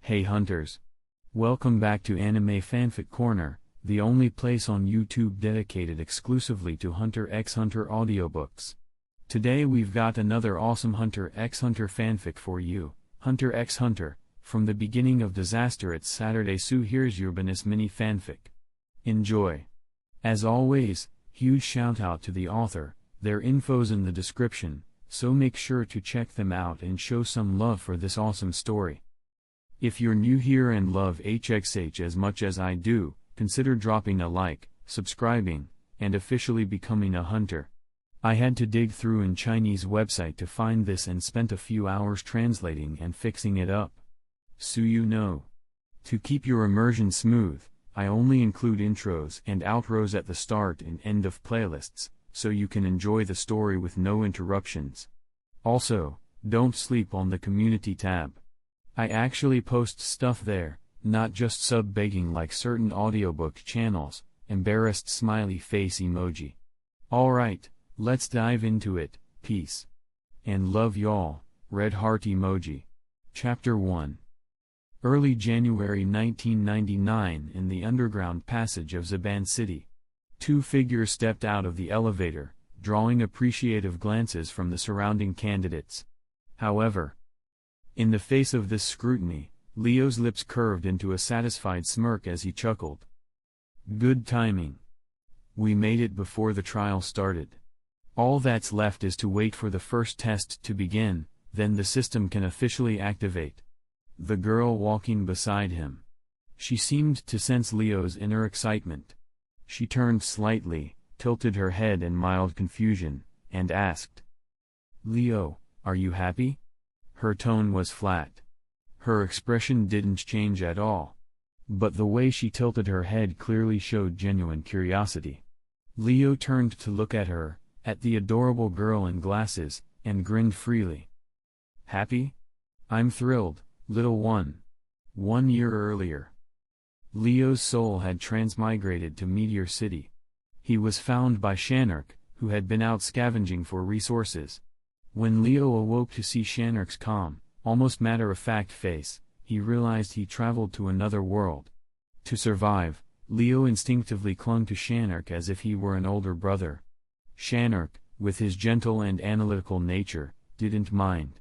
Hey hunters! Welcome back to Anime Fanfic Corner, the only place on YouTube dedicated exclusively to HxH audiobooks. Today we've got another awesome HxH fanfic for you, HxH, from the beginning of disaster it's Saturday, so here's your bonus mini fanfic. Enjoy! As always, huge shout out to the author, their info's in the description, so make sure to check them out and show some love for this awesome story. If you're new here and love HxH as much as I do, consider dropping a like, subscribing, and officially becoming a hunter. I had to dig through in Chinese website to find this and spent a few hours translating and fixing it up. So you know. To keep your immersion smooth, I only include intros and outros at the start and end of playlists, so you can enjoy the story with no interruptions. Also, don't sleep on the community tab. I actually post stuff there, not just sub-begging like certain audiobook channels, embarrassed smiley face emoji. Alright, let's dive into it, peace. And love y'all, red heart emoji. Chapter 1. Early January 1999 in the underground passage of Zaban City. Two figures stepped out of the elevator, drawing appreciative glances from the surrounding candidates. However, in the face of this scrutiny, Leo's lips curved into a satisfied smirk as he chuckled. Good timing. We made it before the trial started. All that's left is to wait for the first test to begin, then the system can officially activate. The girl walking beside him. She seemed to sense Leo's inner excitement. She turned slightly, tilted her head in mild confusion, and asked, "Leo, are you happy?" Her tone was flat. Her expression didn't change at all. But the way she tilted her head clearly showed genuine curiosity. Leo turned to look at her, at the adorable girl in glasses, and grinned freely. Happy? I'm thrilled, little one. 1 year earlier, Leo's soul had transmigrated to Meteor City. He was found by Shanark, who had been out scavenging for resources. When Leo awoke to see Shanark's calm, almost matter-of-fact face, he realized he traveled to another world. To survive, Leo instinctively clung to Shanark as if he were an older brother. Shanark, with his gentle and analytical nature, didn't mind.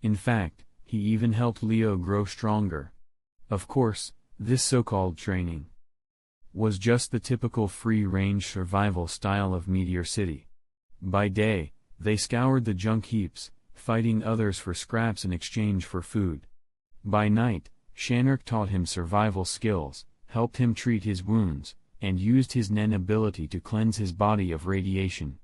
In fact, he even helped Leo grow stronger. Of course, this so-called training was just the typical free-range survival style of Meteor City. By day, they scoured the junk heaps, fighting others for scraps in exchange for food. By night, Shanark taught him survival skills, helped him treat his wounds, and used his Nen ability to cleanse his body of radiation.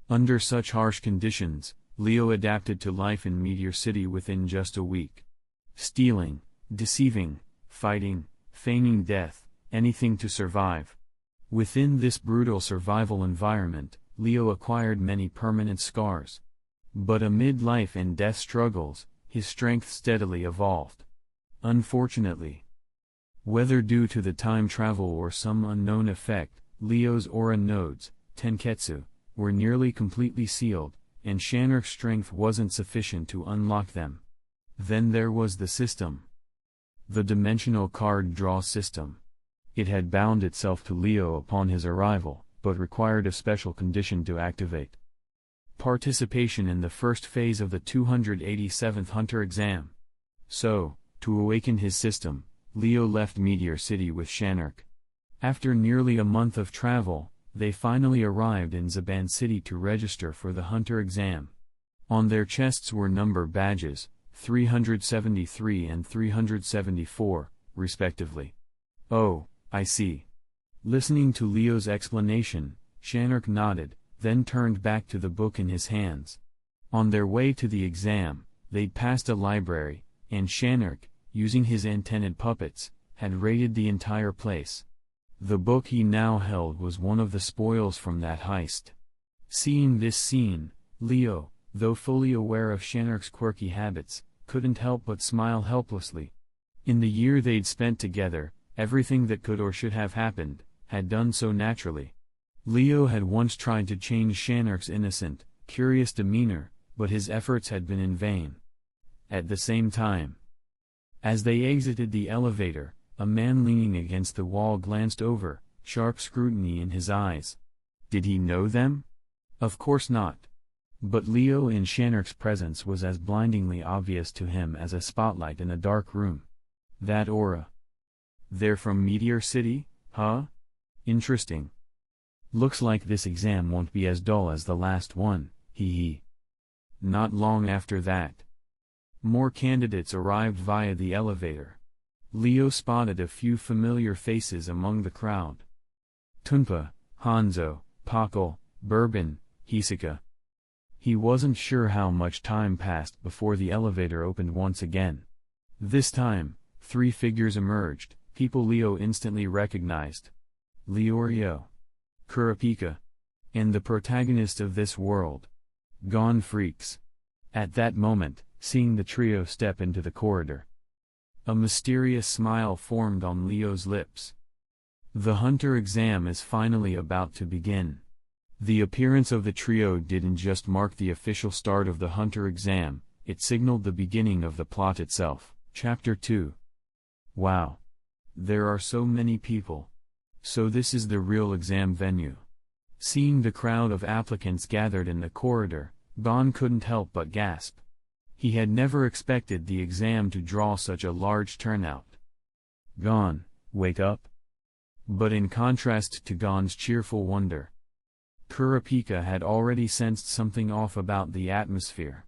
Under such harsh conditions, Leo adapted to life in Meteor City within just a week. Stealing, deceiving, fighting, feigning death, anything to survive. Within this brutal survival environment, Leo acquired many permanent scars. But amid life and death struggles, his strength steadily evolved. Unfortunately, whether due to the time travel or some unknown effect, Leo's aura nodes, Tenketsu, were nearly completely sealed, and Shanark's strength wasn't sufficient to unlock them. Then there was the system. The dimensional card draw system. It had bound itself to Leo upon his arrival, but required a special condition to activate. Participation in the first phase of the 287th Hunter exam. So, to awaken his system, Leo left Meteor City with Shanark. After nearly a month of travel, they finally arrived in Zaban City to register for the Hunter exam. On their chests were number badges, 373 and 374, respectively. Oh, I see. Listening to Leo's explanation, Shanark nodded, then turned back to the book in his hands. On their way to the exam, they'd passed a library, and Shanark, using his antennaed puppets, had raided the entire place. The book he now held was one of the spoils from that heist. Seeing this scene, Leo, though fully aware of Shanark's quirky habits, couldn't help but smile helplessly. In the year they'd spent together, everything that could or should have happened, had done so naturally. Leo had once tried to change Shanark's innocent, curious demeanor, but his efforts had been in vain. At the same time, As they exited the elevator, a man leaning against the wall glanced over, sharp scrutiny in his eyes. Did he know them? Of course not. But Leo in Shanark's presence was as blindingly obvious to him as a spotlight in a dark room. That aura. They're from Meteor City, huh? Interesting. Looks like this exam won't be as dull as the last one, hee. Not long after that, more candidates arrived via the elevator. Leo spotted a few familiar faces among the crowd. Tunpa, Hanzo, Pakal, Bourbon, HxH. He wasn't sure how much time passed before the elevator opened once again. This time, 3 figures emerged, people Leo instantly recognized. Leorio, Kurapika, and the protagonist of this world. Gone freaks. At that moment, seeing the trio step into the corridor, a mysterious smile formed on Leo's lips. The Hunter exam is finally about to begin. The appearance of the trio didn't just mark the official start of the Hunter exam, it signaled the beginning of the plot itself. Chapter 2. Wow. There are so many people. So this is the real exam venue. Seeing the crowd of applicants gathered in the corridor, Gon couldn't help but gasp. He had never expected the exam to draw such a large turnout. Gon, wake up. But in contrast to Gon's cheerful wonder, Kurapika had already sensed something off about the atmosphere.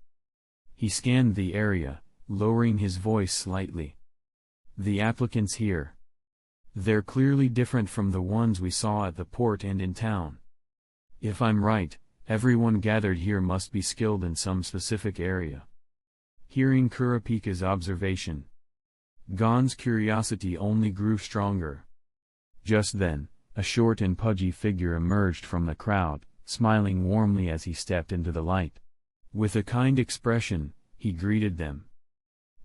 He scanned the area, lowering his voice slightly. The applicants here. They're clearly different from the ones we saw at the port and in town. If I'm right, everyone gathered here must be skilled in some specific area. Hearing Kurapika's observation, Gon's curiosity only grew stronger. Just then, a short and pudgy figure emerged from the crowd, smiling warmly as he stepped into the light. With a kind expression, he greeted them.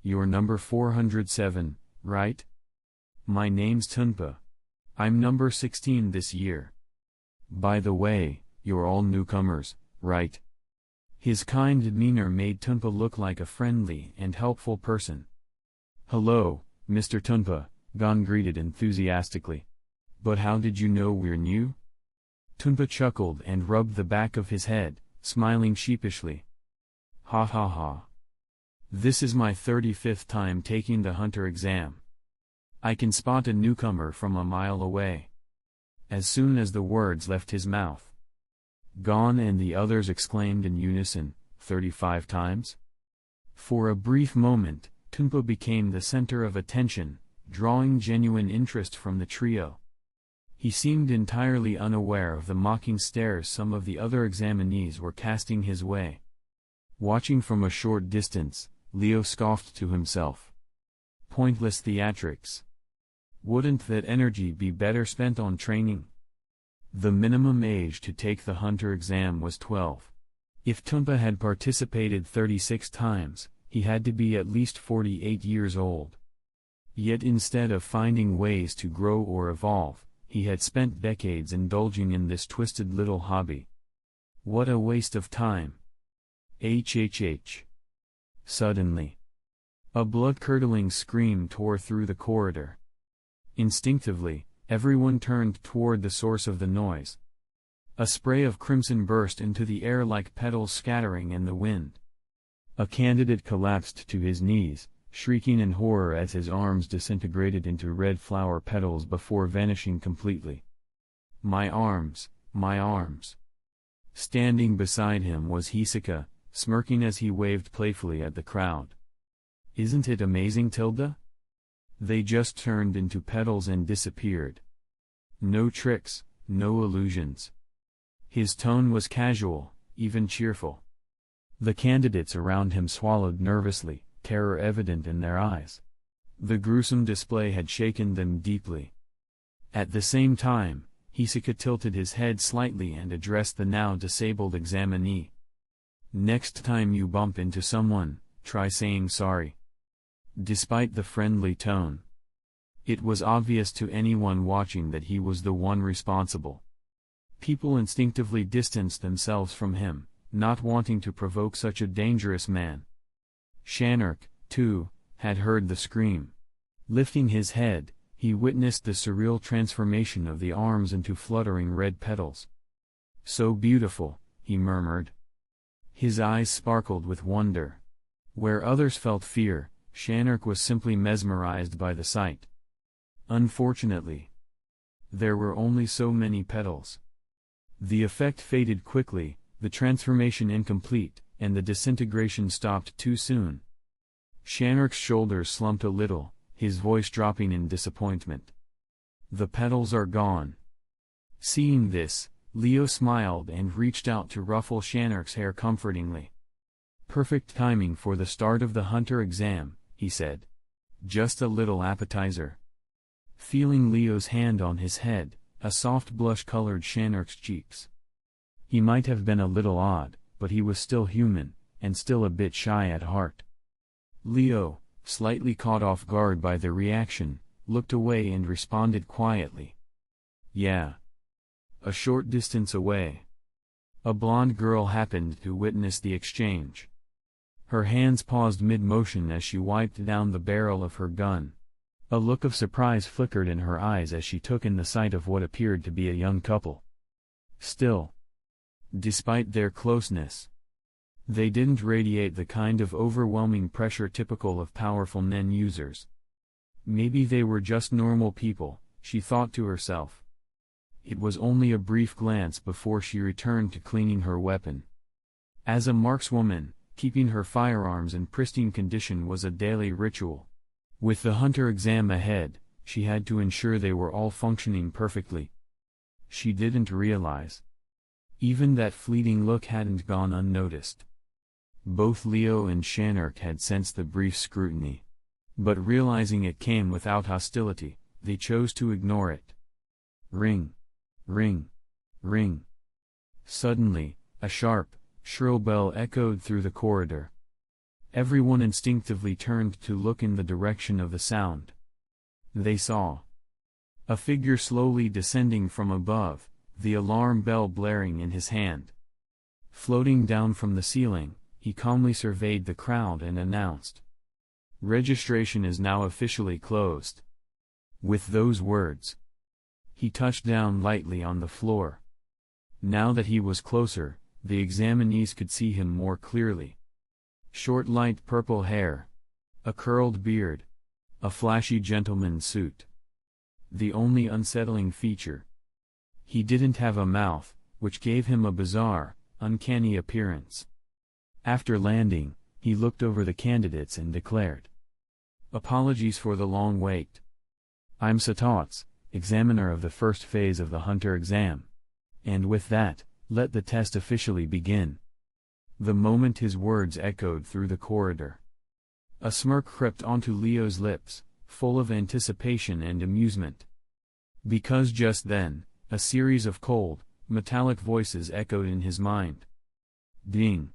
You're number 407, right? My name's Tunpa. I'm number 16 this year. By the way, you're all newcomers, right? His kind demeanor made Tunpa look like a friendly and helpful person. Hello, Mr. Tunpa, Gon greeted enthusiastically. But how did you know we're new? Tunpa chuckled and rubbed the back of his head, smiling sheepishly. Ha ha ha. This is my 35th time taking the Hunter exam. I can spot a newcomer from a mile away. As soon as the words left his mouth, Gon and the others exclaimed in unison, 35 times? For a brief moment, Tunpa became the center of attention, drawing genuine interest from the trio. He seemed entirely unaware of the mocking stares some of the other examinees were casting his way. Watching from a short distance, Leo scoffed to himself. Pointless theatrics. Wouldn't that energy be better spent on training? The minimum age to take the Hunter exam was 12. If Tunpa had participated 36 times, he had to be at least 48 years old. Yet instead of finding ways to grow or evolve, he had spent decades indulging in this twisted little hobby. What a waste of time. HxH. Suddenly, a blood-curdling scream tore through the corridor. Instinctively, everyone turned toward the source of the noise. A spray of crimson burst into the air like petals scattering in the wind. A candidate collapsed to his knees, shrieking in horror as his arms disintegrated into red flower petals before vanishing completely. My arms, my arms. Standing beside him was HxH, smirking as he waved playfully at the crowd. Isn't it amazing, Tilda? They just turned into petals and disappeared. No tricks, no illusions. His tone was casual, even cheerful. The candidates around him swallowed nervously, terror evident in their eyes. The gruesome display had shaken them deeply. At the same time, HxH tilted his head slightly and addressed the now disabled examinee. Next time you bump into someone, try saying sorry. Despite the friendly tone, it was obvious to anyone watching that he was the one responsible. People instinctively distanced themselves from him, not wanting to provoke such a dangerous man. Shanark, too, had heard the scream. Lifting his head, he witnessed the surreal transformation of the arms into fluttering red petals. "So beautiful," he murmured. His eyes sparkled with wonder. Where others felt fear, Shanark was simply mesmerized by the sight. Unfortunately, there were only so many petals. The effect faded quickly, the transformation incomplete, and the disintegration stopped too soon. Shanark's shoulders slumped a little, his voice dropping in disappointment. "The petals are gone." Seeing this, Leo smiled and reached out to ruffle Shanark's hair comfortingly. "Perfect timing for the start of the hunter exam," he said. "Just a little appetizer." Feeling Leo's hand on his head, a soft blush colored Shanark's cheeks. He might have been a little odd, but he was still human, and still a bit shy at heart. Leo, slightly caught off guard by the reaction, looked away and responded quietly. "Yeah." A short distance away, a blonde girl happened to witness the exchange. Her hands paused mid-motion as she wiped down the barrel of her gun. A look of surprise flickered in her eyes as she took in the sight of what appeared to be a young couple. Still, despite their closeness, they didn't radiate the kind of overwhelming pressure typical of powerful Nen users. Maybe they were just normal people, she thought to herself. It was only a brief glance before she returned to cleaning her weapon. As a markswoman, keeping her firearms in pristine condition was a daily ritual. With the hunter exam ahead, she had to ensure they were all functioning perfectly. She didn't realize. Even that fleeting look hadn't gone unnoticed. Both Leo and Shanark had sensed the brief scrutiny. But realizing it came without hostility, they chose to ignore it. Ring. Ring. Ring. Suddenly, a sharp, shrill bell echoed through the corridor. Everyone instinctively turned to look in the direction of the sound. They saw a figure slowly descending from above, the alarm bell blaring in his hand. Floating down from the ceiling, he calmly surveyed the crowd and announced, "Registration is now officially closed." With those words, he touched down lightly on the floor. Now that he was closer, the examinees could see him more clearly. Short light purple hair, a curled beard, a flashy gentleman's suit. The only unsettling feature: he didn't have a mouth, which gave him a bizarre, uncanny appearance. After landing, he looked over the candidates and declared, "Apologies for the long wait. I'm Satots, examiner of the first phase of the hunter exam. And with that, let the test officially begin." The moment his words echoed through the corridor, a smirk crept onto Leo's lips, full of anticipation and amusement. Because just then, a series of cold, metallic voices echoed in his mind. Ding!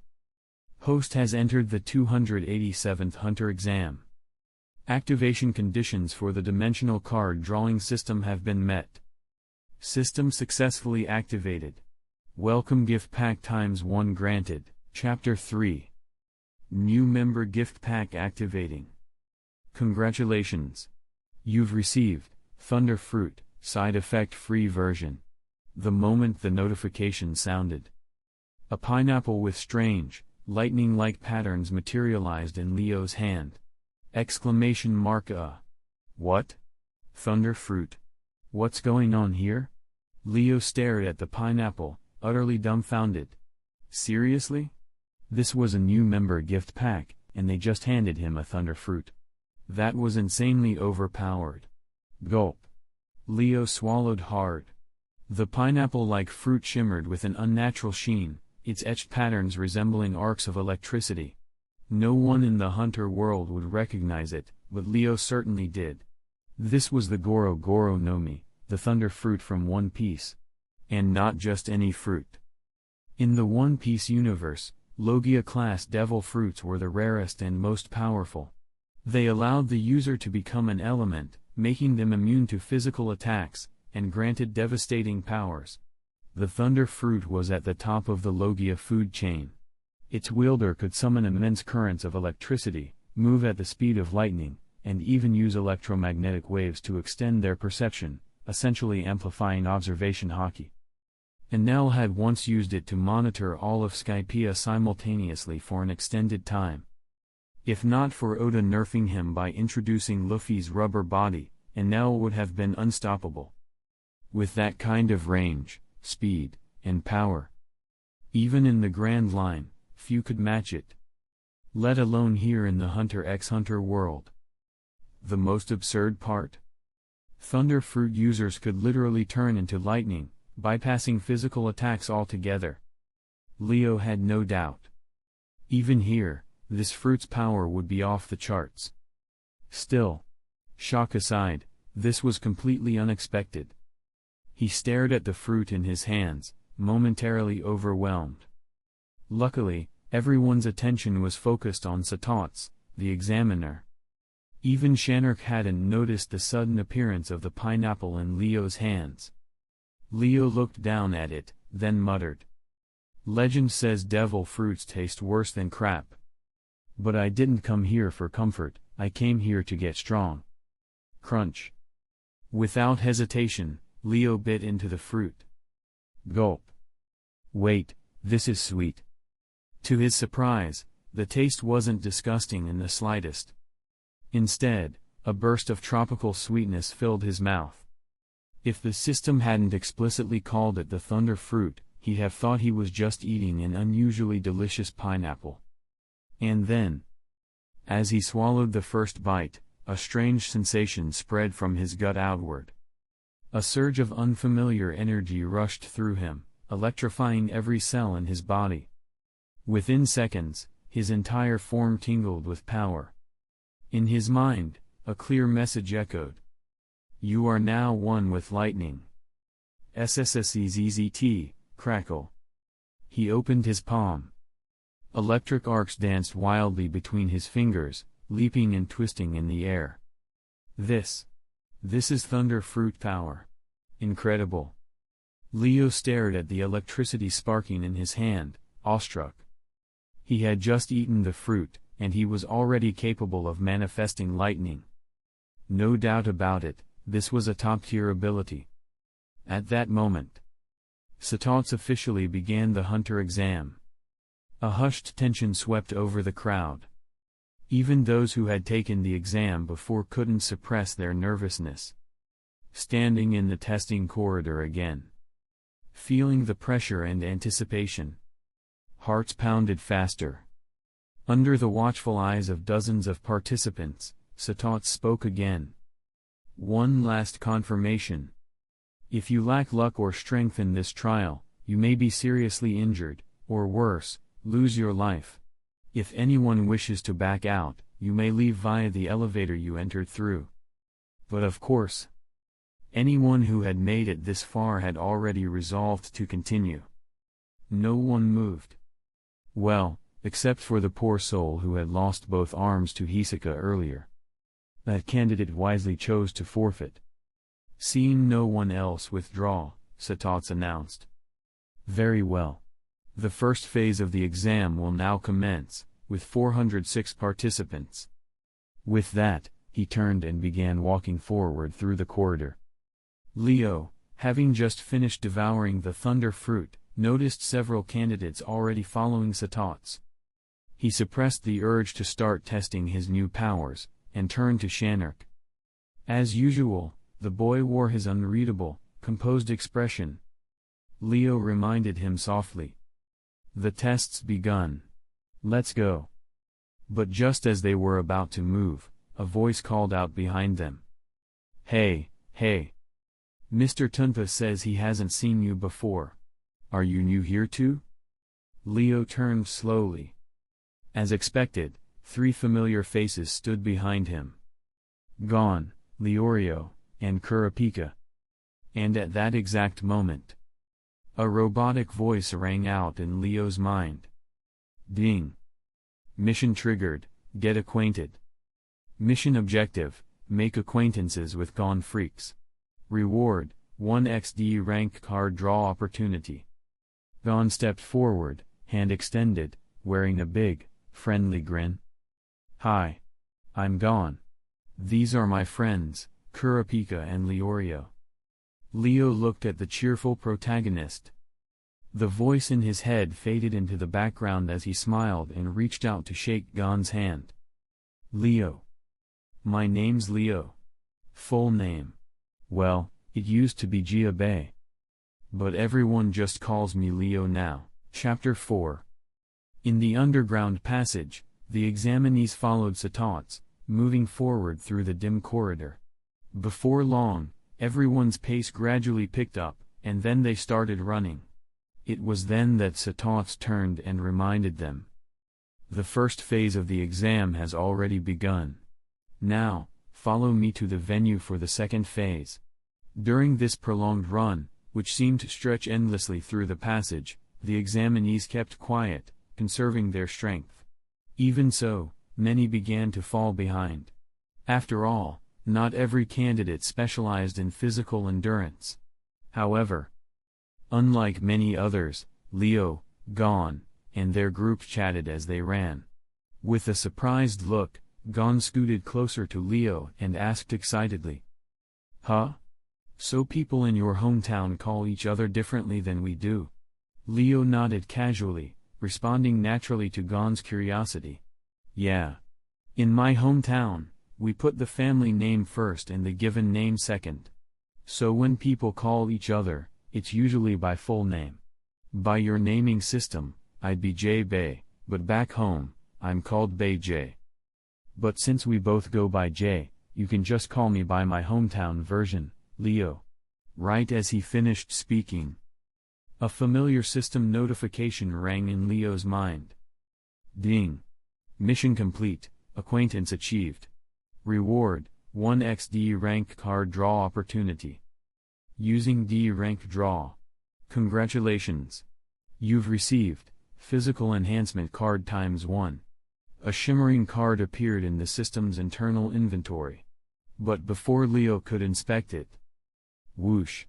Host has entered the 287th hunter exam. Activation conditions for the dimensional card drawing system have been met. System successfully activated. Welcome gift pack ×1 granted. Chapter 3. New member gift pack activating. Congratulations! You've received Thunder Fruit, side effect free version. The moment the notification sounded, a pineapple with strange, lightning-like patterns materialized in Leo's hand. Exclamation mark. What? Thunder Fruit? What's going on here? Leo stared at the pineapple, utterly dumbfounded. Seriously? This was a new member gift pack, and they just handed him a Thunder Fruit. That was insanely overpowered. Gulp. Leo swallowed hard. The pineapple-like fruit shimmered with an unnatural sheen, its etched patterns resembling arcs of electricity. No one in the hunter world would recognize it, but Leo certainly did. This was the Goro Goro no Mi, the Thunder Fruit from One Piece. And not just any fruit. In the One Piece universe, Logia-class devil fruits were the rarest and most powerful. They allowed the user to become an element, making them immune to physical attacks, and granted devastating powers. The Thunder Fruit was at the top of the Logia food chain. Its wielder could summon immense currents of electricity, move at the speed of lightning, and even use electromagnetic waves to extend their perception, essentially amplifying observation hockey. Enel had once used it to monitor all of Skypiea simultaneously for an extended time. If not for Oda nerfing him by introducing Luffy's rubber body, Enel would have been unstoppable. With that kind of range, speed, and power, even in the Grand Line, few could match it. Let alone here in the Hunter x Hunter world. The most absurd part? Thunder Fruit users could literally turn into lightning, bypassing physical attacks altogether. Leo had no doubt. Even here, this fruit's power would be off the charts. Still, shock aside, this was completely unexpected. He stared at the fruit in his hands, momentarily overwhelmed. Luckily, everyone's attention was focused on Satots, the examiner. Even Shanark hadn't noticed the sudden appearance of the pineapple in Leo's hands. Leo looked down at it, then muttered. Legend says devil fruits taste worse than crap. But I didn't come here for comfort, I came here to get strong. Crunch. Without hesitation, Leo bit into the fruit. Gulp. Wait, this is sweet. To his surprise, the taste wasn't disgusting in the slightest. Instead, a burst of tropical sweetness filled his mouth. If the system hadn't explicitly called it the thunder fruit, he'd have thought he was just eating an unusually delicious pineapple. And then, as he swallowed the first bite, a strange sensation spread from his gut outward. A surge of unfamiliar energy rushed through him, electrifying every cell in his body. Within seconds, his entire form tingled with power. In his mind, a clear message echoed. You are now one with lightning. SSSEZZT, crackle. He opened his palm. Electric arcs danced wildly between his fingers, leaping and twisting in the air. This is thunder fruit power. Incredible. Leo stared at the electricity sparking in his hand, awestruck. He had just eaten the fruit, and he was already capable of manifesting lightning. No doubt about it, this was a top-tier ability. At that moment, Satots officially began the Hunter exam. A hushed tension swept over the crowd. Even those who had taken the exam before couldn't suppress their nervousness. Standing in the testing corridor again, feeling the pressure and anticipation, hearts pounded faster. Under the watchful eyes of dozens of participants, Satots spoke again. One last confirmation. If you lack luck or strength in this trial, you may be seriously injured, or worse, lose your life. If anyone wishes to back out, you may leave via the elevator you entered through. But of course, anyone who had made it this far had already resolved to continue. No one moved. Well, except for the poor soul who had lost both arms to Hisoka earlier. That candidate wisely chose to forfeit. Seeing no one else withdraw, Satots announced. Very well. The first phase of the exam will now commence, with 406 participants. With that, he turned and began walking forward through the corridor. Leo, having just finished devouring the thunder fruit, noticed several candidates already following Satots. He suppressed the urge to start testing his new powers, and turned to Shanark. As usual, the boy wore his unreadable, composed expression. Leo reminded him softly. The test's begun. Let's go. But just as they were about to move, a voice called out behind them. Hey, hey. Mr. Tunpa says he hasn't seen you before. Are you new here too? Leo turned slowly. As expected, 3 familiar faces stood behind him. Gon, Leorio, and Kurapika. And at that exact moment, a robotic voice rang out in Leo's mind. Ding. Mission triggered, get acquainted. Mission objective, make acquaintances with Gon freaks. Reward, 1 XD rank card draw opportunity. Gon stepped forward, hand extended, wearing a big, friendly grin. Hi. I'm gone. These are my friends, Kurapika and Leorio. Leo looked at the cheerful protagonist. The voice in his head faded into the background as he smiled and reached out to shake Gon's hand. Leo. My name's Leo. Full name. Well, it used to be Jiabe. But everyone just calls me Leo now. Chapter 4. In the underground passage, the examinees followed HxH, moving forward through the dim corridor. Before long, everyone's pace gradually picked up, and then they started running. It was then that HxH turned and reminded them. The first phase of the exam has already begun. Now, follow me to the venue for the second phase. During this prolonged run, which seemed to stretch endlessly through the passage, the examinees kept quiet, conserving their strength. Even so, many began to fall behind. After all, not every candidate specialized in physical endurance. However, unlike many others, Leo, Gon, and their group chatted as they ran. With a surprised look, Gon scooted closer to Leo and asked excitedly. Huh? So people in your hometown call each other differently than we do? Leo nodded casually, responding naturally to Gon's curiosity. Yeah. In my hometown, we put the family name first and the given name second. So when people call each other, it's usually by full name. By your naming system, I'd be J Bay, but back home, I'm called Bay J. But since we both go by J, you can just call me by my hometown version, Leo. Right as he finished speaking, a familiar system notification rang in Leo's mind. Ding. Mission complete, acquaintance achieved. Reward, 1x D rank card draw opportunity. Using D rank draw. Congratulations. You've received, physical enhancement card ×1. A shimmering card appeared in the system's internal inventory. But before Leo could inspect it, whoosh!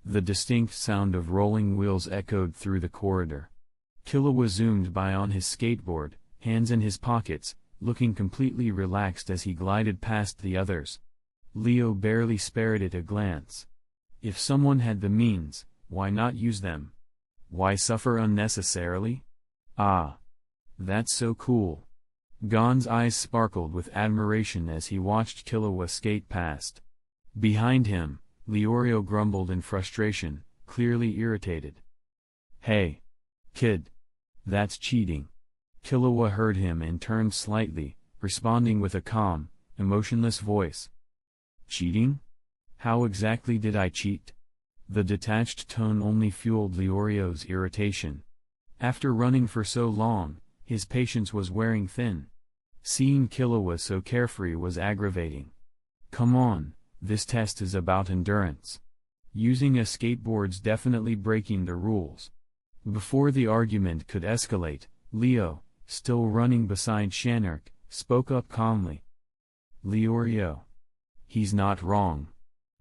The distinct sound of rolling wheels echoed through the corridor. Killua zoomed by on his skateboard, hands in his pockets, looking completely relaxed as he glided past the others. Leo barely spared it a glance. If someone had the means, why not use them? Why suffer unnecessarily? Ah! That's so cool. Gon's eyes sparkled with admiration as he watched Killua skate past. Behind him, Leorio grumbled in frustration, clearly irritated. Hey! Kid! That's cheating. Killua heard him and turned slightly, responding with a calm, emotionless voice. Cheating? How exactly did I cheat? The detached tone only fueled Leorio's irritation. After running for so long, his patience was wearing thin. Seeing Killua so carefree was aggravating. Come on, this test is about endurance. Using a skateboard's definitely breaking the rules. Before the argument could escalate, Leo, still running beside Shanark, spoke up calmly. Leorio. He's not wrong.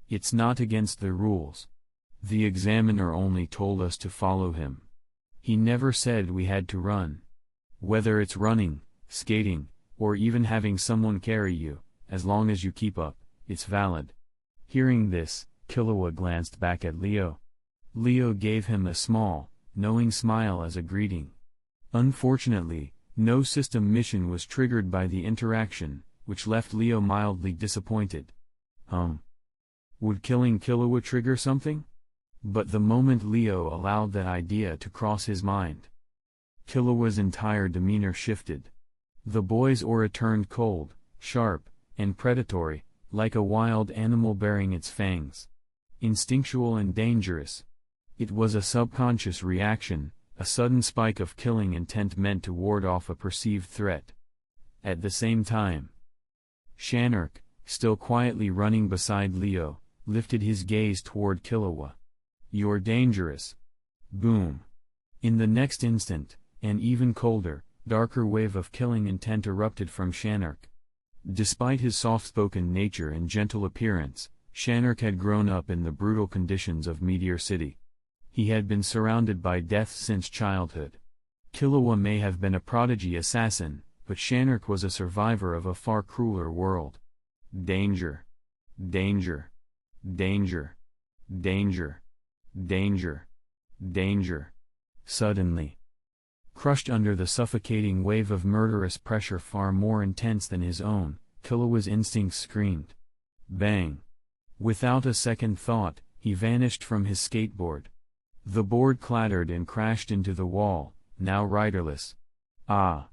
It's not against the rules. The examiner only told us to follow him. He never said we had to run. Whether it's running, skating, or even having someone carry you, as long as you keep up, it's valid. Hearing this, Killua glanced back at Leo. Leo gave him a small, knowing smile as a greeting. Unfortunately, no system mission was triggered by the interaction, which left Leo mildly disappointed. Would killing Killua trigger something? But the moment Leo allowed that idea to cross his mind, Killua's entire demeanor shifted. The boy's aura turned cold, sharp, and predatory, like a wild animal baring its fangs. Instinctual and dangerous. It was a subconscious reaction, a sudden spike of killing intent meant to ward off a perceived threat. At the same time, Shanark, still quietly running beside Leo, lifted his gaze toward Killua. You're dangerous. Boom. In the next instant, an even colder, darker wave of killing intent erupted from Shanark. Despite his soft-spoken nature and gentle appearance, Shanark had grown up in the brutal conditions of Meteor City. He had been surrounded by death since childhood. Killua may have been a prodigy assassin, but Shanark was a survivor of a far crueler world. Danger. Danger. Danger. Danger. Danger. Danger. Suddenly, crushed under the suffocating wave of murderous pressure far more intense than his own, Killua's instincts screamed. Bang! Without a second thought, he vanished from his skateboard. The board clattered and crashed into the wall, now riderless. Ah!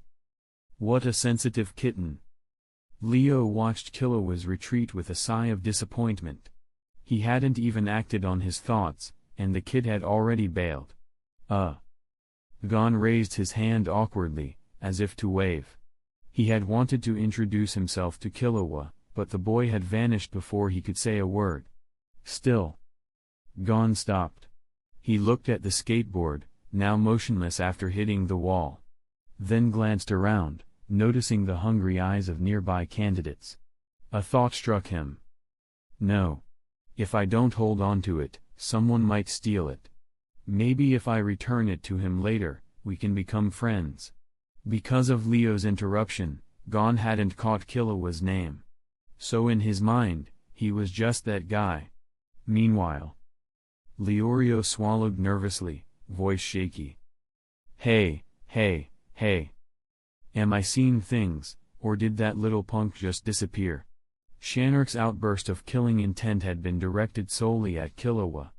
What a sensitive kitten! Leo watched Killua's retreat with a sigh of disappointment. He hadn't even acted on his thoughts, and the kid had already bailed. Gon raised his hand awkwardly, as if to wave. He had wanted to introduce himself to Killua, but the boy had vanished before he could say a word. Still, Gon stopped. He looked at the skateboard, now motionless after hitting the wall. Then glanced around, noticing the hungry eyes of nearby candidates. A thought struck him. No. If I don't hold on to it, someone might steal it. Maybe if I return it to him later, we can become friends. Because of Leo's interruption, Gon hadn't caught Killua's name. So in his mind, he was just that guy. Meanwhile, Leorio swallowed nervously, voice shaky. Hey, hey, hey. Am I seeing things, or did that little punk just disappear? Shanark's outburst of killing intent had been directed solely at Killua.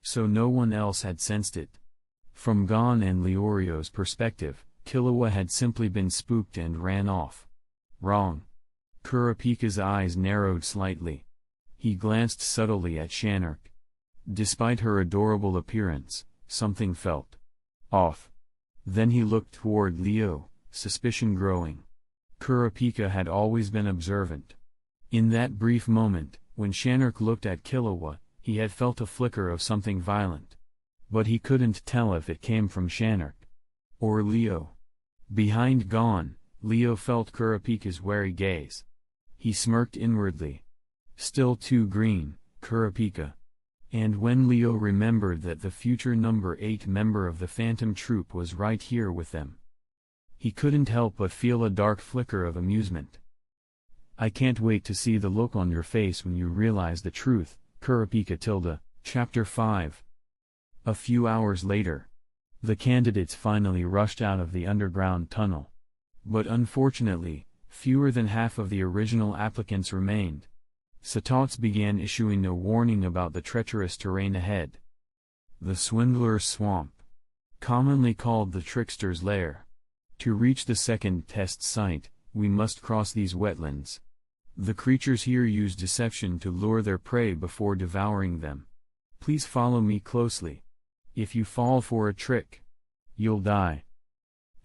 So no one else had sensed it. From Gon and Leorio's perspective, Killua had simply been spooked and ran off. Wrong. Kurapika's eyes narrowed slightly. He glanced subtly at Shanark. Despite her adorable appearance, something felt off. Then he looked toward Leo, suspicion growing. Kurapika had always been observant. In that brief moment, when Shanark looked at Killua, he had felt a flicker of something violent. But he couldn't tell if it came from Shanark or Leo. Behind Gon, Leo felt Kurapika's wary gaze. He smirked inwardly. Still too green, Kurapika. And when Leo remembered that the future number 8 member of the Phantom Troop was right here with them, he couldn't help but feel a dark flicker of amusement. I can't wait to see the look on your face when you realize the truth, Kurapika. Chapter 5. A few hours later, the candidates finally rushed out of the underground tunnel. But unfortunately, fewer than half of the original applicants remained. Satots began issuing a warning about the treacherous terrain ahead. The Swindler's Swamp, commonly called the Trickster's Lair. To reach the second test site, we must cross these wetlands. The creatures here use deception to lure their prey before devouring them. Please follow me closely. If you fall for a trick, you'll die.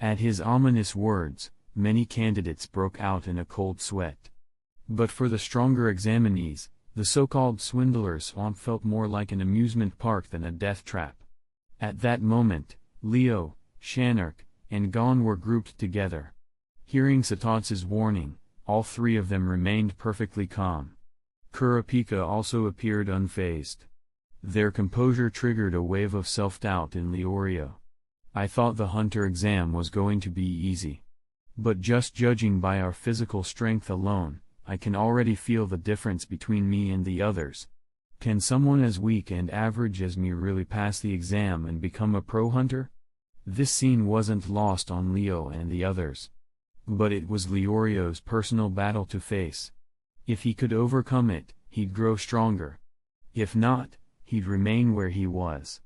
At his ominous words, many candidates broke out in a cold sweat. But for the stronger examinees, the so-called Swindler's Swamp felt more like an amusement park than a death trap. At that moment, Leo, Shanark, and Gon were grouped together. Hearing Satots' warning, all three of them remained perfectly calm. Kurapika also appeared unfazed. Their composure triggered a wave of self-doubt in Leorio. I thought the hunter exam was going to be easy. But just judging by our physical strength alone, I can already feel the difference between me and the others. Can someone as weak and average as me really pass the exam and become a pro hunter? This scene wasn't lost on Leo and the others. But it was Leorio's personal battle to face. If he could overcome it, he'd grow stronger. If not, he'd remain where he was.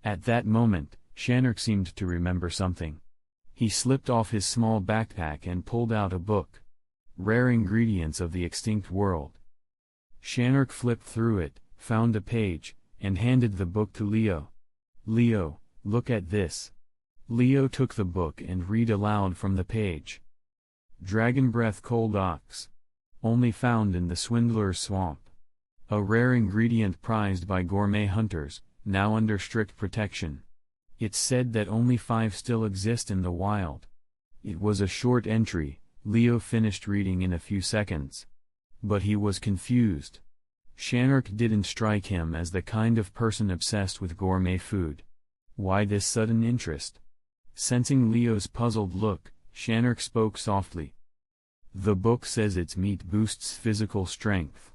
At that moment, Shanark seemed to remember something. He slipped off his small backpack and pulled out a book. Rare Ingredients of the Extinct World. Shanark flipped through it, found a page, and handed the book to Leo. Leo, look at this. Leo took the book and read aloud from the page. Dragon Breath Cold Ox. Only found in the Swindler's Swamp. A rare ingredient prized by gourmet hunters, now under strict protection. It's said that only 5 still exist in the wild. It was a short entry, Leo finished reading in a few seconds. But he was confused. Shanark didn't strike him as the kind of person obsessed with gourmet food. Why this sudden interest? Sensing Leo's puzzled look, Shanark spoke softly. The book says its meat boosts physical strength.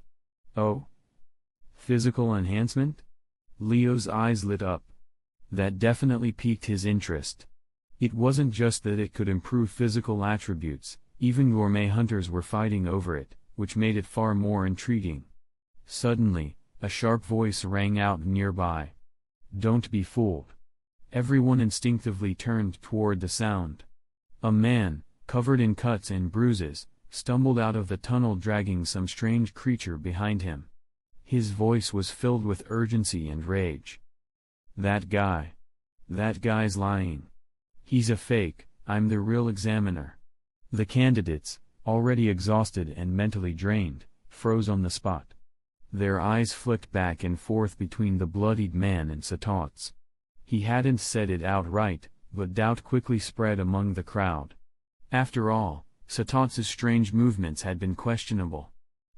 Oh? Physical enhancement? Leo's eyes lit up. That definitely piqued his interest. It wasn't just that it could improve physical attributes, even gourmet hunters were fighting over it, which made it far more intriguing. Suddenly, a sharp voice rang out nearby. Don't be fooled. Everyone instinctively turned toward the sound. A man, covered in cuts and bruises, stumbled out of the tunnel dragging some strange creature behind him. His voice was filled with urgency and rage. That guy's lying. He's a fake, I'm the real examiner. The candidates, already exhausted and mentally drained, froze on the spot. Their eyes flicked back and forth between the bloodied man and HxH. He hadn't said it outright, but doubt quickly spread among the crowd. After all, HxH's strange movements had been questionable.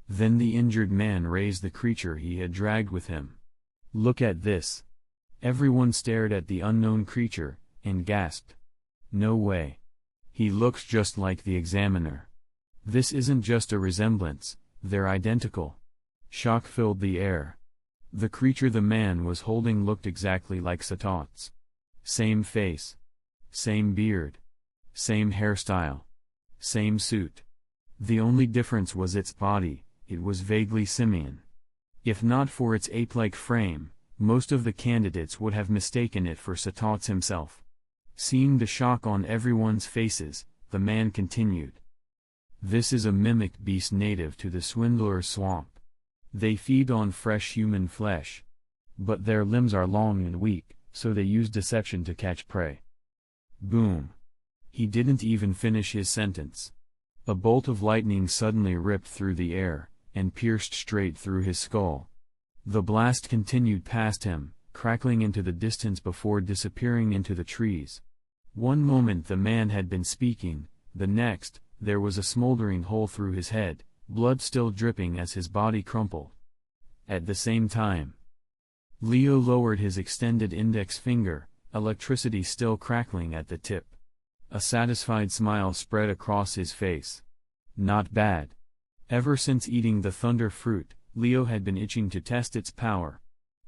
Then the injured man raised the creature he had dragged with him. Look at this. Everyone stared at the unknown creature, and gasped. No way. He looks just like the examiner. This isn't just a resemblance, they're identical. Shock filled the air. The creature the man was holding looked exactly like HxH. Same face. Same beard. Same hairstyle. Same suit. The only difference was its body, it was vaguely simian. If not for its ape-like frame, most of the candidates would have mistaken it for HxH himself. Seeing the shock on everyone's faces, the man continued. This is a mimic beast native to the Swindler's Swamp. They feed on fresh human flesh. But their limbs are long and weak, so they use deception to catch prey. Boom. He didn't even finish his sentence. A bolt of lightning suddenly ripped through the air, and pierced straight through his skull. The blast continued past him, crackling into the distance before disappearing into the trees. One moment the man had been speaking, the next, there was a smoldering hole through his head, blood still dripping as his body crumpled. At the same time, Leo lowered his extended index finger, electricity still crackling at the tip. A satisfied smile spread across his face. Not bad. Ever since eating the thunder fruit, Leo had been itching to test its power.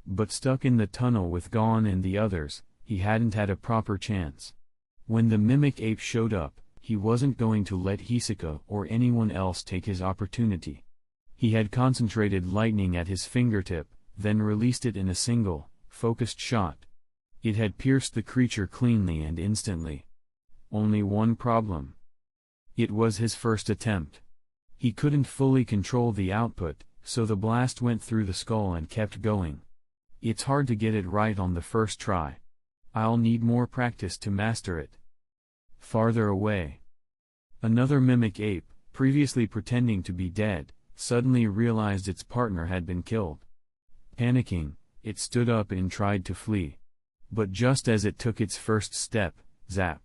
But stuck in the tunnel with Gon and the others, he hadn't had a proper chance. When the mimic ape showed up, he wasn't going to let Hisoka or anyone else take his opportunity. He had concentrated lightning at his fingertip, then released it in a single, focused shot. It had pierced the creature cleanly and instantly. Only one problem. It was his first attempt. He couldn't fully control the output, so the blast went through the skull and kept going. It's hard to get it right on the first try. I'll need more practice to master it. Farther away. Another mimic ape, previously pretending to be dead, suddenly realized its partner had been killed. Panicking, it stood up and tried to flee. But just as it took its first step, zap!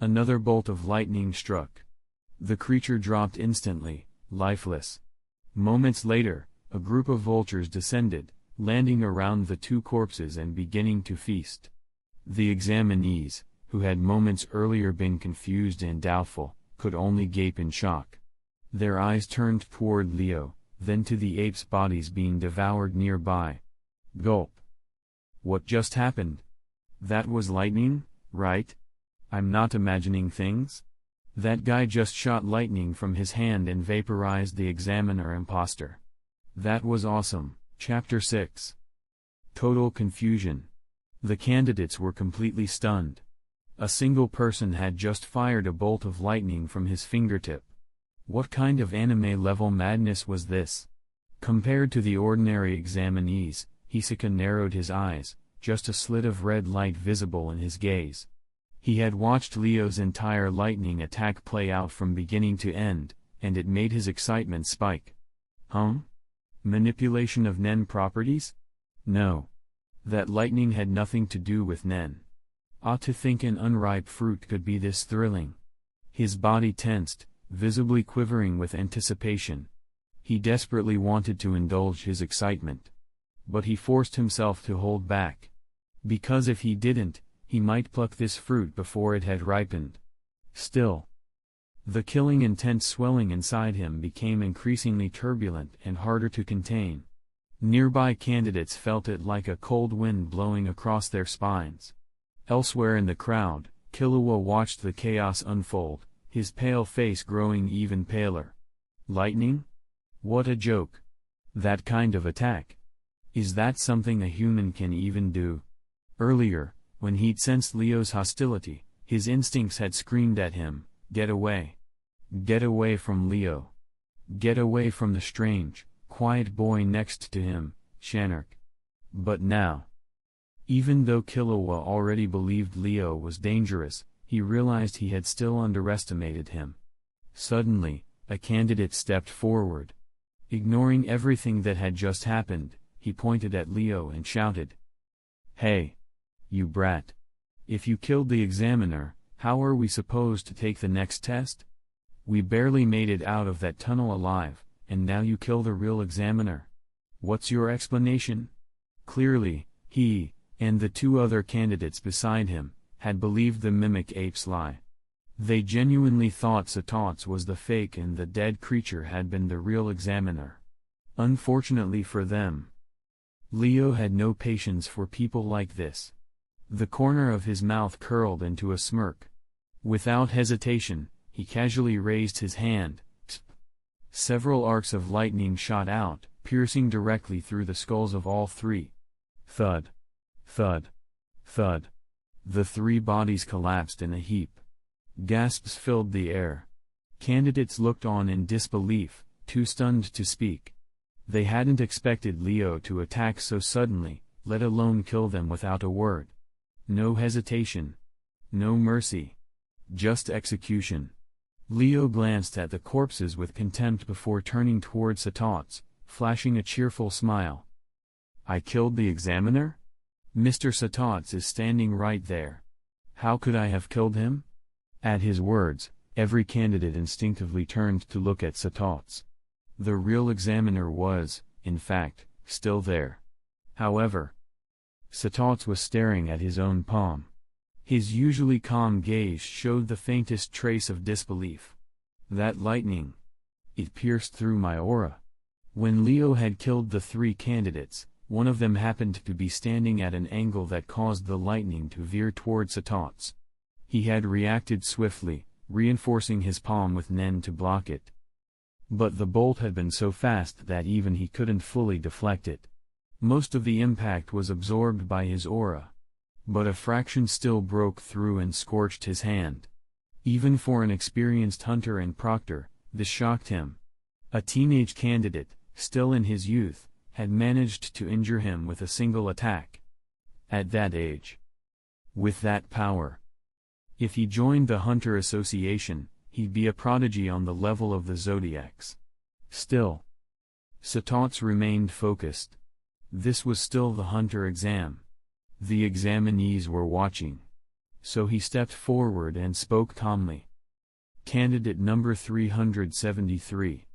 Another bolt of lightning struck. The creature dropped instantly, lifeless. Moments later, a group of vultures descended, landing around the two corpses and beginning to feast. The examinees, who had moments earlier been confused and doubtful, could only gape in shock. Their eyes turned toward Leo, then to the apes' bodies being devoured nearby. Gulp. What just happened? That was lightning, right? I'm not imagining things? That guy just shot lightning from his hand and vaporized the examiner imposter. That was awesome. Chapter 6. Total confusion. The candidates were completely stunned. A single person had just fired a bolt of lightning from his fingertip. What kind of anime-level madness was this? Compared to the ordinary examinees, Hisoka narrowed his eyes, just a slit of red light visible in his gaze. He had watched Leo's entire lightning attack play out from beginning to end, and it made his excitement spike. Manipulation of Nen properties? No. That lightning had nothing to do with Nen. To think an unripe fruit could be this thrilling. His body tensed, visibly quivering with anticipation. He desperately wanted to indulge his excitement. But he forced himself to hold back. Because if he didn't, he might pluck this fruit before it had ripened. Still, The killing intent swelling inside him became increasingly turbulent and harder to contain. Nearby candidates felt it like a cold wind blowing across their spines. Elsewhere in the crowd, Killua watched the chaos unfold, his pale face growing even paler. Lightning? What a joke. That kind of attack. Is that something a human can even do? Earlier, when he'd sensed Leo's hostility, his instincts had screamed at him, "Get away. Get away from Leo. Get away from the strange, quiet boy next to him, Shanark." But now, even though Killua already believed Leo was dangerous, he realized he had still underestimated him. Suddenly, a candidate stepped forward. Ignoring everything that had just happened, he pointed at Leo and shouted, "Hey! You brat! If you killed the examiner, how are we supposed to take the next test? We barely made it out of that tunnel alive, and now you kill the real examiner. What's your explanation?" Clearly, he, and the two other candidates beside him, had believed the mimic ape's lie. They genuinely thought HxH was the fake and the dead creature had been the real examiner. Unfortunately for them, Leo had no patience for people like this. The corner of his mouth curled into a smirk. Without hesitation, he casually raised his hand. Several arcs of lightning shot out, piercing directly through the skulls of all three. Thud. Thud. Thud. The three bodies collapsed in a heap. Gasps filled the air. Candidates looked on in disbelief, too stunned to speak. They hadn't expected Leo to attack so suddenly, let alone kill them without a word. No hesitation. No mercy. Just execution. Leo glanced at the corpses with contempt before turning towards HxH, flashing a cheerful smile. "I killed the examiner? Mr. HxH is standing right there. How could I have killed him?" At his words, every candidate instinctively turned to look at HxH. The real examiner was, in fact, still there. However, HxH was staring at his own palm. His usually calm gaze showed the faintest trace of disbelief. "That lightning. It pierced through my aura." When Leo had killed the three candidates, one of them happened to be standing at an angle that caused the lightning to veer towards HxH. He had reacted swiftly, reinforcing his palm with Nen to block it. But the bolt had been so fast that even he couldn't fully deflect it. Most of the impact was absorbed by his aura. But a fraction still broke through and scorched his hand. Even for an experienced hunter and proctor, this shocked him. A teenage candidate, still in his youth, had managed to injure him with a single attack. At that age. With that power. If he joined the Hunter Association, he'd be a prodigy on the level of the Zodiacs. Still, HxH remained focused. This was still the Hunter exam. The examinees were watching. So he stepped forward and spoke calmly. "Candidate number 373.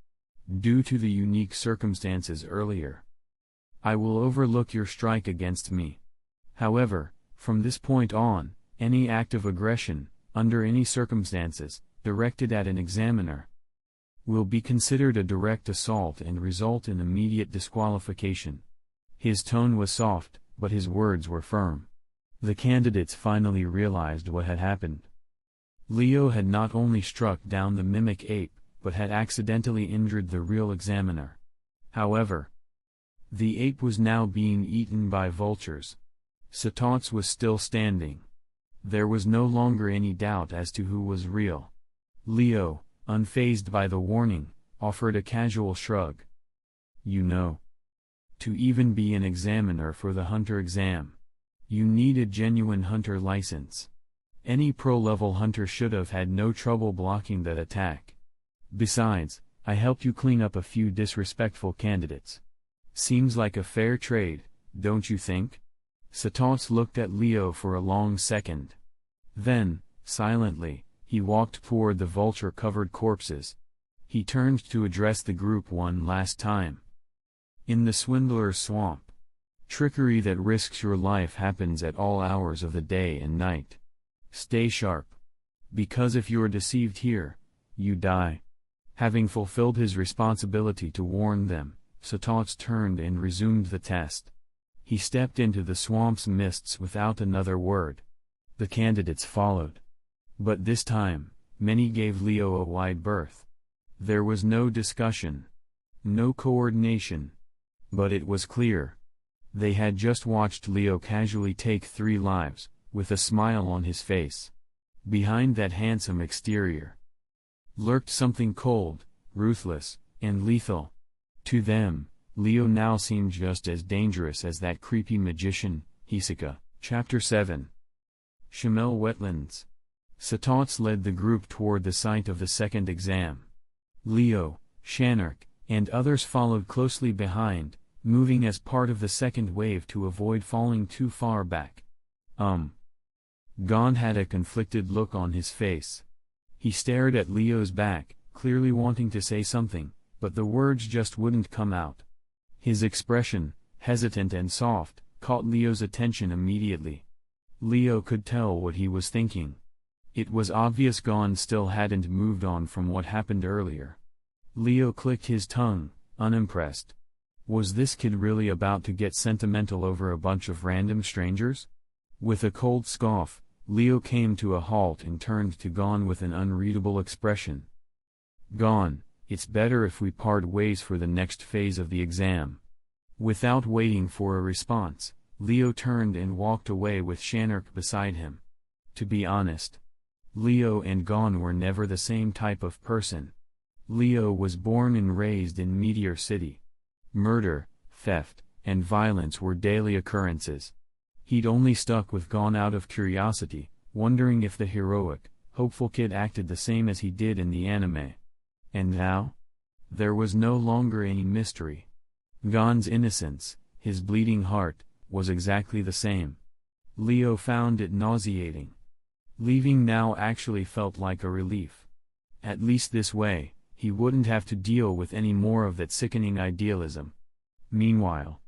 Due to the unique circumstances earlier, I will overlook your strike against me. However, from this point on, any act of aggression, under any circumstances, directed at an examiner, will be considered a direct assault and result in immediate disqualification." His tone was soft, but his words were firm. The candidates finally realized what had happened. Leo had not only struck down the mimic ape, but had accidentally injured the real examiner. However, the ape was now being eaten by vultures. HxH was still standing. There was no longer any doubt as to who was real. Leo, unfazed by the warning, offered a casual shrug. "You know, to even be an examiner for the hunter exam, you need a genuine hunter license. Any pro-level hunter should have had no trouble blocking that attack. Besides, I helped you clean up a few disrespectful candidates. Seems like a fair trade, don't you think?" HxH looked at Leo for a long second. Then, silently, he walked toward the vulture-covered corpses. He turned to address the group one last time. "In the Swindler's Swamp, trickery that risks your life happens at all hours of the day and night. Stay sharp. Because if you're deceived here, you die. Having fulfilled his responsibility to warn them, HxH turned and resumed the test. He stepped into the swamp's mists without another word. The candidates followed. But this time, many gave Leo a wide berth. There was no discussion. No coordination. But it was clear. They had just watched Leo casually take 3 lives, with a smile on his face. Behind that handsome exterior lurked something cold, ruthless, and lethal. To them, Leo now seemed just as dangerous as that creepy magician, HxH. Chapter 7. Shamel Wetlands. HxH led the group toward the site of the second exam. Leo, Shanark, and others followed closely behind, moving as part of the second wave to avoid falling too far back. Gon had a conflicted look on his face. He stared at Leo's back, clearly wanting to say something, but the words just wouldn't come out. His expression, hesitant and soft, caught Leo's attention immediately. Leo could tell what he was thinking. It was obvious Gon still hadn't moved on from what happened earlier. Leo clicked his tongue, unimpressed. Was this kid really about to get sentimental over a bunch of random strangers? With a cold scoff, Leo came to a halt and turned to Gon with an unreadable expression. Gon, it's better if we part ways for the next phase of the exam. Without waiting for a response, Leo turned and walked away with Shanark beside him. To be honest, Leo and Gon were never the same type of person. Leo was born and raised in Meteor City. Murder, theft, and violence were daily occurrences. He'd only stuck with Gon out of curiosity, wondering if the heroic, hopeful kid acted the same as he did in the anime. And now? There was no longer any mystery. Gon's innocence, his bleeding heart, was exactly the same. Leo found it nauseating. Leaving now actually felt like a relief. At least this way, he wouldn't have to deal with any more of that sickening idealism. Meanwhile,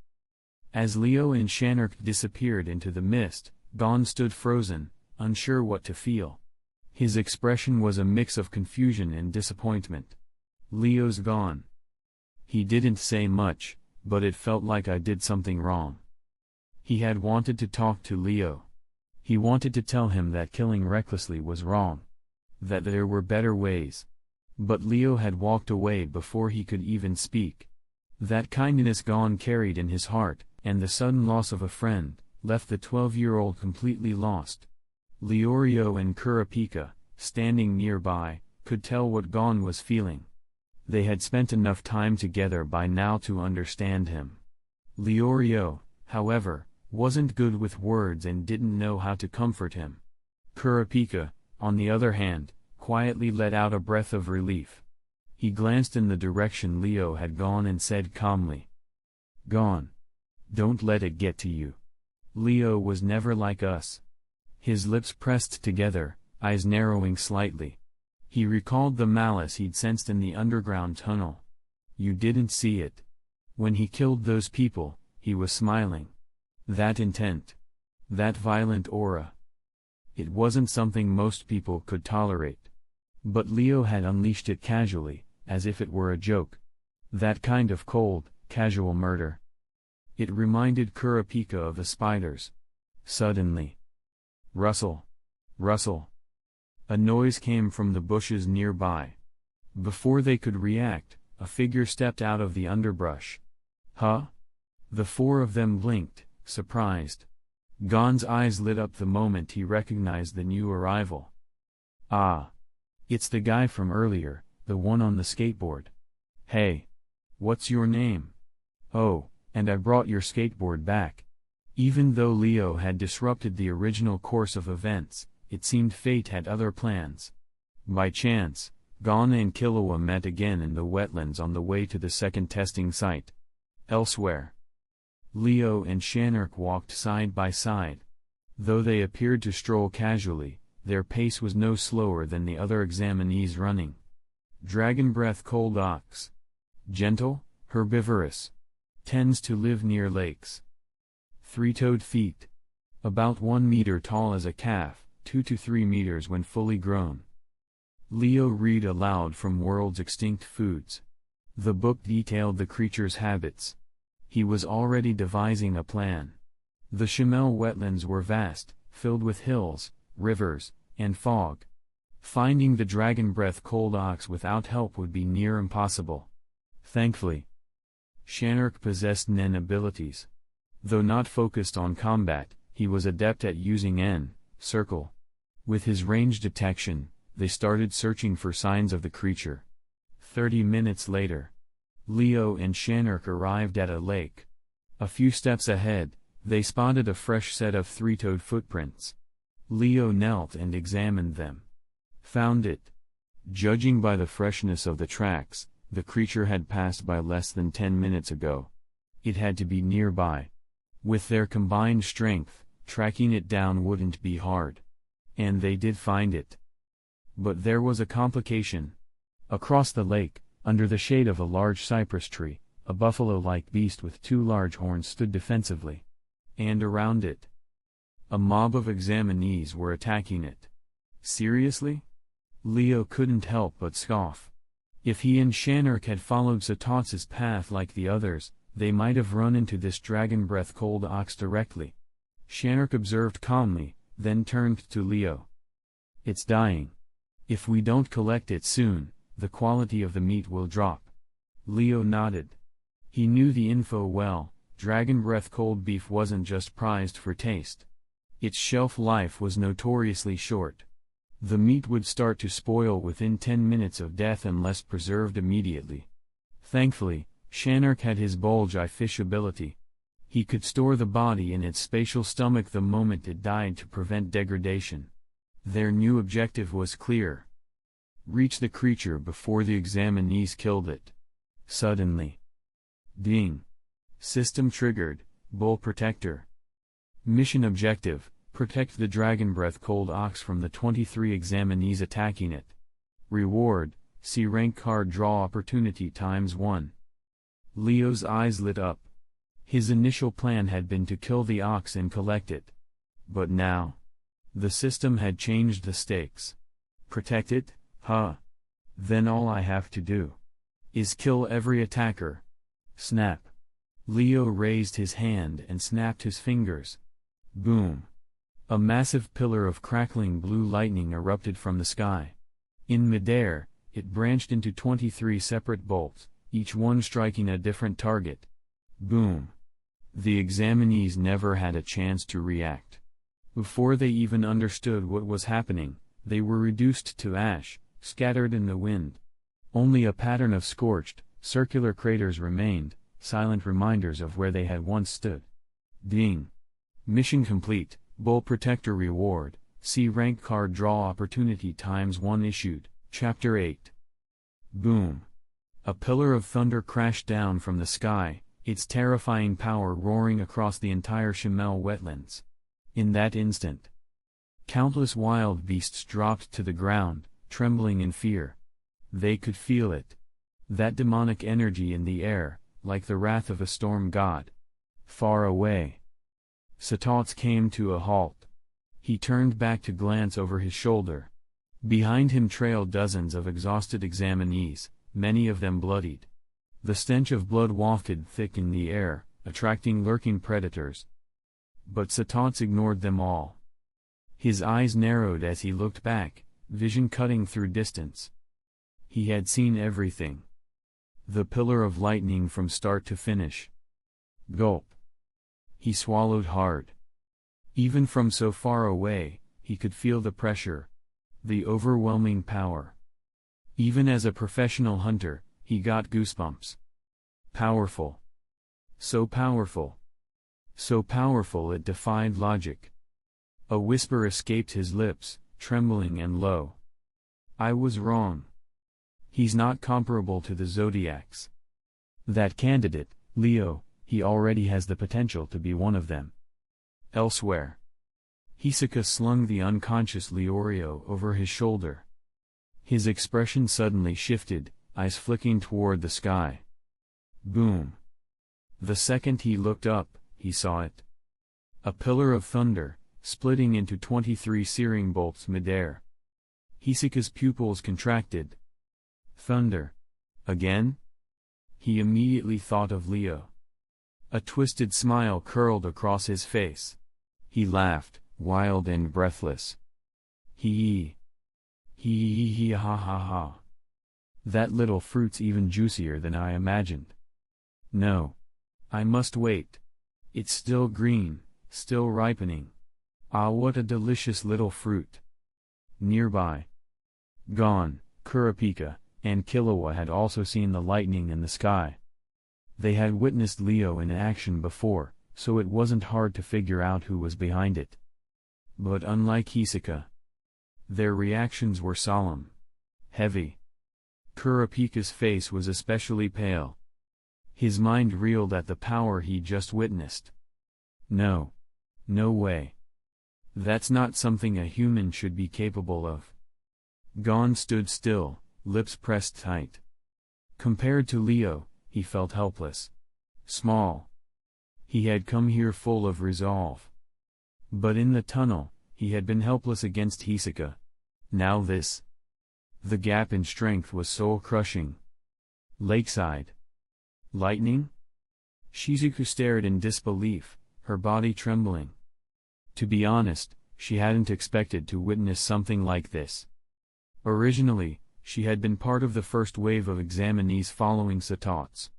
as Leo and Shanark disappeared into the mist, Gon stood frozen, unsure what to feel. His expression was a mix of confusion and disappointment. Leo's gone. He didn't say much, but it felt like I did something wrong. He had wanted to talk to Leo. He wanted to tell him that killing recklessly was wrong. That there were better ways. But Leo had walked away before he could even speak. That kindness Gon carried in his heart, and the sudden loss of a friend, left the 12-year-old completely lost. Leorio and Kurapika, standing nearby, could tell what Gon was feeling. They had spent enough time together by now to understand him. Leorio, however, wasn't good with words and didn't know how to comfort him. Kurapika, on the other hand, quietly let out a breath of relief. He glanced in the direction Leo had gone and said calmly, "Gon. Don't let it get to you. Leo was never like us." His lips pressed together, eyes narrowing slightly. He recalled the malice he'd sensed in the underground tunnel. You didn't see it. When he killed those people, he was smiling. That intent. That violent aura. It wasn't something most people could tolerate. But Leo had unleashed it casually, as if it were a joke. That kind of cold, casual murder. It reminded Kurapika of the spiders. Suddenly. Rustle. Rustle. A noise came from the bushes nearby. Before they could react, a figure stepped out of the underbrush. Huh? The 4 of them blinked, surprised. Gon's eyes lit up the moment he recognized the new arrival. Ah. It's the guy from earlier, the one on the skateboard. Hey. What's your name? Oh, and I brought your skateboard back. Even though Leo had disrupted the original course of events, it seemed fate had other plans. By chance, Gon and Killua met again in the wetlands on the way to the second testing site. Elsewhere, Leo and Shanark walked side by side. Though they appeared to stroll casually, their pace was no slower than the other examinees running. Dragon breath cold ox. Gentle, herbivorous. Tends to live near lakes. 3-toed feet. About 1 meter tall as a calf, 2 to 3 meters when fully grown. Leo read aloud from World's Extinct Foods. The book detailed the creature's habits. He was already devising a plan. The Shimel wetlands were vast, filled with hills, rivers, and fog. Finding the dragon breath cold ox without help would be near impossible. Thankfully, Shanark possessed Nen abilities. Though not focused on combat, he was adept at using N, circle. With his range detection, they started searching for signs of the creature. 30 minutes later, Leo and Shanark arrived at a lake. A few steps ahead, they spotted a fresh set of three-toed footprints. Leo knelt and examined them. Found it. Judging by the freshness of the tracks, the creature had passed by less than 10 minutes ago. It had to be nearby. With their combined strength, tracking it down wouldn't be hard. And they did find it. But there was a complication. Across the lake, under the shade of a large cypress tree, a buffalo-like beast with two large horns stood defensively. And around it, a mob of examinees were attacking it. Seriously? Leo couldn't help but scoff. If he and Shanark had followed Satots's path like the others, they might have run into this dragon breath cold ox directly. Shanark observed calmly, then turned to Leo. It's dying. If we don't collect it soon, the quality of the meat will drop. Leo nodded. He knew the info well. Dragon breath cold beef wasn't just prized for taste. Its shelf life was notoriously short. The meat would start to spoil within 10 minutes of death unless preserved immediately. Thankfully, Shanark had his bulge-eye fish ability. He could store the body in its spatial stomach the moment it died to prevent degradation. Their new objective was clear. Reach the creature before the examinees killed it. Suddenly. Ding. System triggered, Bull Protector. Mission objective, protect the dragon breath cold ox from the 23 examinees attacking it. Reward, see rank card draw opportunity ×1. Leo's eyes lit up. His initial plan had been to kill the ox and collect it. But now, the system had changed the stakes. Protect it, huh? Then all I have to do is kill every attacker. Snap. Leo raised his hand and snapped his fingers. Boom. A massive pillar of crackling blue lightning erupted from the sky. In midair, it branched into 23 separate bolts, each one striking a different target. Boom. The examinees never had a chance to react. Before they even understood what was happening, they were reduced to ash, scattered in the wind. Only a pattern of scorched, circular craters remained, silent reminders of where they had once stood. Ding. Mission complete, Bull Protector reward, see rank card draw opportunity ×1 issued, Chapter 8. Boom. A pillar of thunder crashed down from the sky, its terrifying power roaring across the entire Shimel wetlands. In that instant, countless wild beasts dropped to the ground, trembling in fear. They could feel it. That demonic energy in the air, like the wrath of a storm god. Far away, Satots came to a halt. He turned back to glance over his shoulder. Behind him trailed dozens of exhausted examinees, many of them bloodied. The stench of blood wafted thick in the air, attracting lurking predators. But Satots ignored them all. His eyes narrowed as he looked back, vision cutting through distance. He had seen everything. The pillar of lightning from start to finish. Gulp. He swallowed hard. Even from so far away, he could feel the pressure. The overwhelming power. Even as a professional hunter, he got goosebumps. Powerful. So powerful. So powerful it defied logic. A whisper escaped his lips, trembling and low. I was wrong. He's not comparable to the Zodiacs. That candidate, Leo, he already has the potential to be one of them. Elsewhere, Hisaka slung the unconscious Leorio over his shoulder. His expression suddenly shifted, eyes flicking toward the sky. Boom. The second he looked up, he saw it. A pillar of thunder, splitting into 23 searing bolts midair. Hisoka's pupils contracted. Thunder. Again? He immediately thought of Leo. A twisted smile curled across his face. He laughed, wild and breathless. Hee ha ha ha. That little fruit's even juicier than I imagined. No. I must wait. It's still green, still ripening. Ah, what a delicious little fruit. Nearby. Gon, Kurapika, and Killua had also seen the lightning in the sky. They had witnessed Leo in action before, so it wasn't hard to figure out who was behind it. But unlike Hisoka, their reactions were solemn. Heavy. Kurapika's face was especially pale. His mind reeled at the power he just witnessed. No. No way. That's not something a human should be capable of. Gon stood still, lips pressed tight. Compared to Leo, he felt helpless. Small. He had come here full of resolve. But in the tunnel, he had been helpless against Hisoka. Now this. The gap in strength was soul-crushing. Lakeside. Lightning? Shizuku stared in disbelief, her body trembling. To be honest, she hadn't expected to witness something like this. Originally, she had been part of the first wave of examinees following Satots.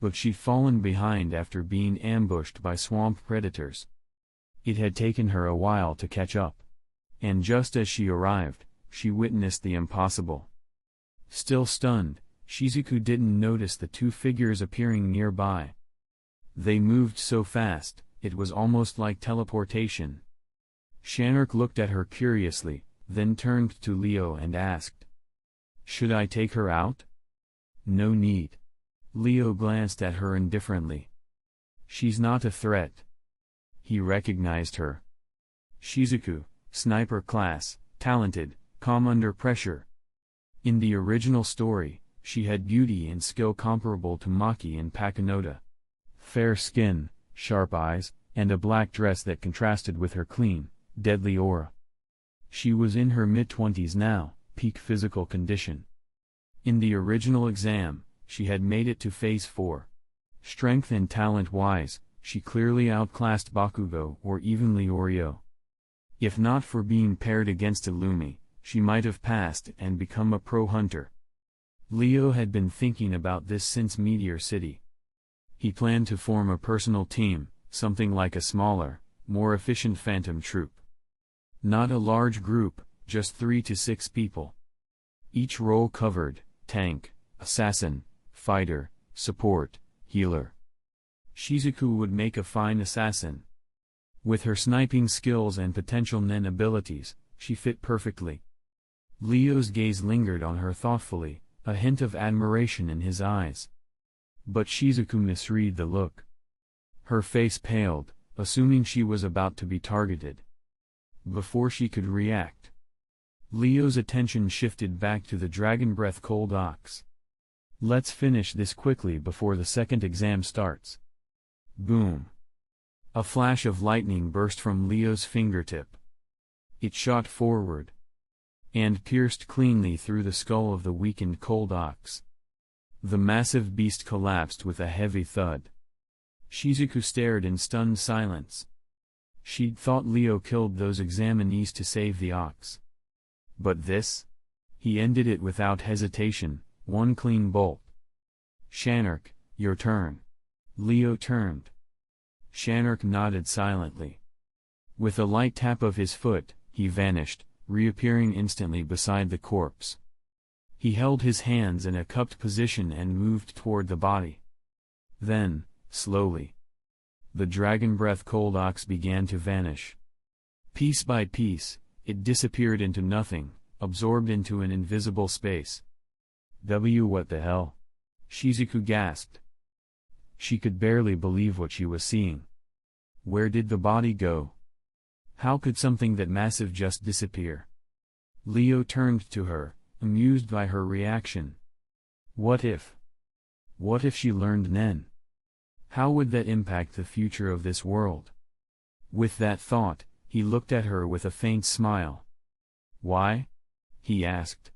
But she'd fallen behind after being ambushed by swamp predators. It had taken her a while to catch up. And just as she arrived, she witnessed the impossible. Still stunned, Shizuku didn't notice the two figures appearing nearby. They moved so fast, it was almost like teleportation. Shanark looked at her curiously, then turned to Leo and asked, "Should I take her out?" "No need." Leo glanced at her indifferently. "She's not a threat." He recognized her. Shizuku, sniper class, talented, calm under pressure. In the original story, she had beauty and skill comparable to Maki in Pakunoda. Fair skin, sharp eyes, and a black dress that contrasted with her clean, deadly aura. She was in her mid-20s now, peak physical condition. In the original exam, she had made it to Phase 4. Strength and talent-wise, she clearly outclassed Bakugo or even Leorio. If not for being paired against Illumi, she might have passed and become a pro hunter. Leo had been thinking about this since Meteor City. He planned to form a personal team, something like a smaller, more efficient phantom troop. Not a large group, just 3 to 6 people. Each role covered: tank, assassin, fighter, support, healer. Shizuku would make a fine assassin. With her sniping skills and potential nen abilities, she fit perfectly. Leo's gaze lingered on her thoughtfully, a hint of admiration in his eyes. But Shizuku misread the look. Her face paled, assuming she was about to be targeted. Before she could react, Leo's attention shifted back to the Dragon Breath Cold Ox. "Let's finish this quickly before the second exam starts." Boom! A flash of lightning burst from Leo's fingertip. It shot forward and pierced cleanly through the skull of the weakened Cold Ox. The massive beast collapsed with a heavy thud. Shizuku stared in stunned silence. She'd thought Leo killed those examinees to save the ox. But this? He ended it without hesitation, one clean bolt. "Shanark, your turn." Leo turned. Shanark nodded silently. With a light tap of his foot, he vanished, reappearing instantly beside the corpse. He held his hands in a cupped position and moved toward the body. Then, slowly, the Dragon Breath Cold Ox began to vanish. Piece by piece, it disappeared into nothing, absorbed into an invisible space. What the hell? Shizuku gasped. She could barely believe what she was seeing. Where did the body go? How could something that massive just disappear? Leo turned to her, amused by her reaction. What if she learned Nen? How would that impact the future of this world? With that thought, he looked at her with a faint smile. Why? he asked.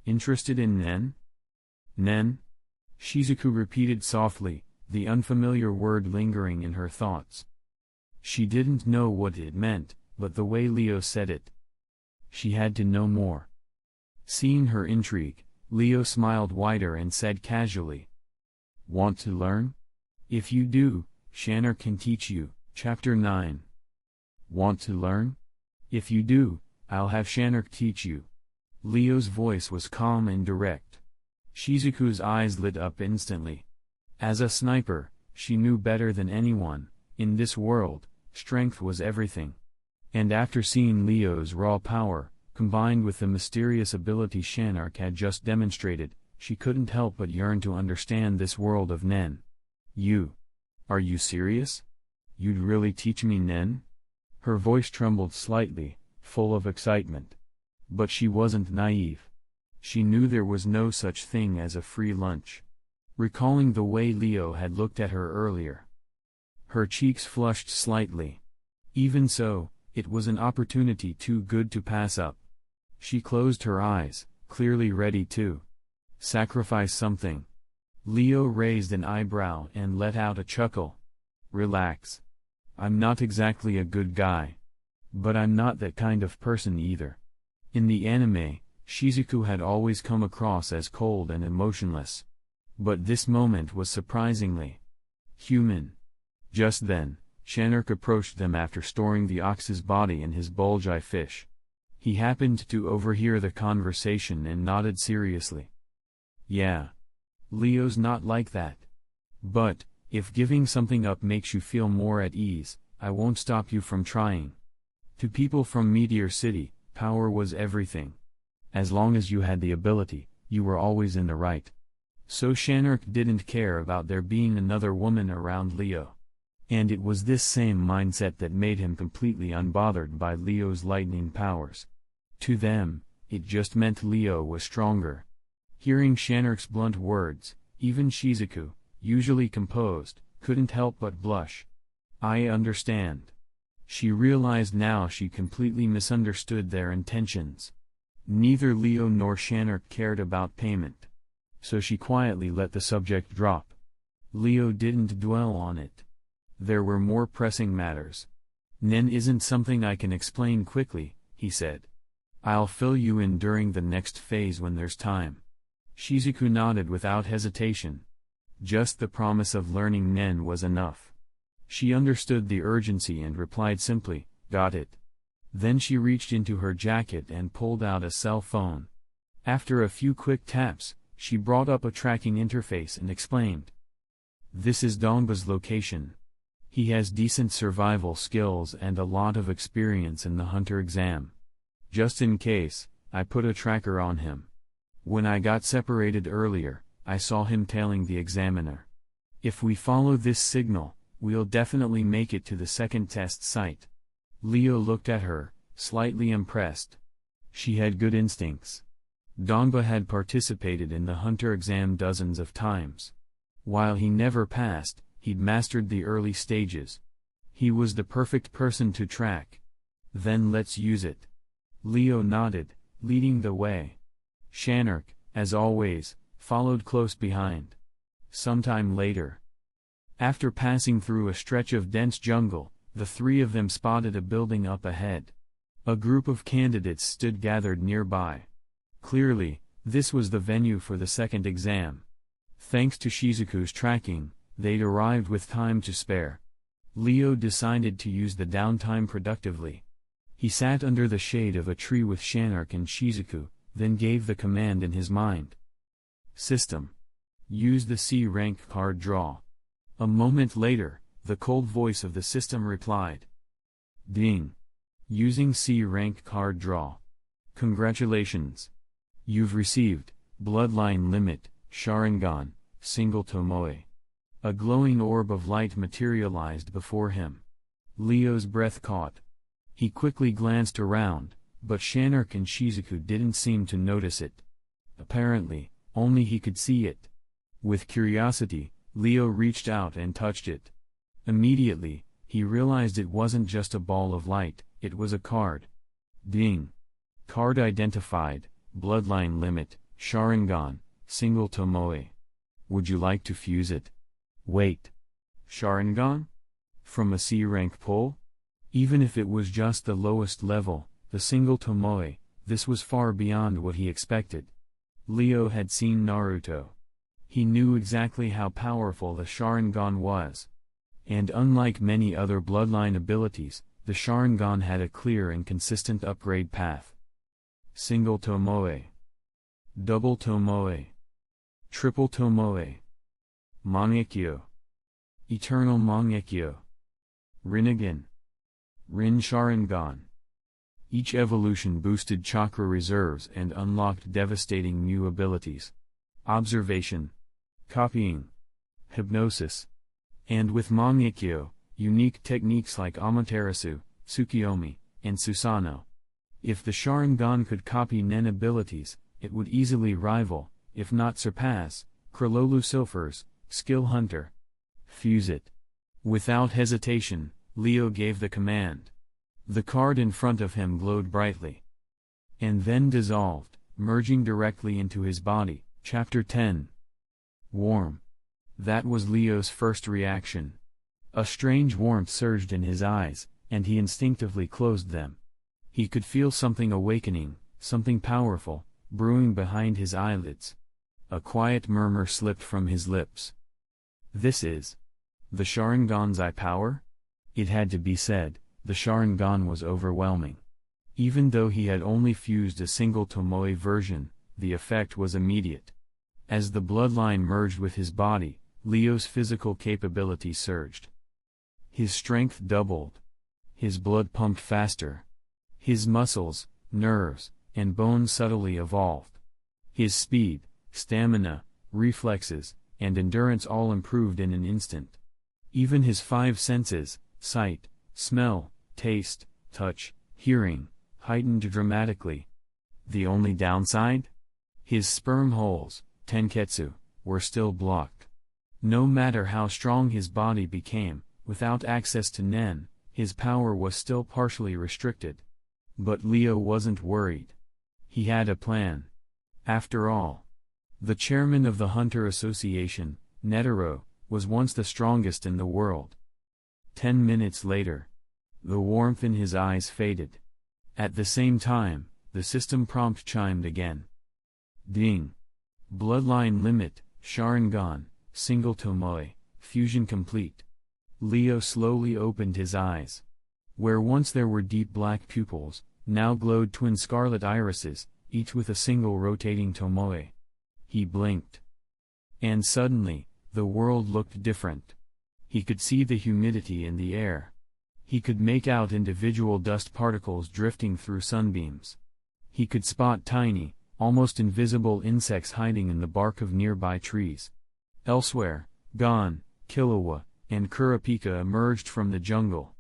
Interested in Nen? Nen? Shizuku repeated softly, the unfamiliar word lingering in her thoughts. She didn't know what it meant, but the way Leo said it, she had to know more. Seeing her intrigue, Leo smiled wider and said casually, "Want to learn? If you do, Shanner can teach you." Chapter 9. Want to learn? If you do, I'll have Shanner teach you. Leo's voice was calm and direct. Shizuku's eyes lit up instantly. As a sniper, she knew better than anyone, in this world, strength was everything. And after seeing Leo's raw power, combined with the mysterious ability Shanner had just demonstrated, she couldn't help but yearn to understand this world of Nen. Are you serious? You'd really teach me Nen? Her voice trembled slightly, full of excitement. But she wasn't naive. She knew there was no such thing as a free lunch. Recalling the way Leo had looked at her earlier, her cheeks flushed slightly. Even so, it was an opportunity too good to pass up. She closed her eyes, clearly ready to sacrifice something. Leo raised an eyebrow and let out a chuckle. Relax. I'm not exactly a good guy. But I'm not that kind of person either. In the anime, Shizuku had always come across as cold and emotionless. But this moment was surprisingly human. Just then, Shanner approached them after storing the ox's body in his bulge-eye fish. He happened to overhear the conversation and nodded seriously. Yeah. Leo's not like that. But, if giving something up makes you feel more at ease, I won't stop you from trying. To people from Meteor City, power was everything. As long as you had the ability, you were always in the right. So Shanner didn't care about there being another woman around Leo. And it was this same mindset that made him completely unbothered by Leo's lightning powers. To them, it just meant Leo was stronger. Hearing Shanner's blunt words, even Shizuku, usually composed, couldn't help but blush. I understand. She realized now she completely misunderstood their intentions. Neither Leo nor Shanner cared about payment. So she quietly let the subject drop. Leo didn't dwell on it. There were more pressing matters. Nen isn't something I can explain quickly, he said. I'll fill you in during the next phase when there's time. Shizuku nodded without hesitation. Just the promise of learning Nen was enough. She understood the urgency and replied simply, "Got it." Then she reached into her jacket and pulled out a cell phone. After a few quick taps, she brought up a tracking interface and explained. This is Dongba's location. He has decent survival skills and a lot of experience in the hunter exam. Just in case, I put a tracker on him. When I got separated earlier, I saw him tailing the examiner. If we follow this signal, we'll definitely make it to the second test site. Leo looked at her, slightly impressed. She had good instincts. Dongba had participated in the hunter exam dozens of times. While he never passed, he'd mastered the early stages. He was the perfect person to track. Then let's use it. Leo nodded, leading the way. Shanner, as always, followed close behind. Sometime later, after passing through a stretch of dense jungle, the three of them spotted a building up ahead. A group of candidates stood gathered nearby. Clearly, this was the venue for the second exam. Thanks to Shizuku's tracking, they'd arrived with time to spare. Leo decided to use the downtime productively. He sat under the shade of a tree with Shanner and Shizuku, then gave the command in his mind. System. Use the C-rank card draw. A moment later, the cold voice of the system replied. Ding. Using C-rank card draw. Congratulations. You've received, Bloodline Limit, Sharingan, Single Tomoe. A glowing orb of light materialized before him. Leo's breath caught. He quickly glanced around, but Shanner and Shizuku didn't seem to notice it. Apparently, only he could see it. With curiosity, Leo reached out and touched it. Immediately, he realized it wasn't just a ball of light, it was a card. Ding. Card identified, Bloodline Limit, Sharingan, Single Tomoe. Would you like to fuse it? Wait. Sharingan? From a C-rank pull? Even if it was just the lowest level, the Single Tomoe, this was far beyond what he expected. Leo had seen Naruto. He knew exactly how powerful the Sharingan was. And unlike many other bloodline abilities, the Sharingan had a clear and consistent upgrade path. Single Tomoe. Double Tomoe. Triple Tomoe. Mangekyo. Eternal Mangekyo. Rinnegan. Rin Sharingan. Each evolution boosted chakra reserves and unlocked devastating new abilities. Observation. Copying. Hypnosis. And with Mangekyo, unique techniques like Amaterasu, Tsukiyomi, and Susanoo. If the Sharingan could copy Nen abilities, it would easily rival, if not surpass, Krololu Silpher's Skill Hunter. Fuse it. Without hesitation, Leo gave the command. The card in front of him glowed brightly. And then dissolved, merging directly into his body. Chapter 10. Warm. That was Leo's first reaction. A strange warmth surged in his eyes, and he instinctively closed them. He could feel something awakening, something powerful, brewing behind his eyelids. A quiet murmur slipped from his lips. This is the Sharingan's eye power? It had to be said, the Sharingan was overwhelming. Even though he had only fused a single Tomoe version, the effect was immediate. As the bloodline merged with his body, Leo's physical capability surged. His strength doubled. His blood pumped faster. His muscles, nerves, and bones subtly evolved. His speed, stamina, reflexes, and endurance all improved in an instant. Even his five senses, sight, smell, taste, touch, hearing, heightened dramatically. The only downside? His sperm holes, tenketsu, were still blocked. No matter how strong his body became, without access to Nen, his power was still partially restricted. But Leo wasn't worried. He had a plan. After all, the chairman of the Hunter Association, Netero, was once the strongest in the world. 10 minutes later, the warmth in his eyes faded. At the same time, the system prompt chimed again. Ding. Bloodline Limit, Sharingan, Single Tomoe, Fusion Complete. Leo slowly opened his eyes. Where once there were deep black pupils, now glowed twin scarlet irises, each with a single rotating Tomoe. He blinked. And suddenly, the world looked different. He could see the humidity in the air. He could make out individual dust particles drifting through sunbeams. He could spot tiny, almost invisible insects hiding in the bark of nearby trees. Elsewhere, Gon, Killua, and Kurapika emerged from the jungle.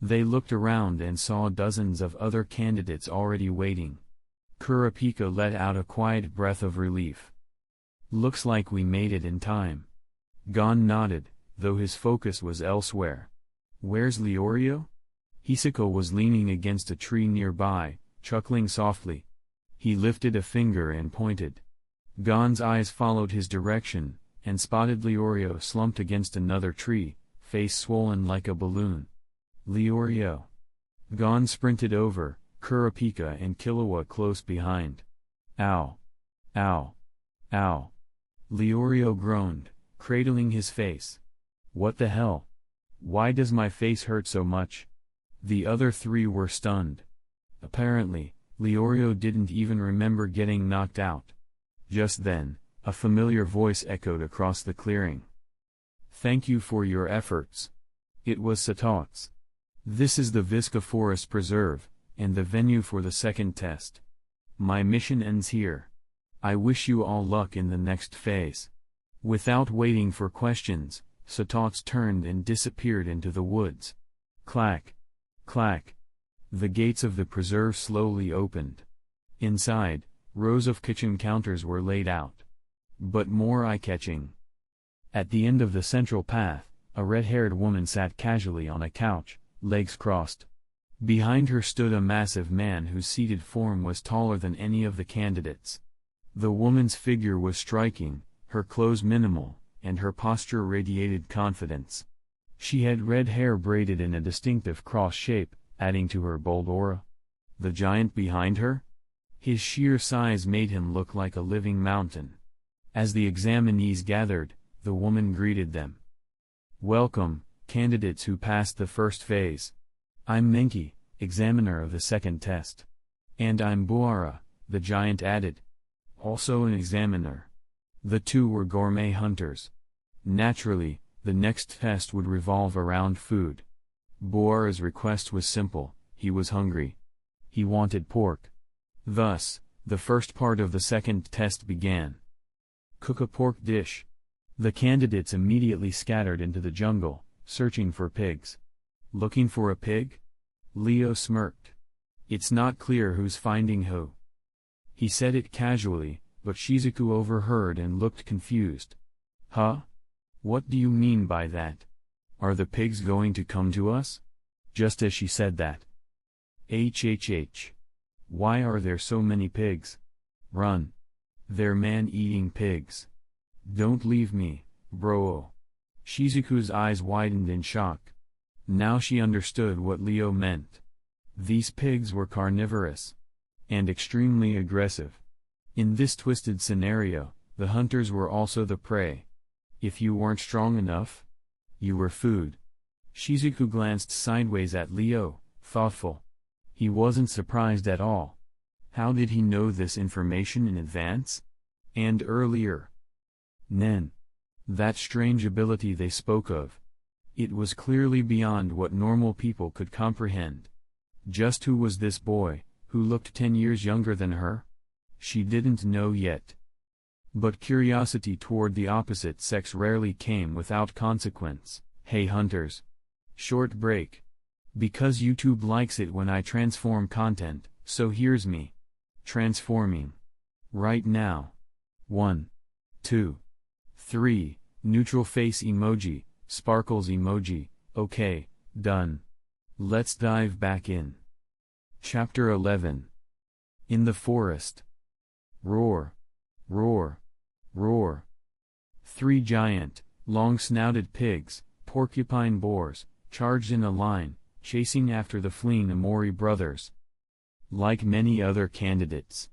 They looked around and saw dozens of other candidates already waiting. Kurapika let out a quiet breath of relief. Looks like we made it in time. Gon nodded, though his focus was elsewhere. Where's Leorio? Hisako was leaning against a tree nearby, chuckling softly. He lifted a finger and pointed. Gon's eyes followed his direction, and spotted Leorio slumped against another tree, face swollen like a balloon. Leorio. Gon sprinted over, Kurapika and Killua close behind. Ow. Ow. Ow. Leorio groaned, cradling his face. What the hell? Why does my face hurt so much? The other three were stunned. Apparently, Leorio didn't even remember getting knocked out. Just then, a familiar voice echoed across the clearing. Thank you for your efforts. It was Satox. This is the Visca Forest Preserve, and the venue for the second test. My mission ends here. I wish you all luck in the next phase. Without waiting for questions, Satox turned and disappeared into the woods. Clack. Clack. The gates of the preserve slowly opened. Inside, rows of kitchen counters were laid out. But more eye-catching. At the end of the central path, a red-haired woman sat casually on a couch, legs crossed. Behind her stood a massive man whose seated form was taller than any of the candidates. The woman's figure was striking, her clothes minimal, and her posture radiated confidence. She had red hair braided in a distinctive cross shape, adding to her bold aura. The giant behind her? His sheer size made him look like a living mountain. As the examinees gathered, the woman greeted them. "Welcome, candidates who passed the first phase. I'm Menki, examiner of the second test. And I'm Buara," the giant added. "Also an examiner." The two were gourmet hunters. Naturally, the next test would revolve around food. Buara's request was simple: he was hungry. He wanted pork. Thus, the first part of the second test began. "Cook a pork dish." The candidates immediately scattered into the jungle, searching for pigs. "Looking for a pig?" Leo smirked. "It's not clear who's finding who." He said it casually, but Shizuku overheard and looked confused. "Huh? What do you mean by that? Are the pigs going to come to us?" Just as she said that. HxH. Why are there so many pigs? Run. They're man-eating pigs. Don't leave me, bro. Shizuku's eyes widened in shock. Now she understood what Leo meant. These pigs were carnivorous. And extremely aggressive. In this twisted scenario, the hunters were also the prey. If you weren't strong enough, you were food. Shizuku glanced sideways at Leo, thoughtful. He wasn't surprised at all. How did he know this information in advance? And earlier? Nen. That strange ability they spoke of. It was clearly beyond what normal people could comprehend. Just who was this boy, who looked 10 years younger than her? She didn't know yet. But curiosity toward the opposite sex rarely came without consequence. Hey hunters. Short break. Because YouTube likes it when I transform content, so here's me. Transforming. Right now. 1. 2. 3, neutral face emoji, sparkles emoji, okay, done. Let's dive back in. Chapter 11. In the forest. Roar. Roar. Roar. 3 giant, long-snouted pigs, porcupine boars, charged in a line, chasing after the fleeing Amori brothers. Like many other candidates,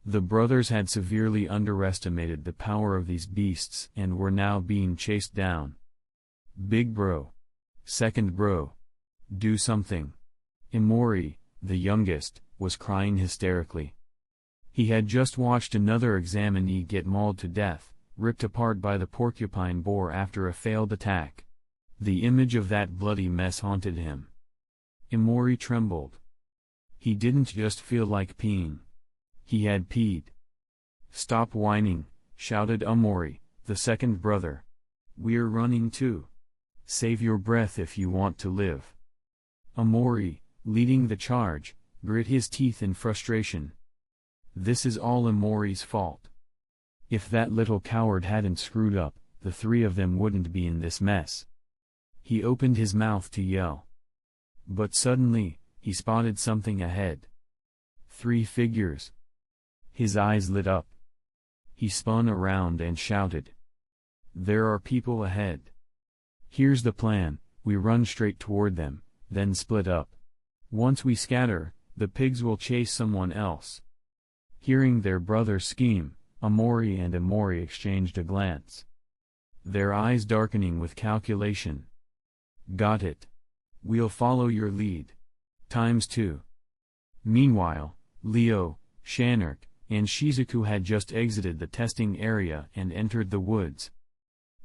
the brothers had severely underestimated the power of these beasts and were now being chased down. Big bro. Second bro. Do something. Amori, the youngest, was crying hysterically. He had just watched another examinee get mauled to death, ripped apart by the porcupine boar after a failed attack. The image of that bloody mess haunted him. Amori trembled. He didn't just feel like peeing. He had peed. "Stop whining," shouted Amori, the second brother. "We're running too. Save your breath if you want to live." Amori, leading the charge, grit his teeth in frustration. This is all Amori's fault. If that little coward hadn't screwed up, the 3 of them wouldn't be in this mess. He opened his mouth to yell. But suddenly, he spotted something ahead. 3 figures. His eyes lit up. He spun around and shouted. "There are people ahead. Here's the plan, we run straight toward them, then split up. Once we scatter, the pigs will chase someone else." Hearing their brother's scheme, Amori and Amori exchanged a glance. Their eyes darkening with calculation. "Got it. We'll follow your lead. ×2. Meanwhile, Leo, Shanark, and Shizuku had just exited the testing area and entered the woods.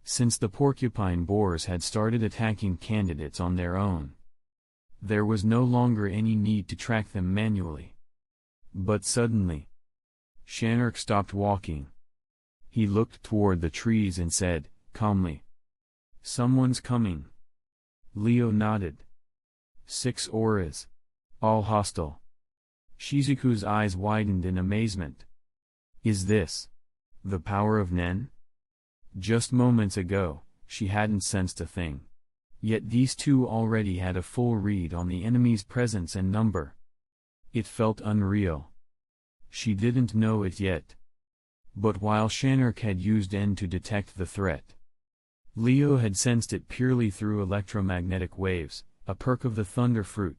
Since the porcupine boars had started attacking candidates on their own, there was no longer any need to track them manually. But suddenly, Shanark stopped walking. He looked toward the trees and said, calmly, "Someone's coming." Leo nodded. 6 auras. All hostile. Shizuku's eyes widened in amazement. Is this the power of Nen? Just moments ago, she hadn't sensed a thing. Yet these two already had a full read on the enemy's presence and number. It felt unreal. She didn't know it yet. But while Shanark had used N to detect the threat, Leo had sensed it purely through electromagnetic waves, a perk of the thunder fruit.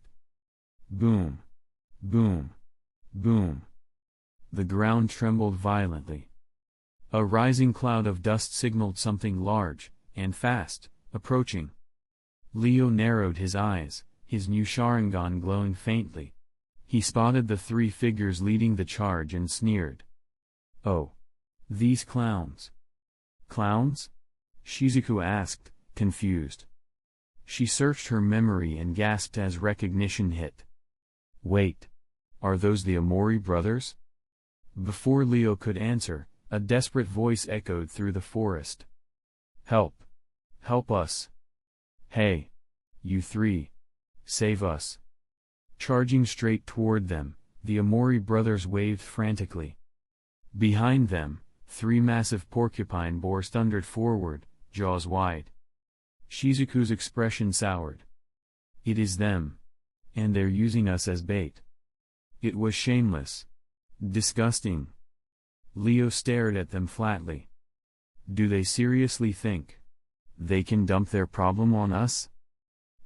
Boom. Boom. Boom. The ground trembled violently. A rising cloud of dust signaled something large, and fast, approaching. Leo narrowed his eyes, his new Sharingan glowing faintly. He spotted the three figures leading the charge and sneered. "Oh. These clowns." "Clowns?" Shizuku asked, confused. She searched her memory and gasped as recognition hit. "Wait. Are those the Amori brothers?" Before Leo could answer, a desperate voice echoed through the forest. "Help! Help us! Hey! You three! Save us!" Charging straight toward them, the Amori brothers waved frantically. Behind them, three massive porcupine boars thundered forward, jaws wide. Shizuku's expression soured. "It is them. And they're using us as bait." It was shameless. Disgusting. Leo stared at them flatly. Do they seriously think they can dump their problem on us?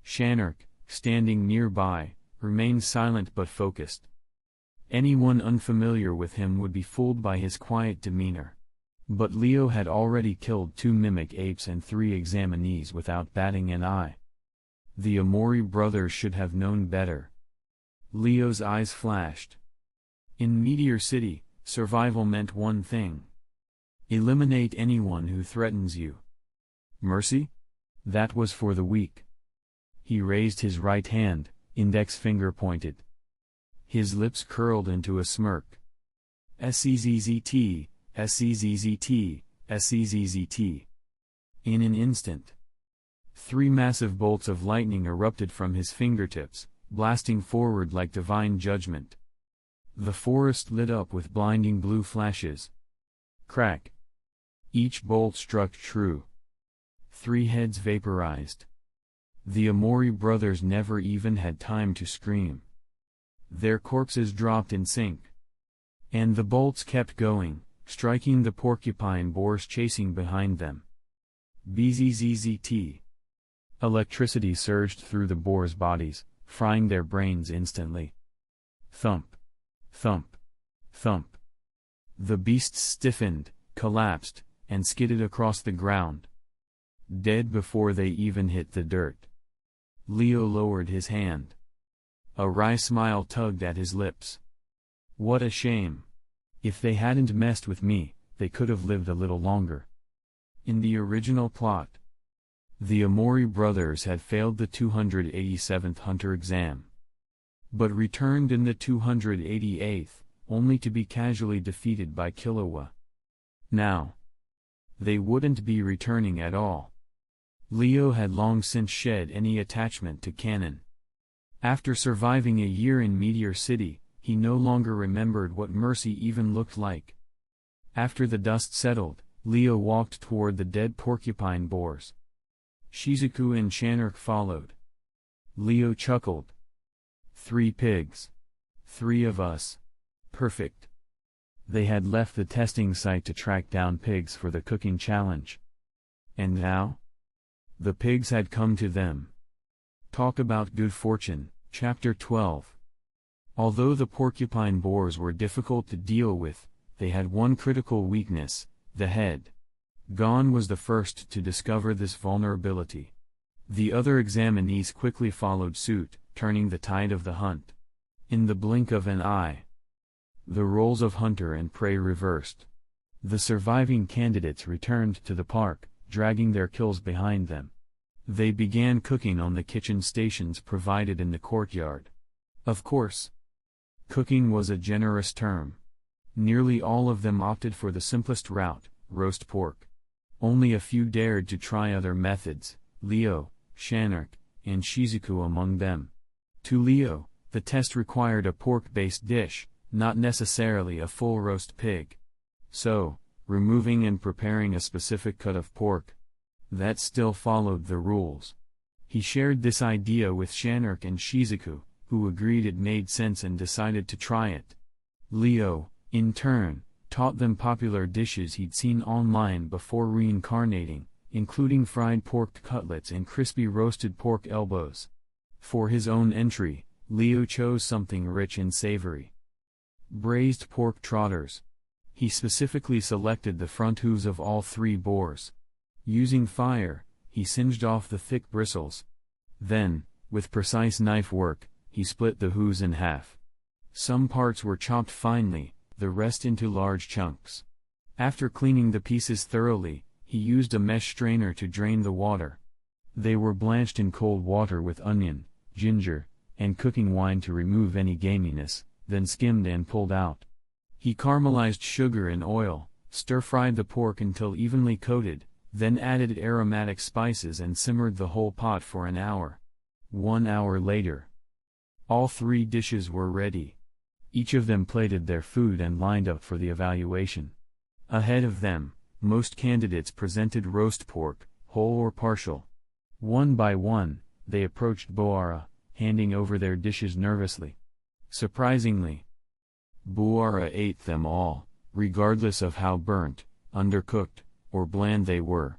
Shanark, standing nearby, remained silent but focused. Anyone unfamiliar with him would be fooled by his quiet demeanor. But Leo had already killed 2 mimic apes and 3 examinees without batting an eye. The Amori brothers should have known better. Leo's eyes flashed. In Meteor City, survival meant one thing. Eliminate anyone who threatens you. Mercy? That was for the weak. He raised his right hand, index finger pointed. His lips curled into a smirk. SCZZT, SCZZT, SCZZT. In an instant, 3 massive bolts of lightning erupted from his fingertips, blasting forward like divine judgment. The forest lit up with blinding blue flashes. Crack. Each bolt struck true. 3 heads vaporized. The Amori brothers never even had time to scream. Their corpses dropped in sync. And the bolts kept going, striking the porcupine boars chasing behind them. BZZZT. Electricity surged through the boars' bodies, frying their brains instantly. Thump. Thump. Thump. The beasts stiffened, collapsed, and skidded across the ground. Dead before they even hit the dirt. Leo lowered his hand. A wry smile tugged at his lips. What a shame. If they hadn't messed with me, they could have lived a little longer. In the original plot, the Amori brothers had failed the 287th Hunter exam, but returned in the 288th, only to be casually defeated by Killua. Now, they wouldn't be returning at all. Leo had long since shed any attachment to canon. After surviving a year in Meteor City, he no longer remembered what mercy even looked like. After the dust settled, Leo walked toward the dead porcupine boars. Shizuku and Shanark followed. Leo chuckled. 3 pigs. 3 of us. Perfect. They had left the testing site to track down pigs for the cooking challenge. And now? The pigs had come to them. Talk about good fortune, Chapter 12. Although the porcupine boars were difficult to deal with, they had one critical weakness, the head. Gon was the first to discover this vulnerability. The other examinees quickly followed suit, turning the tide of the hunt. In the blink of an eye, the roles of hunter and prey reversed. The surviving candidates returned to the park, dragging their kills behind them. They began cooking on the kitchen stations provided in the courtyard. Of course, cooking was a generous term. Nearly all of them opted for the simplest route, roast pork. Only a few dared to try other methods, Leo, Shanark, and Shizuku among them. To Leo, the test required a pork-based dish, not necessarily a full roast pig. So, removing and preparing a specific cut of pork, that still followed the rules. He shared this idea with Shanark and Shizuku, who agreed it made sense and decided to try it. Leo, in turn, taught them popular dishes he'd seen online before reincarnating, including fried pork cutlets and crispy roasted pork elbows. For his own entry, Leo chose something rich and savory. Braised pork trotters. He specifically selected the front hooves of all 3 boars. Using fire, he singed off the thick bristles. Then, with precise knife work, he split the hooves in half. Some parts were chopped finely, the rest into large chunks. After cleaning the pieces thoroughly, he used a mesh strainer to drain the water. They were blanched in cold water with onion, ginger, and cooking wine to remove any gaminess, then skimmed and pulled out. He caramelized sugar and oil, stir-fried the pork until evenly coated, then added aromatic spices and simmered the whole pot for an hour. 1 hour later, all 3 dishes were ready. Each of them plated their food and lined up for the evaluation. Ahead of them, most candidates presented roast pork, whole or partial. One by one, they approached Boara, handing over their dishes nervously. Surprisingly, Boara ate them all, regardless of how burnt, undercooked, or bland they were.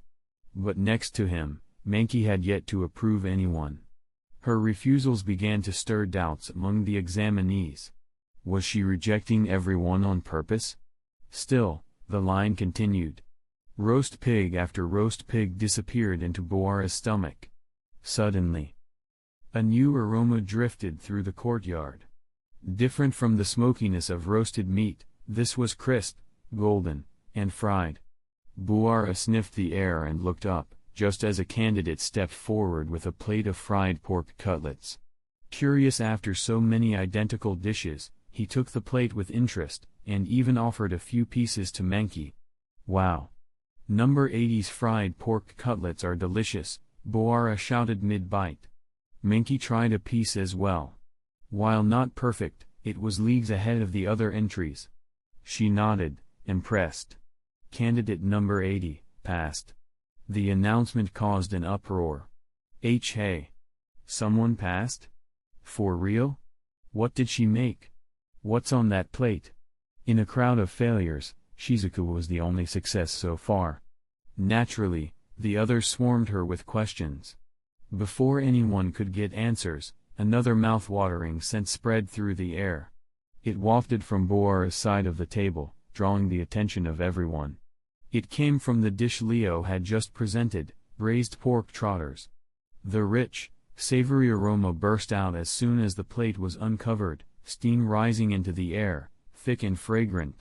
But next to him, Menki had yet to approve anyone. Her refusals began to stir doubts among the examinees. Was she rejecting everyone on purpose? Still, the line continued. Roast pig after roast pig disappeared into Boara's stomach. Suddenly, a new aroma drifted through the courtyard. Different from the smokiness of roasted meat, this was crisp, golden, and fried. Boara sniffed the air and looked up, just as a candidate stepped forward with a plate of fried pork cutlets. Curious after so many identical dishes, he took the plate with interest, and even offered a few pieces to Menki. Wow! Number 80's fried pork cutlets are delicious, Boara shouted mid-bite. Menki tried a piece as well. While not perfect, it was leagues ahead of the other entries. She nodded, impressed. Candidate number 80 passed. The announcement caused an uproar. Hey! Someone passed? For real? What did she make? What's on that plate? In a crowd of failures, Shizuku was the only success so far. Naturally, the others swarmed her with questions. Before anyone could get answers, another mouth-watering scent spread through the air. It wafted from Boara's side of the table, drawing the attention of everyone. It came from the dish Leo had just presented, braised pork trotters. The rich, savory aroma burst out as soon as the plate was uncovered, steam rising into the air, thick and fragrant.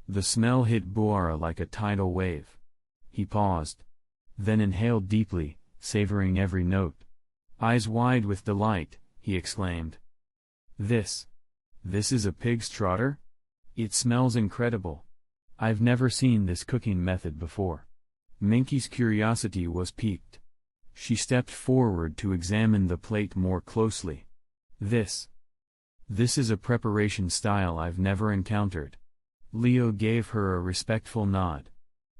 The smell hit Boara like a tidal wave. He paused. Then inhaled deeply, savoring every note. Eyes wide with delight, he exclaimed. This is a pig's trotter? It smells incredible. I've never seen this cooking method before. Menki's curiosity was piqued. She stepped forward to examine the plate more closely. This is a preparation style I've never encountered. Leo gave her a respectful nod.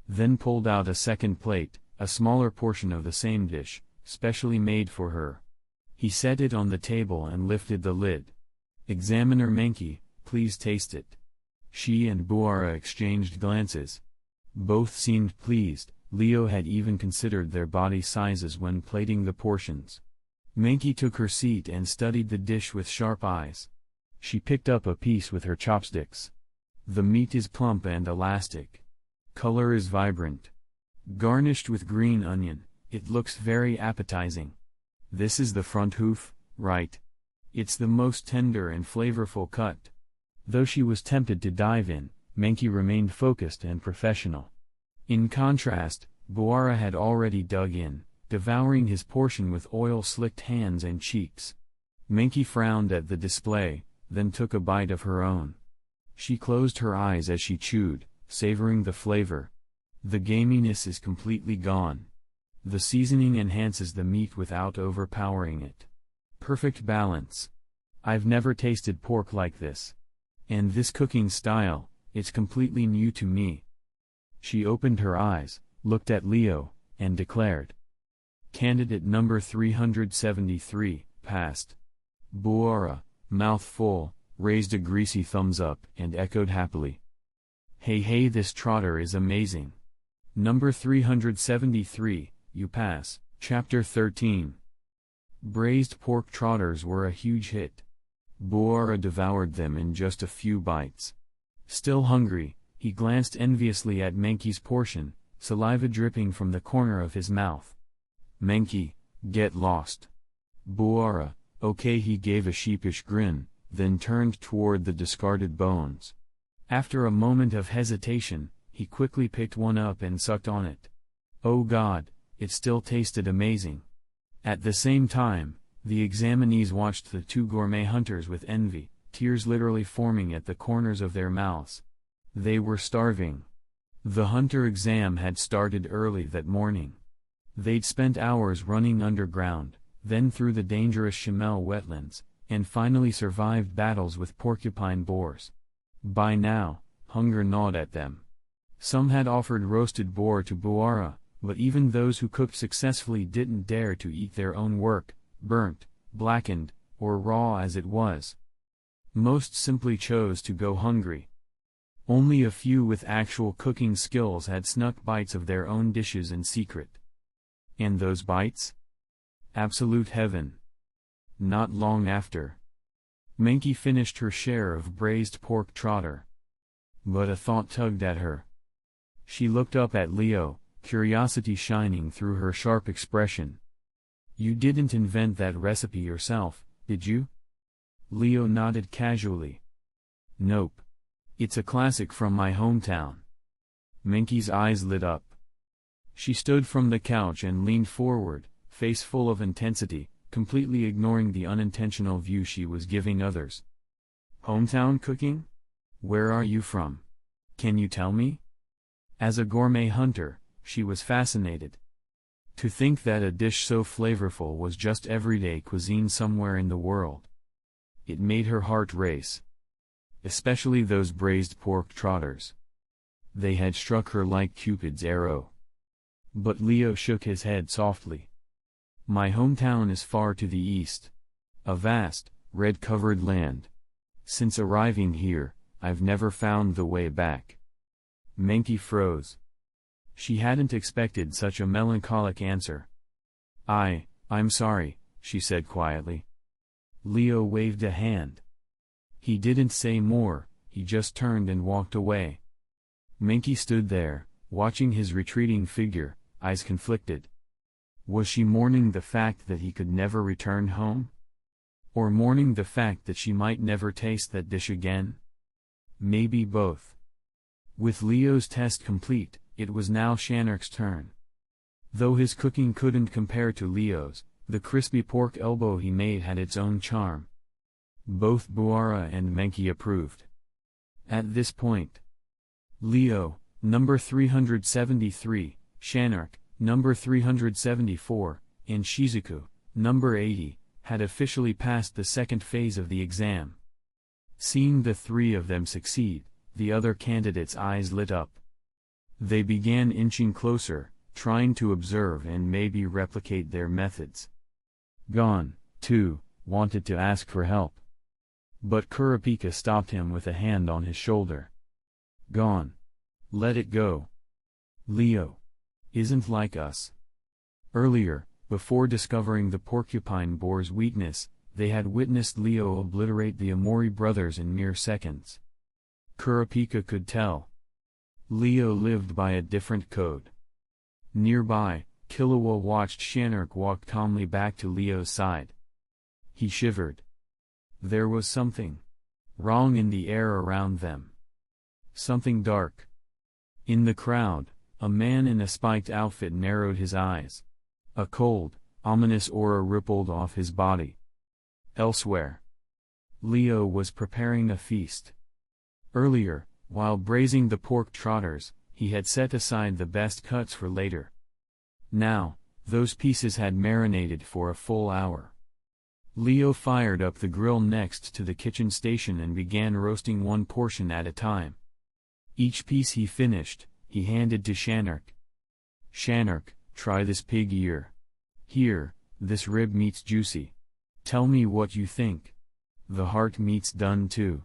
Then pulled out a second plate, a smaller portion of the same dish, specially made for her. He set it on the table and lifted the lid. Examiner Menki, please taste it. She and Boara exchanged glances. Both seemed pleased. Leo had even considered their body sizes when plating the portions. Menki took her seat and studied the dish with sharp eyes. She picked up a piece with her chopsticks. The meat is plump and elastic. Color is vibrant. Garnished with green onion, it looks very appetizing. This is the front hoof, right? It's the most tender and flavorful cut. Though she was tempted to dive in, Menki remained focused and professional. In contrast, Boara had already dug in, devouring his portion with oil-slicked hands and cheeks. Menki frowned at the display, then took a bite of her own. She closed her eyes as she chewed, savoring the flavor. The gaminess is completely gone. The seasoning enhances the meat without overpowering it. Perfect balance. I've never tasted pork like this. And this cooking style, it's completely new to me. She opened her eyes, looked at Leo, and declared. Candidate number 373, passed. Buara, mouth full, raised a greasy thumbs up and echoed happily. Hey, this trotter is amazing. Number 373, you pass. Chapter 13. Braised pork trotters were a huge hit. Buara devoured them in just a few bites. Still hungry, he glanced enviously at Menki's portion, saliva dripping from the corner of his mouth. Menki, get lost. Buara, okay, he gave a sheepish grin, then turned toward the discarded bones. After a moment of hesitation, he quickly picked one up and sucked on it. Oh God, it still tasted amazing. At the same time, the examinees watched the two gourmet hunters with envy, tears literally forming at the corners of their mouths. They were starving. The hunter exam had started early that morning. They'd spent hours running underground, then through the dangerous Chamel wetlands, and finally survived battles with porcupine boars. By now, hunger gnawed at them. Some had offered roasted boar to Buara, but even those who cooked successfully didn't dare to eat their own work, burnt, blackened, or raw as it was. Most simply chose to go hungry. Only a few with actual cooking skills had snuck bites of their own dishes in secret. And those bites? Absolute heaven. Not long after, Menki finished her share of braised pork trotter. But a thought tugged at her. She looked up at Leo, curiosity shining through her sharp expression. You didn't invent that recipe yourself, did you? Leo nodded casually. Nope. It's a classic from my hometown. Menki's eyes lit up. She stood from the couch and leaned forward, face full of intensity, completely ignoring the unintentional view she was giving others. Hometown cooking? Where are you from? Can you tell me? As a gourmet hunter, she was fascinated. To think that a dish so flavorful was just everyday cuisine somewhere in the world. It made her heart race. Especially those braised pork trotters. They had struck her like Cupid's arrow. But Leo shook his head softly. My hometown is far to the east. A vast, red-covered land. Since arriving here, I've never found the way back. Menki froze. She hadn't expected such a melancholic answer. I'm sorry, she said quietly. Leo waved a hand. He didn't say more, he just turned and walked away. Menki stood there, watching his retreating figure, eyes conflicted. Was she mourning the fact that he could never return home? Or mourning the fact that she might never taste that dish again? Maybe both. With Leo's test complete, it was now Shanark's turn. Though his cooking couldn't compare to Leo's, the crispy pork elbow he made had its own charm. Both Buara and Menki approved. At this point, Leo, number 373, Shanark, number 374, and Shizuku, number 80, had officially passed the second phase of the exam. Seeing the three of them succeed, the other candidates' eyes lit up. They began inching closer, trying to observe and maybe replicate their methods. Gon, too, wanted to ask for help. But Kurapika stopped him with a hand on his shoulder. Gon. Let it go. Leo. Isn't like us. Earlier, before discovering the porcupine boar's weakness, they had witnessed Leo obliterate the Amori brothers in mere seconds. Kurapika could tell. Leo lived by a different code. Nearby, Killua watched Shanark walk calmly back to Leo's side. He shivered. There was something wrong in the air around them. Something dark. In the crowd, a man in a spiked outfit narrowed his eyes. A cold, ominous aura rippled off his body. Elsewhere, Leo was preparing a feast. Earlier, while braising the pork trotters, he had set aside the best cuts for later. Now, those pieces had marinated for a full hour. Leo fired up the grill next to the kitchen station and began roasting one portion at a time. Each piece he finished, he handed to Shanark. Shanark, try this pig ear. Here, this rib meat's juicy. Tell me what you think. The heart meat's done too.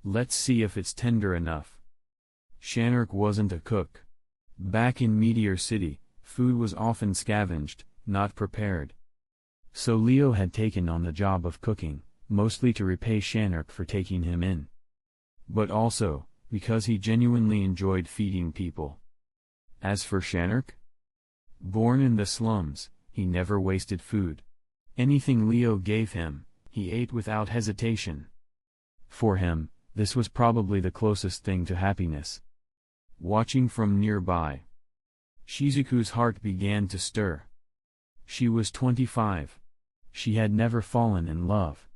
Let's see if it's tender enough. Shanark wasn't a cook. Back in Meteor City, food was often scavenged, not prepared. So Leo had taken on the job of cooking, mostly to repay Shanark for taking him in. But also, because he genuinely enjoyed feeding people. As for Shanark? Born in the slums, he never wasted food. Anything Leo gave him, he ate without hesitation. For him, this was probably the closest thing to happiness. Watching from nearby, Shizuku's heart began to stir. She was 25. She had never fallen in love.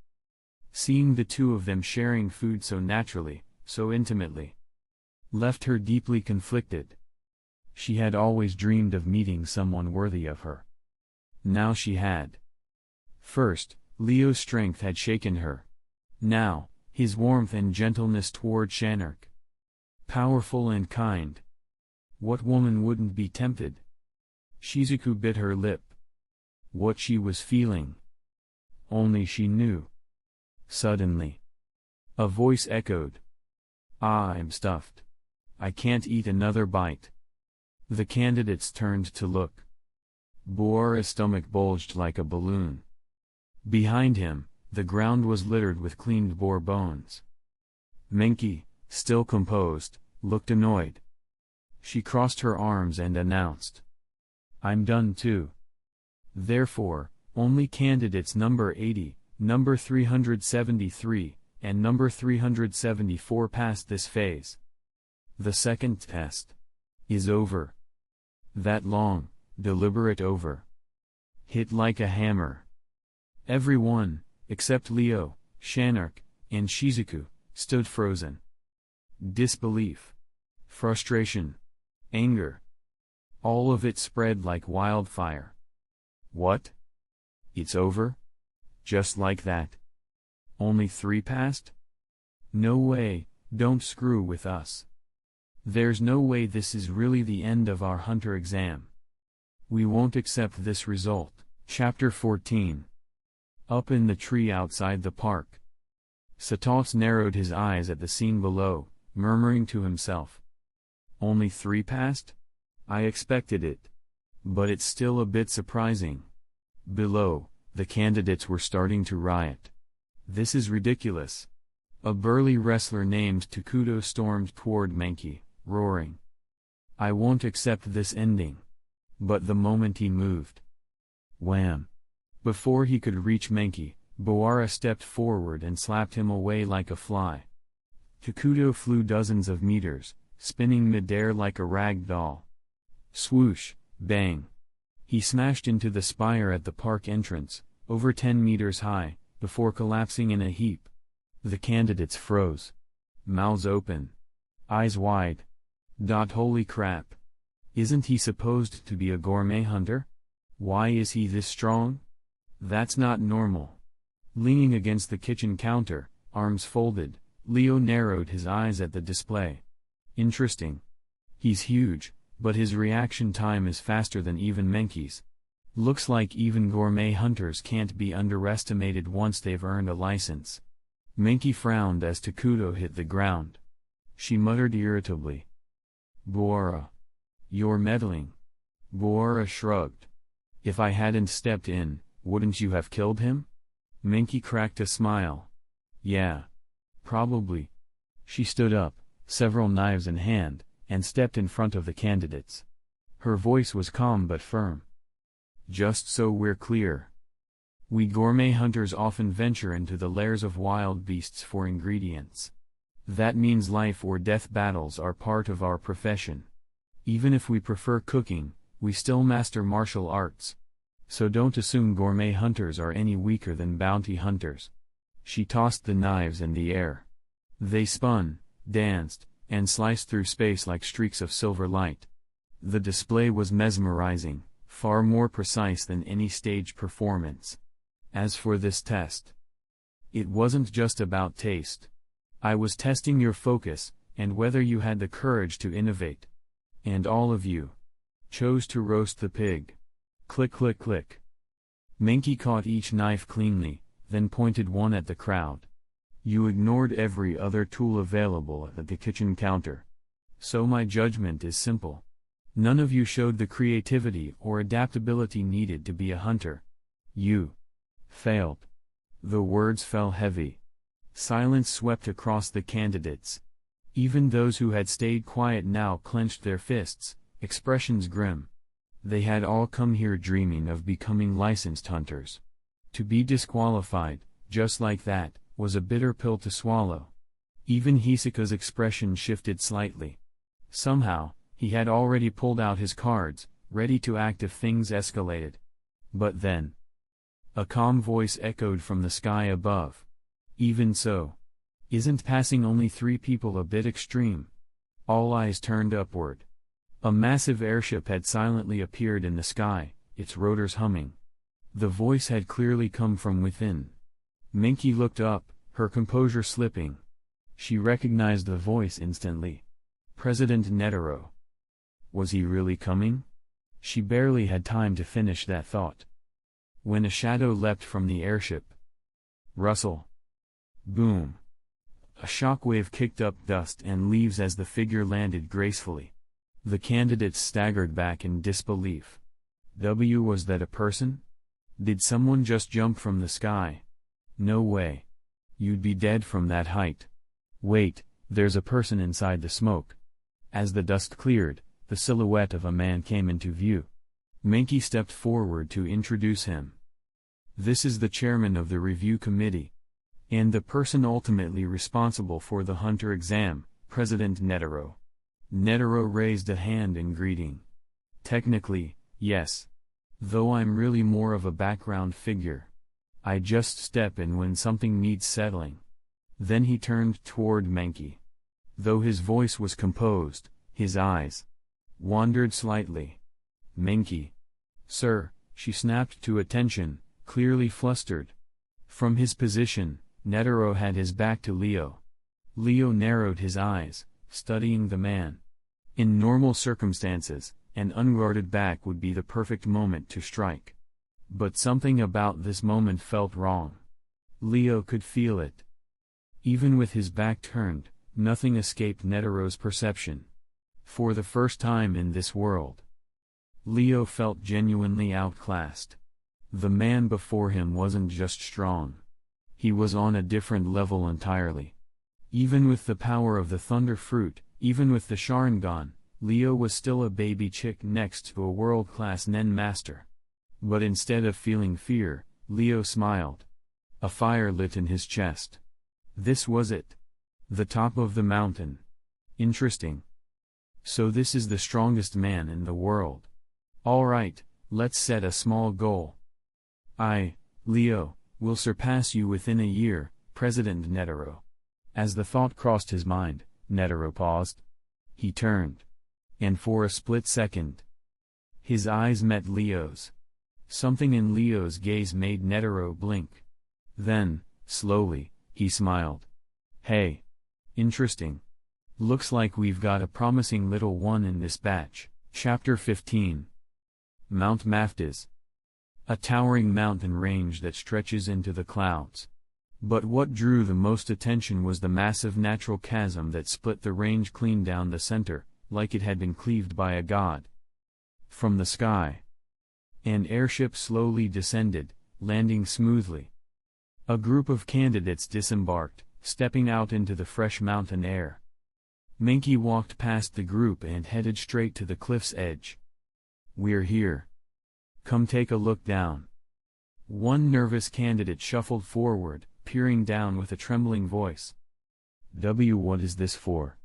Seeing the two of them sharing food so naturally, so intimately, left her deeply conflicted. She had always dreamed of meeting someone worthy of her. Now she had. First, Leo's strength had shaken her. Now, his warmth and gentleness toward Shanark. Powerful and kind. What woman wouldn't be tempted? Shizuku bit her lip. What she was feeling, only she knew. Suddenly, a voice echoed. I'm stuffed. I can't eat another bite. The candidates turned to look. Boara's stomach bulged like a balloon. Behind him, the ground was littered with cleaned boar bones. Menki, still composed, looked annoyed. She crossed her arms and announced, I'm done too. Therefore, only candidates number 80, number 373, and number 374 passed this phase. The second test is over. That long, deliberate over. Hit like a hammer. Everyone, except Leo, Shanark, and Shizuku, stood frozen. Disbelief. Frustration. Anger. All of it spread like wildfire. What? It's over? Just like that? Only 3 passed? No way, don't screw with us. There's no way this is really the end of our hunter exam. We won't accept this result. Chapter 14. Up in the tree outside the park, Satots narrowed his eyes at the scene below, murmuring to himself. Only 3 passed? I expected it. But it's still a bit surprising. Below, the candidates were starting to riot. This is ridiculous. A burly wrestler named Takuto stormed toward Menki, roaring. I won't accept this ending. But the moment he moved. Wham! Before he could reach Menki, Boara stepped forward and slapped him away like a fly. Takuto flew dozens of meters, spinning midair like a rag doll. Swoosh, bang. He smashed into the spire at the park entrance, over 10 meters high, before collapsing in a heap. The candidates froze. Mouths open. Eyes wide. Holy crap. Isn't he supposed to be a gourmet hunter? Why is he this strong? That's not normal. Leaning against the kitchen counter, arms folded, Leo narrowed his eyes at the display. Interesting. He's huge, but his reaction time is faster than even Menki's. Looks like even gourmet hunters can't be underestimated once they've earned a license. Menki frowned as Takuto hit the ground. She muttered irritably. Boara. You're meddling. Boara shrugged. If I hadn't stepped in, wouldn't you have killed him? Menki cracked a smile. Yeah. Probably. She stood up, several knives in hand, and stepped in front of the candidates. Her voice was calm but firm. Just so we're clear. We gourmet hunters often venture into the lairs of wild beasts for ingredients. That means life or death battles are part of our profession. Even if we prefer cooking, we still master martial arts. So don't assume gourmet hunters are any weaker than bounty hunters. She tossed the knives in the air. They spun, danced, and sliced through space like streaks of silver light. The display was mesmerizing, far more precise than any stage performance. As for this test, it wasn't just about taste. I was testing your focus, and whether you had the courage to innovate. And all of you chose to roast the pig. Click click click. Menki caught each knife cleanly, then pointed one at the crowd. You ignored every other tool available at the kitchen counter. So my judgment is simple. None of you showed the creativity or adaptability needed to be a hunter. You failed. The words fell heavy. Silence swept across the candidates. Even those who had stayed quiet now clenched their fists, expressions grim. They had all come here dreaming of becoming licensed hunters. To be disqualified, just like that, was a bitter pill to swallow. Even Hisoka's expression shifted slightly. Somehow, he had already pulled out his cards, ready to act if things escalated. But then, a calm voice echoed from the sky above. Even so. Isn't passing only 3 people a bit extreme? All eyes turned upward. A massive airship had silently appeared in the sky, its rotors humming. The voice had clearly come from within. Menki looked up, her composure slipping. She recognized the voice instantly. President Netero. Was he really coming? She barely had time to finish that thought. When a shadow leapt from the airship. Rustle. Boom. A shockwave kicked up dust and leaves as the figure landed gracefully. The candidates staggered back in disbelief. Was that a person? Did someone just jump from the sky? No way. You'd be dead from that height. Wait, there's a person inside the smoke. As the dust cleared, the silhouette of a man came into view. Menki stepped forward to introduce him. This is the chairman of the review committee. And the person ultimately responsible for the hunter exam, President Netero. Netero raised a hand in greeting. Technically, yes. Though I'm really more of a background figure. I just step in when something needs settling. Then he turned toward Menki. Though his voice was composed, his eyes wandered slightly. Menki. Sir, she snapped to attention, clearly flustered. From his position, Netero had his back to Leo. Leo narrowed his eyes, studying the man. In normal circumstances, an unguarded back would be the perfect moment to strike. But something about this moment felt wrong. Leo could feel it. Even with his back turned, nothing escaped Netero's perception. For the first time in this world, Leo felt genuinely outclassed. The man before him wasn't just strong. He was on a different level entirely. Even with the power of the Thunder Fruit, even with the Sharingan, Leo was still a baby chick next to a world-class Nen master. But instead of feeling fear, Leo smiled. A fire lit in his chest. This was it. The top of the mountain. Interesting. So this is the strongest man in the world. All right, let's set a small goal. I, Leo, will surpass you within a year, President Netero. As the thought crossed his mind, Netero paused. He turned. And for a split second, his eyes met Leo's. Something in Leo's gaze made Netero blink. Then, slowly, he smiled. Hey. Interesting. Looks like we've got a promising little one in this batch. Chapter 15. Mount Maftis. A towering mountain range that stretches into the clouds. But what drew the most attention was the massive natural chasm that split the range clean down the center, like it had been cleaved by a god. From the sky, an airship slowly descended, landing smoothly. A group of candidates disembarked, stepping out into the fresh mountain air. Menki walked past the group and headed straight to the cliff's edge. We're here. Come take a look down. One nervous candidate shuffled forward, peering down with a trembling voice. What is this for?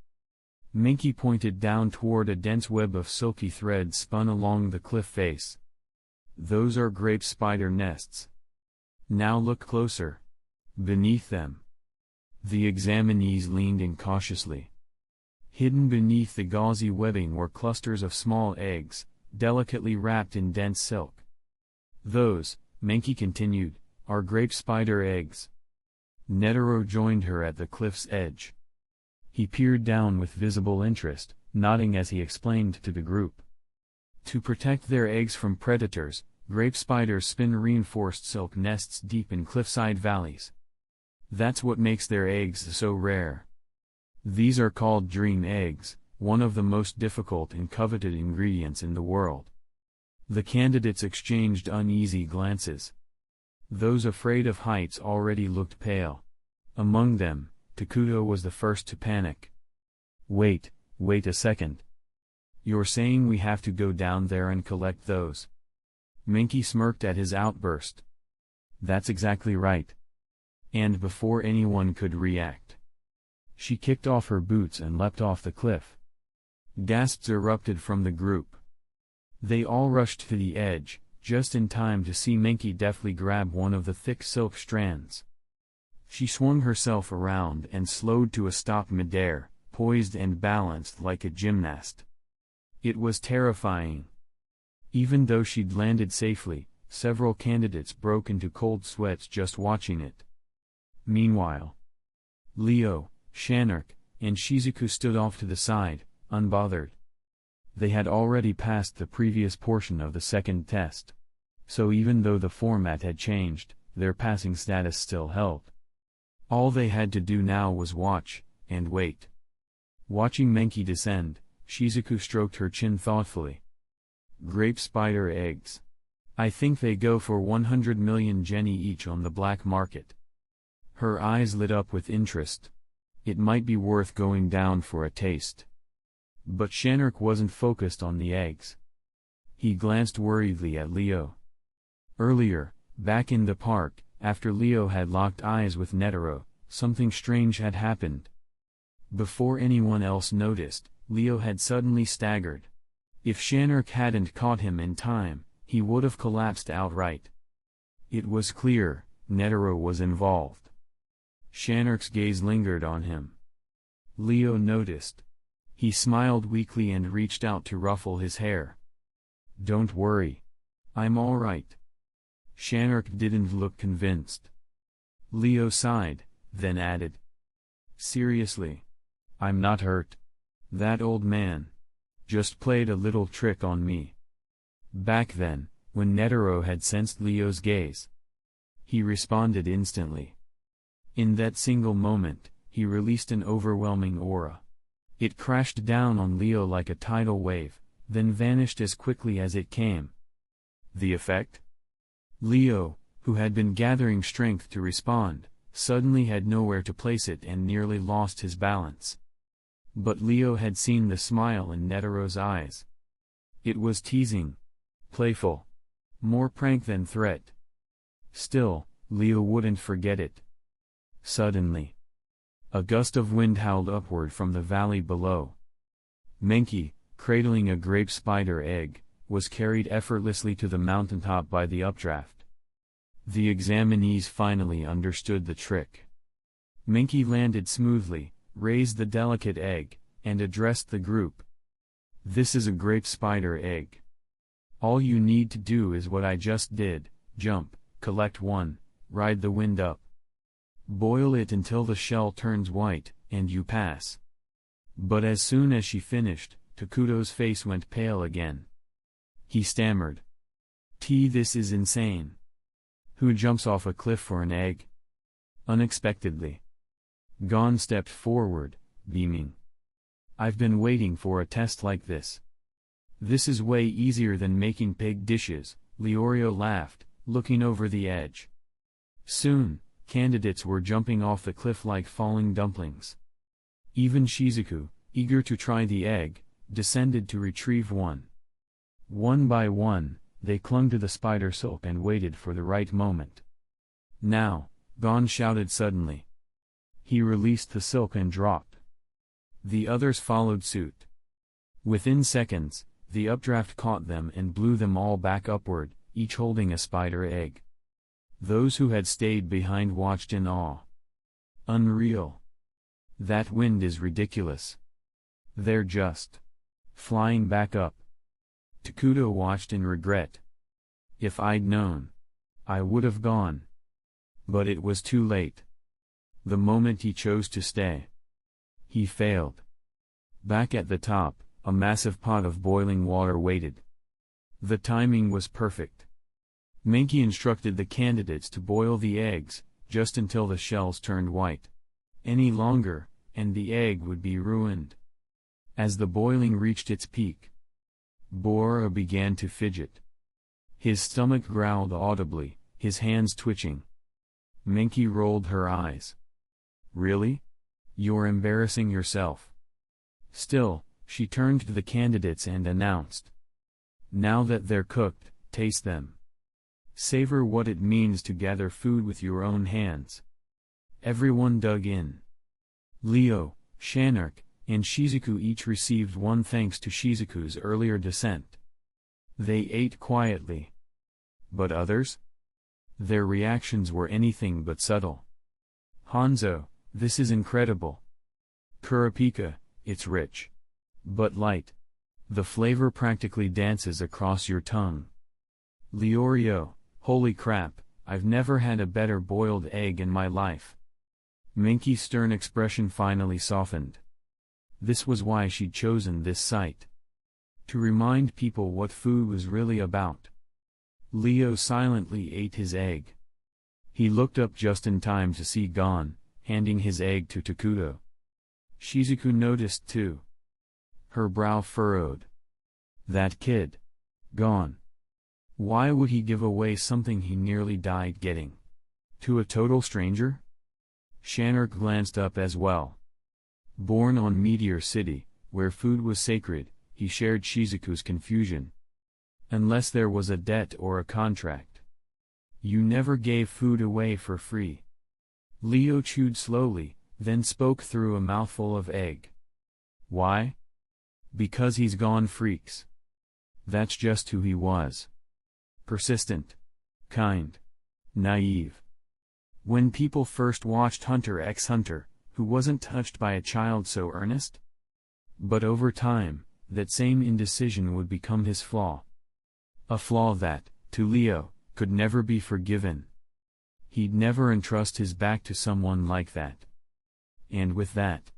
Menki pointed down toward a dense web of silky threads spun along the cliff face. Those are grape spider nests. Now look closer. Beneath them. The examinees leaned in cautiously. Hidden beneath the gauzy webbing were clusters of small eggs, delicately wrapped in dense silk. Those, Menki continued, are grape spider eggs. Netero joined her at the cliff's edge. He peered down with visible interest, nodding as he explained to the group. To protect their eggs from predators, Grape spiders spin reinforced silk nests deep in cliffside valleys. That's what makes their eggs so rare. These are called dream eggs, one of the most difficult and coveted ingredients in the world. The candidates exchanged uneasy glances. Those afraid of heights already looked pale. Among them, Takuto was the first to panic. Wait a second. You're saying we have to go down there and collect those? Minky smirked at his outburst. That's exactly right. And before anyone could react, she kicked off her boots and leapt off the cliff. Gasps erupted from the group. They all rushed to the edge, just in time to see Minky deftly grab one of the thick silk strands. She swung herself around and slowed to a stop midair, poised and balanced like a gymnast. It was terrifying. Even though she'd landed safely, several candidates broke into cold sweats just watching it. Meanwhile, Leo, Shanark, and Shizuku stood off to the side, unbothered. They had already passed the previous portion of the second test. So even though the format had changed, their passing status still held. All they had to do now was watch, and wait. Watching Menki descend, Shizuku stroked her chin thoughtfully. Grape spider eggs. I think they go for 100 million jenny each on the black market. Her eyes lit up with interest. It might be worth going down for a taste. But Shanark wasn't focused on the eggs. He glanced worriedly at Leo. Earlier, back in the park, after Leo had locked eyes with Netero, something strange had happened. Before anyone else noticed, Leo had suddenly staggered. If Shanark hadn't caught him in time, he would have collapsed outright. It was clear, Netero was involved. Shanark's gaze lingered on him. Leo noticed. He smiled weakly and reached out to ruffle his hair. Don't worry. I'm all right. Shanark didn't look convinced. Leo sighed, then added. Seriously. I'm not hurt. That old man just played a little trick on me. Back then, when Netero had sensed Leo's gaze, he responded instantly. In that single moment, he released an overwhelming aura. It crashed down on Leo like a tidal wave, then vanished as quickly as it came. The effect? Leo, who had been gathering strength to respond, suddenly had nowhere to place it and nearly lost his balance. But Leo had seen the smile in Netero's eyes. It was teasing. Playful. More prank than threat. Still, Leo wouldn't forget it. Suddenly, a gust of wind howled upward from the valley below. Menki, cradling a grape spider egg, was carried effortlessly to the mountaintop by the updraft. The examinees finally understood the trick. Menki landed smoothly, raised the delicate egg, and addressed the group. This is a grape spider egg. All you need to do is what I just did: jump, collect one, ride the wind up. Boil it until the shell turns white, and you pass. But as soon as she finished, Takuto's face went pale again. He stammered. This is insane. Who jumps off a cliff for an egg? Unexpectedly. Gon stepped forward, beaming. I've been waiting for a test like this. This is way easier than making pig dishes, Leorio laughed, looking over the edge. Soon, candidates were jumping off the cliff like falling dumplings. Even Shizuku, eager to try the egg, descended to retrieve one. One by one, they clung to the spider silk and waited for the right moment. Now, Gon shouted suddenly. He released the silk and dropped. The others followed suit. Within seconds, the updraft caught them and blew them all back upward, each holding a spider egg. Those who had stayed behind watched in awe. Unreal. That wind is ridiculous. They're just flying back up. Takuto watched in regret. If I'd known, I would have gone. But it was too late. The moment he chose to stay, he failed. Back at the top, a massive pot of boiling water waited. The timing was perfect. Menki instructed the candidates to boil the eggs, just until the shells turned white. Any longer, and the egg would be ruined. As the boiling reached its peak, Bora began to fidget. His stomach growled audibly, his hands twitching. Menki rolled her eyes. Really? You're embarrassing yourself. Still, she turned to the candidates and announced. Now that they're cooked, taste them. Savor what it means to gather food with your own hands. Everyone dug in. Leo, Shanark, and Shizuku each received one thanks to Shizuku's earlier descent. They ate quietly. But others? Their reactions were anything but subtle. Hanzo, this is incredible. Kurapika, it's rich. But light. The flavor practically dances across your tongue. Leorio, holy crap, I've never had a better boiled egg in my life. Menki's stern expression finally softened. This was why she'd chosen this site. To remind people what food was really about. Leo silently ate his egg. He looked up just in time to see Gon, handing his egg to Takuto. Shizuku noticed too. Her brow furrowed. That kid. Gon. Why would he give away something he nearly died getting? To a total stranger? Shanark glanced up as well. Born on Meteor City, where food was sacred, he shared Shizuku's confusion. Unless there was a debt or a contract. You never gave food away for free. Leo chewed slowly, then spoke through a mouthful of egg. Why? Because he's Gon Freaks. That's just who he was. Persistent. Kind. Naive. When people first watched Hunter x Hunter, who wasn't touched by a child so earnest? But over time, that same indecision would become his flaw. A flaw that, to Leo, could never be forgiven. He'd never entrust his back to someone like that. And with that,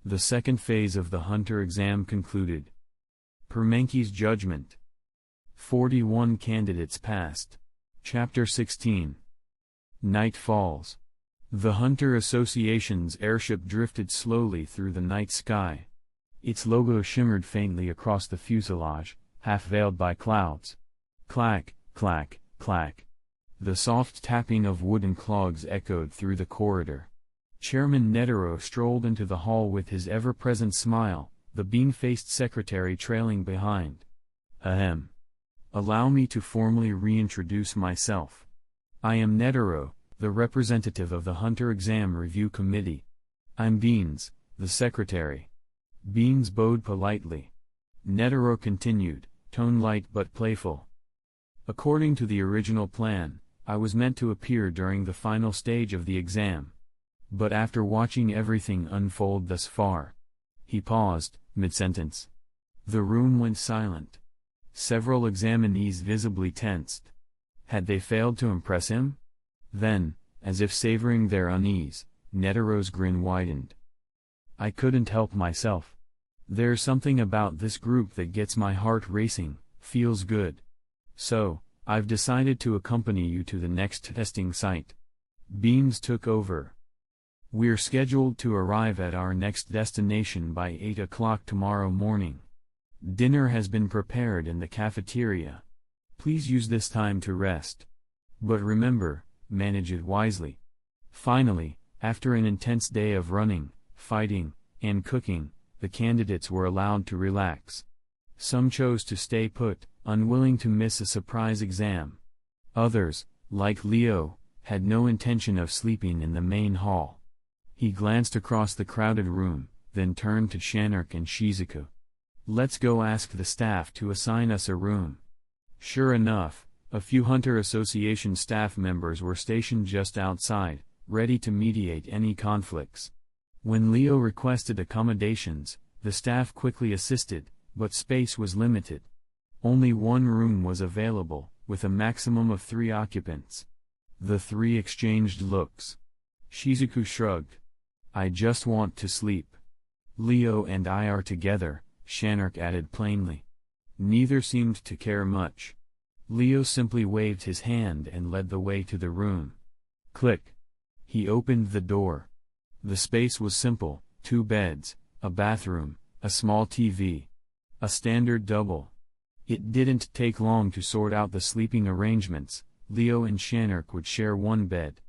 the second phase of the Hunter exam concluded. Per Menki's judgment. 41 candidates passed. Chapter 16. Night falls. The Hunter Association's airship drifted slowly through the night sky. Its logo shimmered faintly across the fuselage, half veiled by clouds. Clack, clack, clack. The soft tapping of wooden clogs echoed through the corridor. Chairman Netero strolled into the hall with his ever-present smile, the bean-faced secretary trailing behind. Ahem. Allow me to formally reintroduce myself. I am Netero, the representative of the Hunter Exam Review Committee. I'm Beans, the secretary. Beans bowed politely. Netero continued, tone light but playful. According to the original plan, I was meant to appear during the final stage of the exam. But after watching everything unfold thus far... He paused, mid-sentence. The room went silent. Several examinees visibly tensed. Had they failed to impress him? Then, as if savoring their unease, Netero's grin widened. I couldn't help myself. There's something about this group that gets my heart racing, feels good. So, I've decided to accompany you to the next testing site. Beans took over. We're scheduled to arrive at our next destination by 8 o'clock tomorrow morning. Dinner has been prepared in the cafeteria. Please use this time to rest. But remember, manage it wisely. Finally, after an intense day of running, fighting, and cooking, the candidates were allowed to relax. Some chose to stay put, unwilling to miss a surprise exam. Others, like Leo, had no intention of sleeping in the main hall. He glanced across the crowded room, then turned to Shanark and Shizuku. Let's go ask the staff to assign us a room. Sure enough, a few Hunter Association staff members were stationed just outside, ready to mediate any conflicts. When Leo requested accommodations, the staff quickly assisted, but space was limited. Only one room was available, with a maximum of 3 occupants. The 3 exchanged looks. Shizuku shrugged. I just want to sleep. Leo and I are together, Shanark added plainly. Neither seemed to care much. Leo simply waved his hand and led the way to the room. Click. He opened the door. The space was simple: 2 beds, a bathroom, a small TV. A standard double. It didn't take long to sort out the sleeping arrangements. Leo and Shanark would share one bed.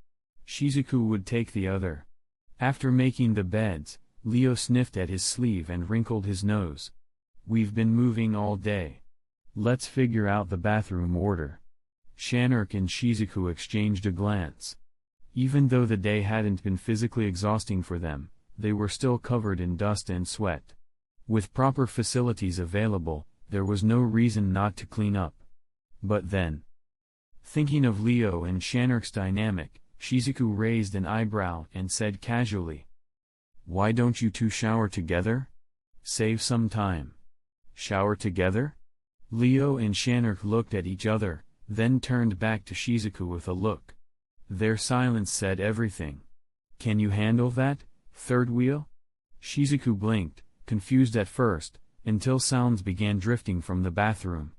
Shizuku would take the other. After making the beds, Leo sniffed at his sleeve and wrinkled his nose. We've been moving all day. Let's figure out the bathroom order. Shanark and Shizuku exchanged a glance. Even though the day hadn't been physically exhausting for them, they were still covered in dust and sweat. With proper facilities available, there was no reason not to clean up. But then, thinking of Leo and Shanark's dynamic, Shizuku raised an eyebrow and said casually, "Why don't you two shower together? Save some time." Shower together? Leo and Shanark looked at each other, then turned back to Shizuku with a look. Their silence said everything. "Can you handle that, third wheel?" Shizuku blinked, confused at first, until sounds began drifting from the bathroom.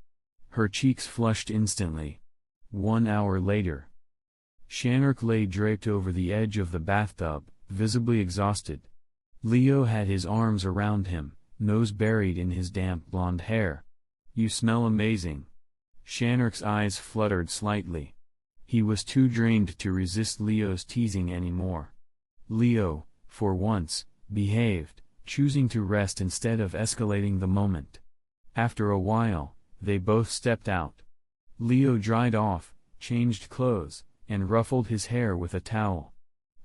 Her cheeks flushed instantly. 1 hour later, Shanark lay draped over the edge of the bathtub, visibly exhausted. Leo had his arms around him, nose buried in his damp blonde hair. "You smell amazing." Shanark's eyes fluttered slightly. He was too drained to resist Leo's teasing anymore. Leo, for once, behaved, choosing to rest instead of escalating the moment. After a while, they both stepped out. Leo dried off, changed clothes, and ruffled his hair with a towel.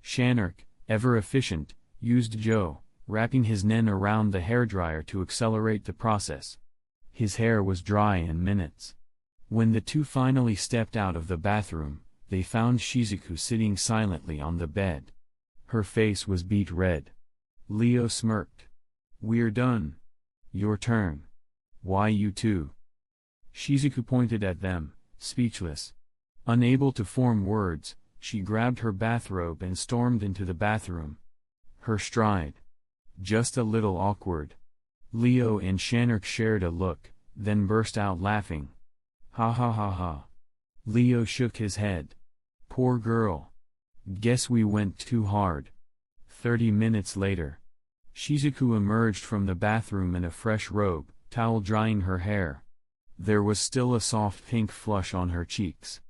Shanark, ever efficient, used Joe, wrapping his nen around the hairdryer to accelerate the process. His hair was dry in minutes. When the two finally stepped out of the bathroom, they found Shizuku sitting silently on the bed. Her face was beet red. Leo smirked. "We're done. Your turn." "Why you two?" Shizuku pointed at them, speechless. Unable to form words, she grabbed her bathrobe and stormed into the bathroom. Her stride. Just a little awkward. Leo and Shanark shared a look, then burst out laughing. "Ha ha ha ha." Leo shook his head. "Poor girl. Guess we went too hard." 30 minutes later, Shizuku emerged from the bathroom in a fresh robe, towel drying her hair. There was still a soft pink flush on her cheeks.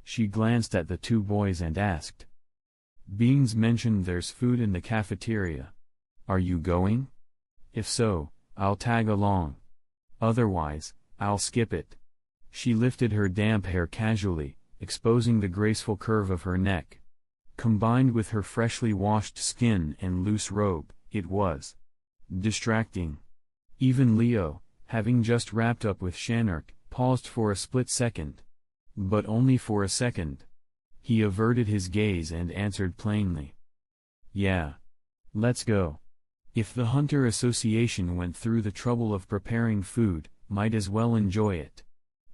She glanced at the two boys and asked, "Beans mentioned there's food in the cafeteria. Are you going? If so, I'll tag along. Otherwise, I'll skip it." She lifted her damp hair casually, exposing the graceful curve of her neck. Combined with her freshly washed skin and loose robe, it was distracting. Even Leo, having just wrapped up with Shanark, paused for a split second. But only for a second. He averted his gaze and answered plainly, "Yeah. Let's go. If the Hunter Association went through the trouble of preparing food, might as well enjoy it.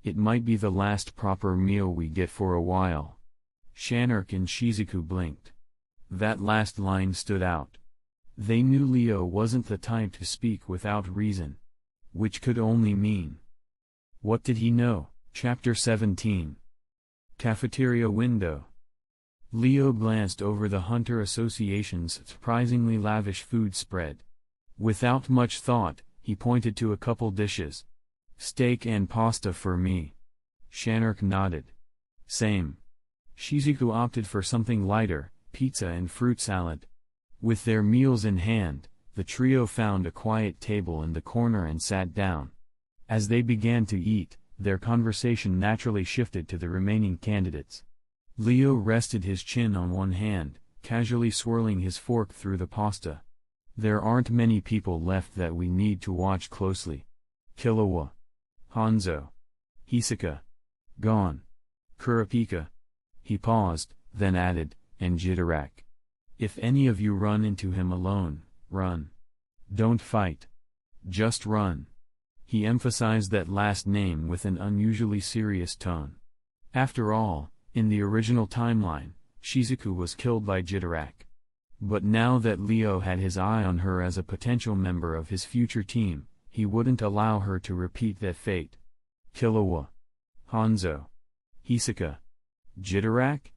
It might be the last proper meal we get for a while." Shanark and Shizuku blinked. That last line stood out. They knew Leo wasn't the type to speak without reason. Which could only mean. What did he know? Chapter 17. Cafeteria window. Leo glanced over the Hunter Association's surprisingly lavish food spread. Without much thought, he pointed to a couple dishes. "Steak and pasta for me." Shanark nodded. "Same." Shizuku opted for something lighter, pizza and fruit salad. With their meals in hand, the trio found a quiet table in the corner and sat down. As they began to eat, their conversation naturally shifted to the remaining candidates. Leo rested his chin on one hand, casually swirling his fork through the pasta. "There aren't many people left that we need to watch closely. Killua. Hanzo. Hisaka. Gone. Kurapika." He paused, then added, "and Jitarak. If any of you run into him alone, run. Don't fight. Just run." He emphasized that last name with an unusually serious tone. After all, in the original timeline, Shizuku was killed by Jitarak. But now that Leo had his eye on her as a potential member of his future team, he wouldn't allow her to repeat that fate. "Killua. Hanzo, Hisaka, Jitarak?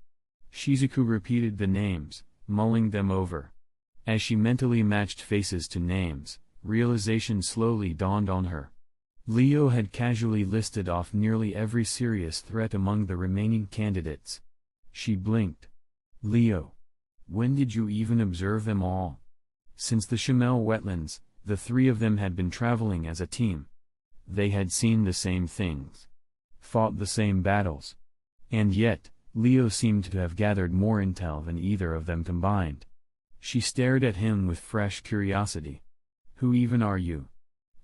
Shizuku repeated the names, mulling them over. As she mentally matched faces to names, realization slowly dawned on her. Leo had casually listed off nearly every serious threat among the remaining candidates. She blinked. Leo, when did you even observe them all? Since the Shamel wetlands, the three of them had been traveling as a team. They had seen the same things, fought the same battles. And yet, Leo seemed to have gathered more intel than either of them combined. She stared at him with fresh curiosity. Who even are you?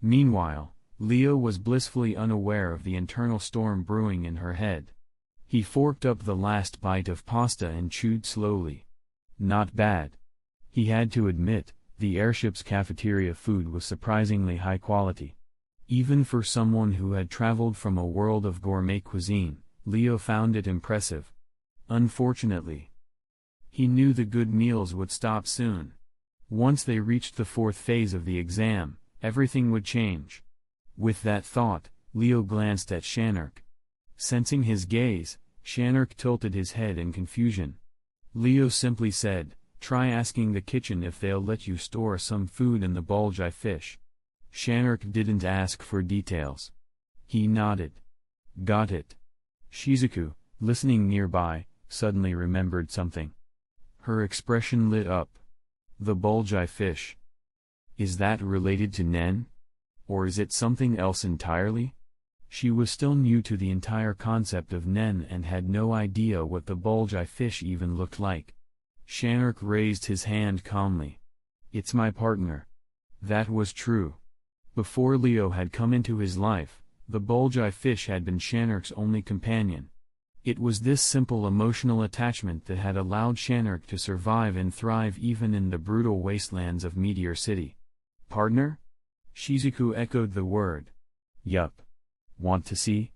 Meanwhile, Leo was blissfully unaware of the internal storm brewing in her head. He forked up the last bite of pasta and chewed slowly. Not bad. He had to admit, the airship's cafeteria food was surprisingly high quality. Even for someone who had traveled from a world of gourmet cuisine, Leo found it impressive. Unfortunately, he knew the good meals would stop soon. Once they reached the fourth phase of the exam, everything would change. With that thought, Leo glanced at Shanark. Sensing his gaze, Shanark tilted his head in confusion. Leo simply said, "Try asking the kitchen if they'll let you store some food in the bulgi fish." Shanark didn't ask for details. He nodded. Got it. Shizuku, listening nearby, suddenly remembered something. Her expression lit up. The bulgi fish. Is that related to Nen? Or is it something else entirely? She was still new to the entire concept of Nen and had no idea what the bulgi fish even looked like. Shanark raised his hand calmly. It's my partner. That was true. Before Leo had come into his life, the bulgi fish had been Shanark's only companion. It was this simple emotional attachment that had allowed Shanark to survive and thrive even in the brutal wastelands of Meteor City. Partner? Shizuku echoed the word. Yup. Want to see?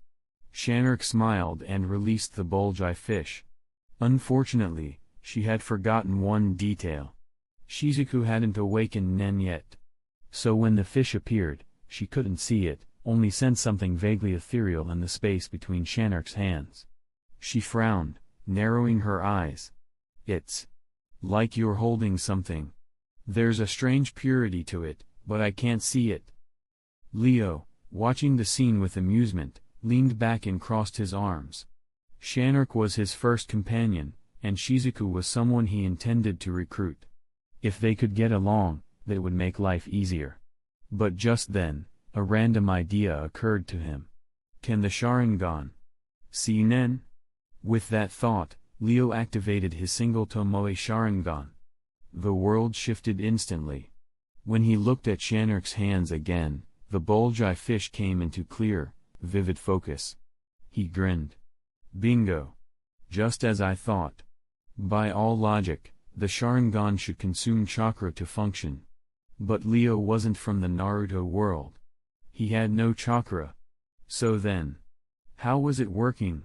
Shanark smiled and released the bulgi fish. Unfortunately, she had forgotten one detail. Shizuku hadn't awakened Nen yet. So when the fish appeared, she couldn't see it, only sensed something vaguely ethereal in the space between Shanark's hands. She frowned, narrowing her eyes. It's like you're holding something. There's a strange purity to it, but I can't see it. Leo, watching the scene with amusement, leaned back and crossed his arms. Shanark was his first companion, and Shizuku was someone he intended to recruit. If they could get along, that would make life easier. But just then, a random idea occurred to him. Can the Sharingan see Nen? With that thought, Leo activated his single Tomoe Sharingan. The world shifted instantly. When he looked at Shanark's hands again, the bulgi fish came into clear, vivid focus. He grinned. Bingo! Just as I thought. By all logic, the Sharingan should consume chakra to function. But Leo wasn't from the Naruto world. He had no chakra. So then, how was it working?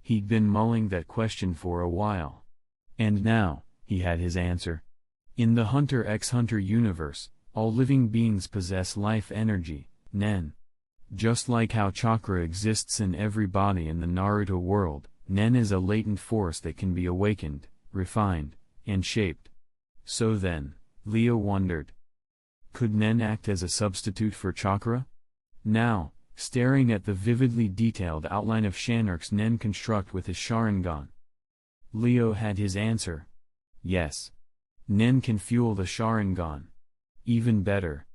He'd been mulling that question for a while. And now, he had his answer. In the Hunter x Hunter universe, all living beings possess life energy, Nen. Just like how chakra exists in every body in the Naruto world, Nen is a latent force that can be awakened, refined, and shaped. So then, Leo wondered. Could Nen act as a substitute for chakra? Now, staring at the vividly detailed outline of Shanark's Nen construct with his Sharingan, Leo had his answer. Yes. Nen can fuel the Sharingan. Even better.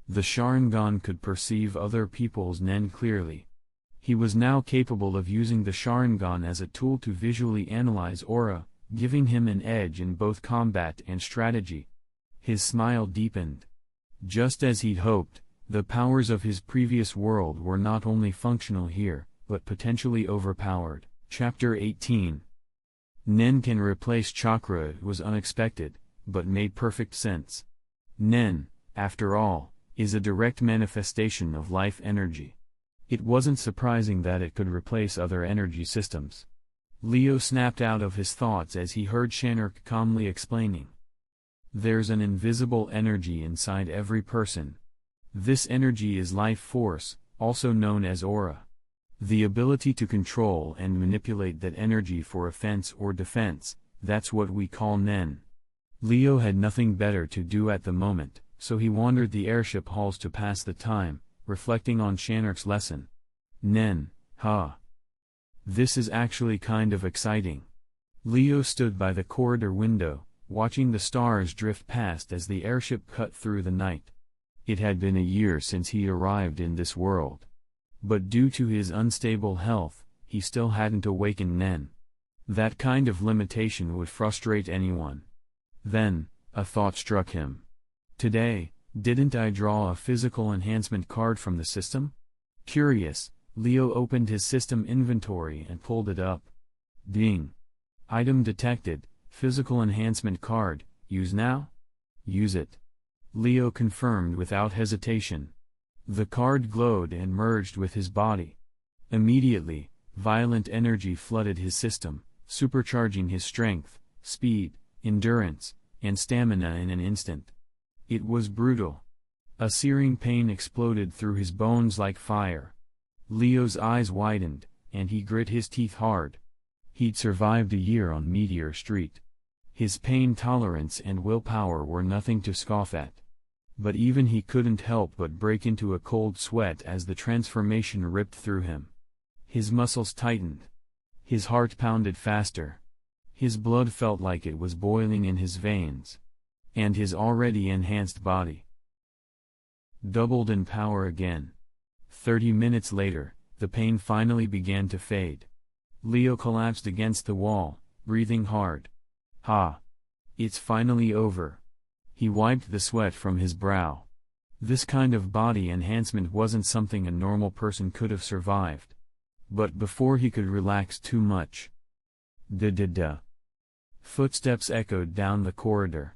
The Sharingan could perceive other people's Nen clearly. He was now capable of using the Sharingan as a tool to visually analyze aura, giving him an edge in both combat and strategy. His smile deepened. Just as he'd hoped, the powers of his previous world were not only functional here, but potentially overpowered. Chapter 18. Nen can replace chakra. It was unexpected, but made perfect sense. Nen, after all, is a direct manifestation of life energy. It wasn't surprising that it could replace other energy systems. Leo snapped out of his thoughts as he heard Shanark calmly explaining. There's an invisible energy inside every person. This energy is life force, also known as aura. The ability to control and manipulate that energy for offense or defense, that's what we call Nen. Leo had nothing better to do at the moment, so he wandered the airship halls to pass the time, reflecting on Shanark's lesson. Nen, ha. This is actually kind of exciting. Leo stood by the corridor window, watching the stars drift past as the airship cut through the night. It had been a year since he arrived in this world. But due to his unstable health, he still hadn't awakened Nen. That kind of limitation would frustrate anyone. Then, a thought struck him. Today, didn't I draw a physical enhancement card from the system? Curious, Leo opened his system inventory and pulled it up. Ding. Item detected, physical enhancement card, use now? Use it. Leo confirmed without hesitation. The card glowed and merged with his body. Immediately, violent energy flooded his system, supercharging his strength, speed, endurance, and stamina in an instant. It was brutal. A searing pain exploded through his bones like fire. Leo's eyes widened, and he grit his teeth hard. He'd survived a year on Meteor Street. His pain tolerance and willpower were nothing to scoff at. But even he couldn't help but break into a cold sweat as the transformation ripped through him. His muscles tightened. His heart pounded faster. His blood felt like it was boiling in his veins. And his already enhanced body doubled in power again. 30 minutes later, the pain finally began to fade. Leo collapsed against the wall, breathing hard. Ha! It's finally over. He wiped the sweat from his brow. This kind of body enhancement wasn't something a normal person could have survived. But before he could relax too much. Da-da-da. Footsteps echoed down the corridor.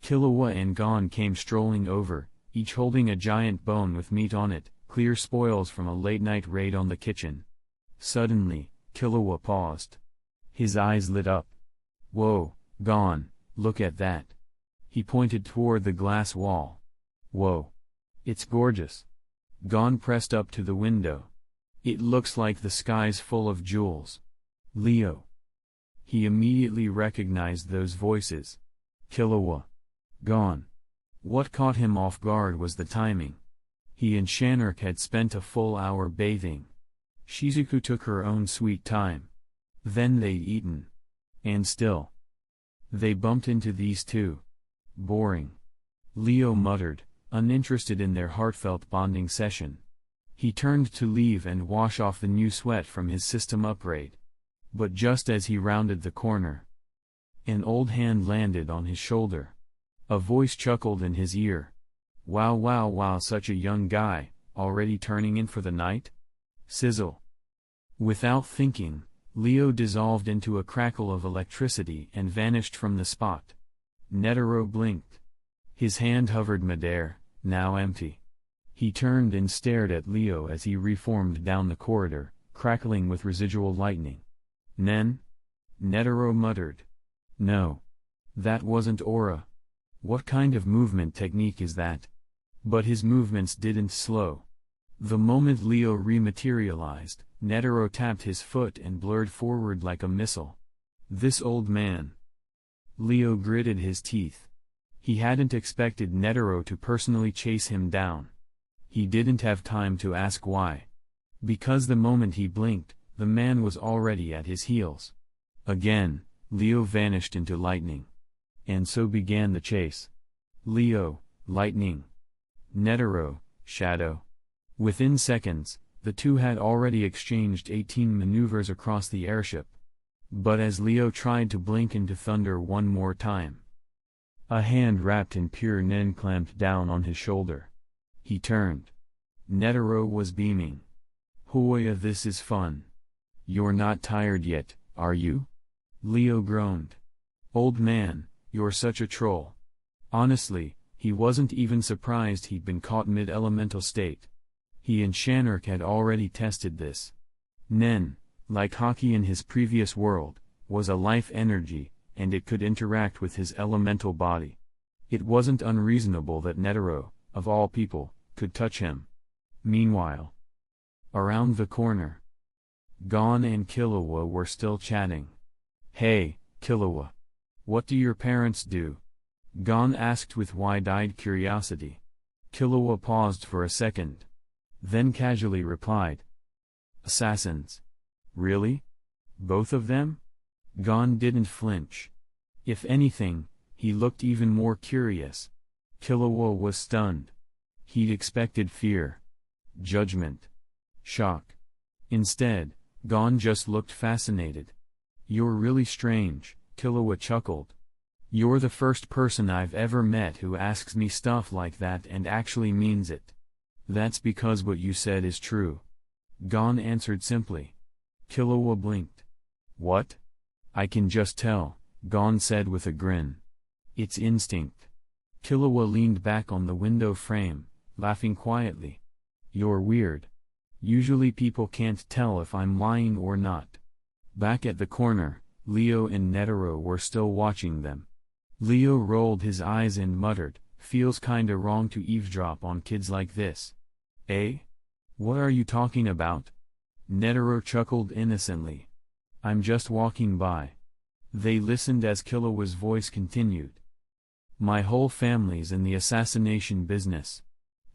Killua and Gon came strolling over, each holding a giant bone with meat on it, clear spoils from a late-night raid on the kitchen. Suddenly, Killua paused. His eyes lit up. Whoa, Gon, look at that. He pointed toward the glass wall. Whoa. It's gorgeous. Gon pressed up to the window. It looks like the sky's full of jewels. Leo. He immediately recognized those voices. Killua. Gon. What caught him off guard was the timing. He and Shanark had spent a full hour bathing. Shizuku took her own sweet time. Then they'd eaten. And still. They bumped into these two. Boring. Leo muttered, uninterested in their heartfelt bonding session. He turned to leave and wash off the new sweat from his system upgrade. But just as he rounded the corner, an old hand landed on his shoulder. A voice chuckled in his ear. Wow, wow, wow, such a young guy, already turning in for the night? Sizzle. Without thinking, Leo dissolved into a crackle of electricity and vanished from the spot. Netero blinked. His hand hovered midair, now empty. He turned and stared at Leo as he reformed down the corridor, crackling with residual lightning. Nen? Netero muttered. No. That wasn't aura. What kind of movement technique is that? But his movements didn't slow. The moment Leo rematerialized, Netero tapped his foot and blurred forward like a missile. This old man. Leo gritted his teeth. He hadn't expected Netero to personally chase him down. He didn't have time to ask why. Because the moment he blinked, the man was already at his heels. Again, Leo vanished into lightning. And so began the chase. Leo, lightning. Netero, shadow. Within seconds, the two had already exchanged 18 maneuvers across the airship. But as Leo tried to blink into thunder one more time, a hand wrapped in pure Nen clamped down on his shoulder. He turned. Netero was beaming. Hoya, this is fun. You're not tired yet, are you? Leo groaned. Old man, you're such a troll. Honestly, he wasn't even surprised he'd been caught mid-elemental state. He and Shanark had already tested this. Nen, like Haki in his previous world, was a life energy, and it could interact with his elemental body. It wasn't unreasonable that Netero, of all people, could touch him. Meanwhile, around the corner, Gon and Killua were still chatting. "Hey, Killua. What do your parents do?" Gon asked with wide-eyed curiosity. Killua paused for a second. Then casually replied, "Assassins." "Really? Both of them?" Gon didn't flinch. If anything, he looked even more curious. Killua was stunned. He'd expected fear, judgment, shock. Instead, Gon just looked fascinated. "You're really strange," Killua chuckled. "You're the first person I've ever met who asks me stuff like that and actually means it." "That's because what you said is true," Gon answered simply. Killua blinked. "What?" "I can just tell," Gon said with a grin. "It's instinct." Killua leaned back on the window frame, laughing quietly. "You're weird. Usually people can't tell if I'm lying or not." Back at the corner, Leo and Netero were still watching them. Leo rolled his eyes and muttered, "Feels kinda wrong to eavesdrop on kids like this." "Eh? What are you talking about?" Netero chuckled innocently. "I'm just walking by." They listened as Killua's voice continued. "My whole family's in the assassination business.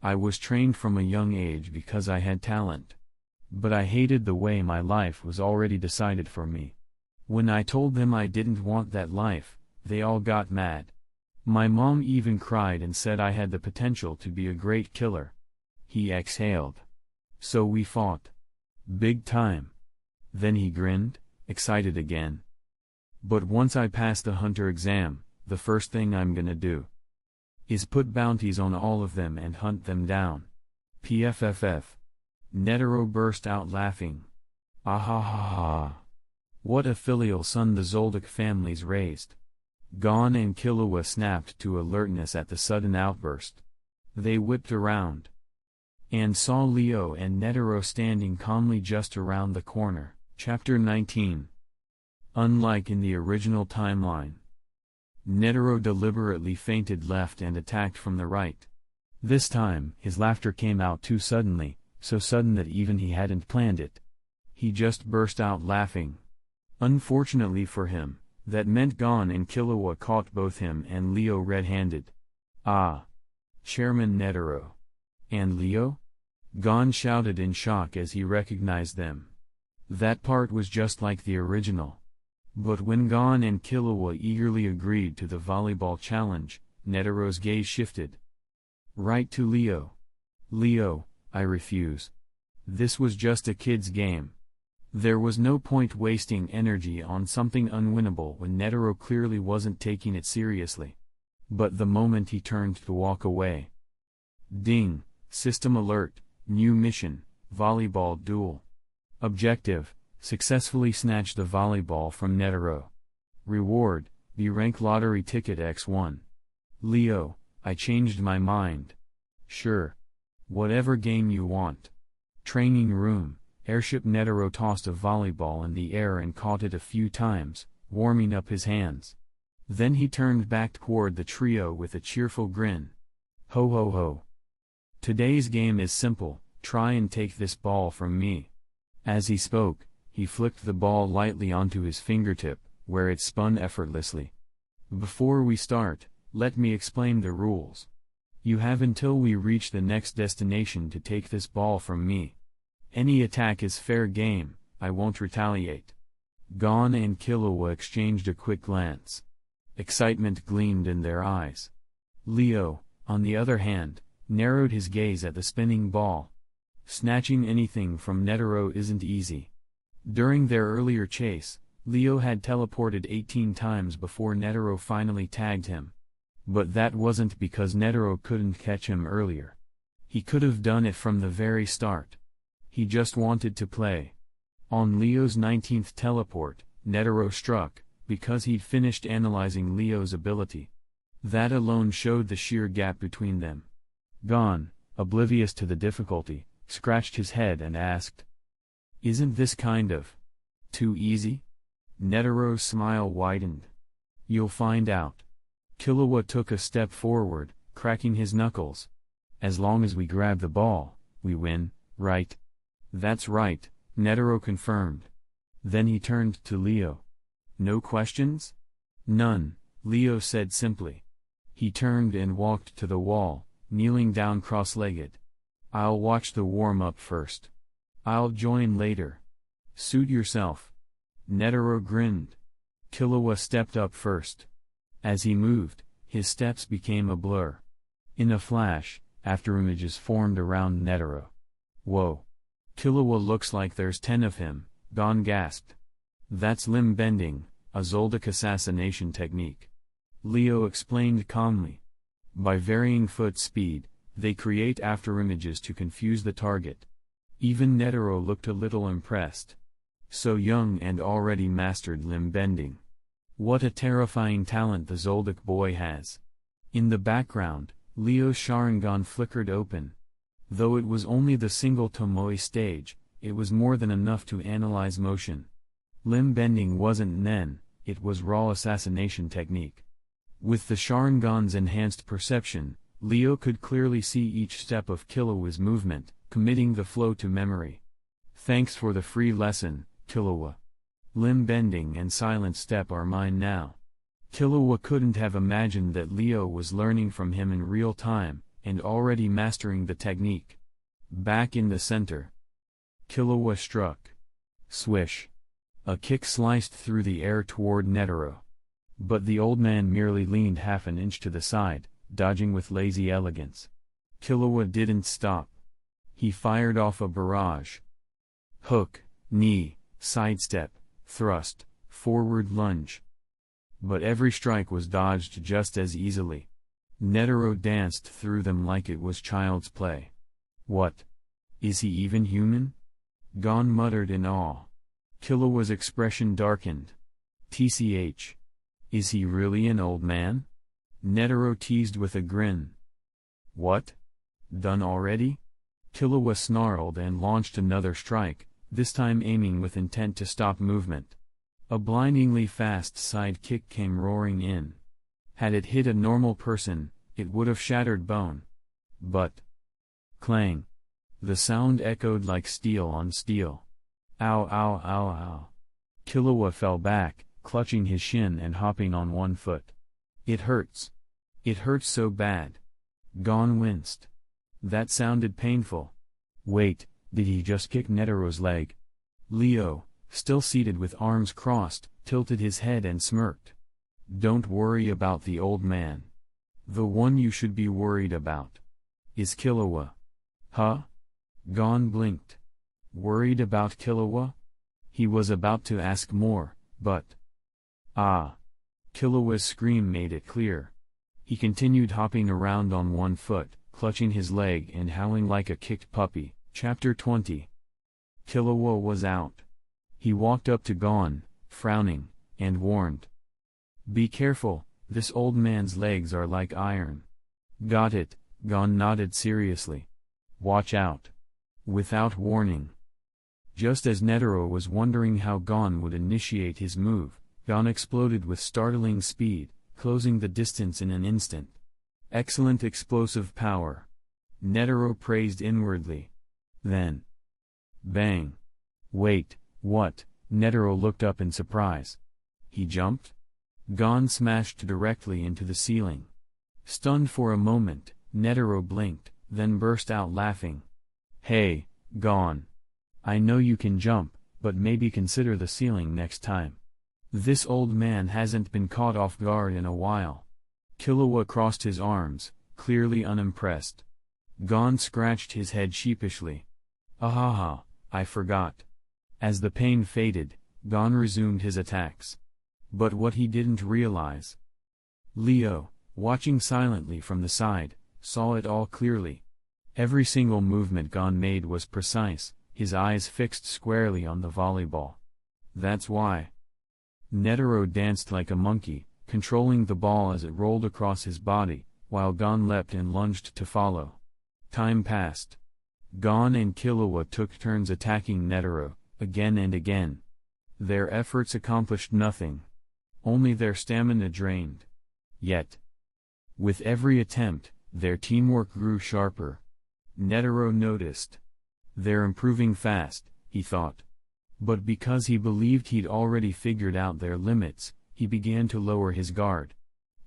I was trained from a young age because I had talent. But I hated the way my life was already decided for me. When I told them I didn't want that life, they all got mad. My mom even cried and said I had the potential to be a great killer." He exhaled. "So we fought. Big time." Then he grinned, excited again. "But once I pass the hunter exam, the first thing I'm gonna do is put bounties on all of them and hunt them down." PFFF. Netero burst out laughing. "Ah ha ha ha. What a filial son the Zoldyck family's raised." Gon and Killua snapped to alertness at the sudden outburst. They whipped around and saw Leo and Netero standing calmly just around the corner. Chapter 19. Unlike in the original timeline, Netero deliberately feinted left and attacked from the right. This time, his laughter came out too suddenly, so sudden that even he hadn't planned it. He just burst out laughing. Unfortunately for him, that meant Gon and Killua caught both him and Leo red-handed. "Ah! Chairman Netero. And Leo?" Gon shouted in shock as he recognized them. That part was just like the original. But when Gon and Killua eagerly agreed to the volleyball challenge, Netero's gaze shifted. Right to Leo. "Leo, I refuse. This was just a kid's game." There was no point wasting energy on something unwinnable when Netero clearly wasn't taking it seriously. But the moment he turned to walk away. Ding, system alert, new mission, volleyball duel. Objective, successfully snatch the volleyball from Netero. Reward, B-rank lottery ticket X1. "Leo, I changed my mind." "Sure. Whatever game you want." Training room, airship. Netero tossed a volleyball in the air and caught it a few times, warming up his hands. Then he turned back toward the trio with a cheerful grin. "Ho ho ho. Today's game is simple, try and take this ball from me." As he spoke, he flicked the ball lightly onto his fingertip, where it spun effortlessly. "Before we start, let me explain the rules. You have until we reach the next destination to take this ball from me. Any attack is fair game, I won't retaliate." Gon and Killua exchanged a quick glance. Excitement gleamed in their eyes. Leo, on the other hand, narrowed his gaze at the spinning ball. Snatching anything from Netero isn't easy. During their earlier chase, Leo had teleported 18 times before Netero finally tagged him. But that wasn't because Netero couldn't catch him earlier. He could have done it from the very start. He just wanted to play. On Leo's 19th teleport, Netero struck, because he'd finished analyzing Leo's ability. That alone showed the sheer gap between them. Gon, oblivious to the difficulty, scratched his head and asked, "Isn't this kind of too easy?" Netero's smile widened. "You'll find out." Killua took a step forward, cracking his knuckles. "As long as we grab the ball, we win, right?" "That's right," Netero confirmed. Then he turned to Leo. No questions? None, Leo said simply. He turned and walked to the wall, kneeling down cross-legged. I'll watch the warm-up first. I'll join later. Suit yourself. Netero grinned. Killua stepped up first. As he moved, his steps became a blur. In a flash, afterimages formed around Netero. Whoa. Killua looks like there's 10 of him, Gon gasped. That's limb bending, a Zoldyck assassination technique. Leo explained calmly. By varying foot speed, they create afterimages to confuse the target. Even Netero looked a little impressed. So young and already mastered limb bending. What a terrifying talent the Zoldyck boy has. In the background, Leo's Sharingan flickered open. Though it was only the single Tomoe stage, it was more than enough to analyze motion. Limb bending wasn't Nen, it was raw assassination technique. With the Sharingan's enhanced perception, Leo could clearly see each step of Killua's movement, committing the flow to memory. Thanks for the free lesson, Killua. Limb bending and silent step are mine now. Killua couldn't have imagined that Leo was learning from him in real time, and already mastering the technique. Back in the center. Killua struck. Swish. A kick sliced through the air toward Netero. But the old man merely leaned half an inch to the side, dodging with lazy elegance. Killua didn't stop. He fired off a barrage. Hook, knee, sidestep, thrust, forward lunge. But every strike was dodged just as easily. Netero danced through them like it was child's play. What? Is he even human? Gon muttered in awe. Killua's expression darkened. TCH. Is he really an old man? Netero teased with a grin. What? Done already? Killua snarled and launched another strike, this time aiming with intent to stop movement. A blindingly fast side kick came roaring in. Had it hit a normal person, it would have shattered bone. But... clang. The sound echoed like steel on steel. Ow ow ow ow. Killua fell back, clutching his shin and hopping on one foot. It hurts. It hurts so bad. Gon winced. That sounded painful. Wait, did he just kick Netero's leg? Leo, still seated with arms crossed, tilted his head and smirked. Don't worry about the old man. The one you should be worried about is Killua. Huh? Gon blinked. Worried about Killua? He was about to ask more, but... ah! Killua's scream made it clear. He continued hopping around on one foot, clutching his leg and howling like a kicked puppy. Chapter 20. Killua was out. He walked up to Gon, frowning, and warned. Be careful, this old man's legs are like iron. Got it, Gon nodded seriously. Watch out. Without warning. Just as Netero was wondering how Gon would initiate his move, Gon exploded with startling speed, closing the distance in an instant. Excellent explosive power. Netero praised inwardly. Then. Bang. Wait, what? Netero looked up in surprise. He jumped? Gon smashed directly into the ceiling. Stunned for a moment, Netero blinked, then burst out laughing. Hey, Gon. I know you can jump, but maybe consider the ceiling next time. This old man hasn't been caught off guard in a while. Killua crossed his arms, clearly unimpressed. Gon scratched his head sheepishly. Ahaha, I forgot. As the pain faded, Gon resumed his attacks. But what he didn't realize. Leo, watching silently from the side, saw it all clearly. Every single movement Gon made was precise, his eyes fixed squarely on the volleyball. That's why. Netero danced like a monkey, controlling the ball as it rolled across his body, while Gon leapt and lunged to follow. Time passed. Gon and Killua took turns attacking Netero, again and again. Their efforts accomplished nothing. Only their stamina drained. Yet. With every attempt, their teamwork grew sharper. Netero noticed. They're improving fast, he thought. But because he believed he'd already figured out their limits, he began to lower his guard.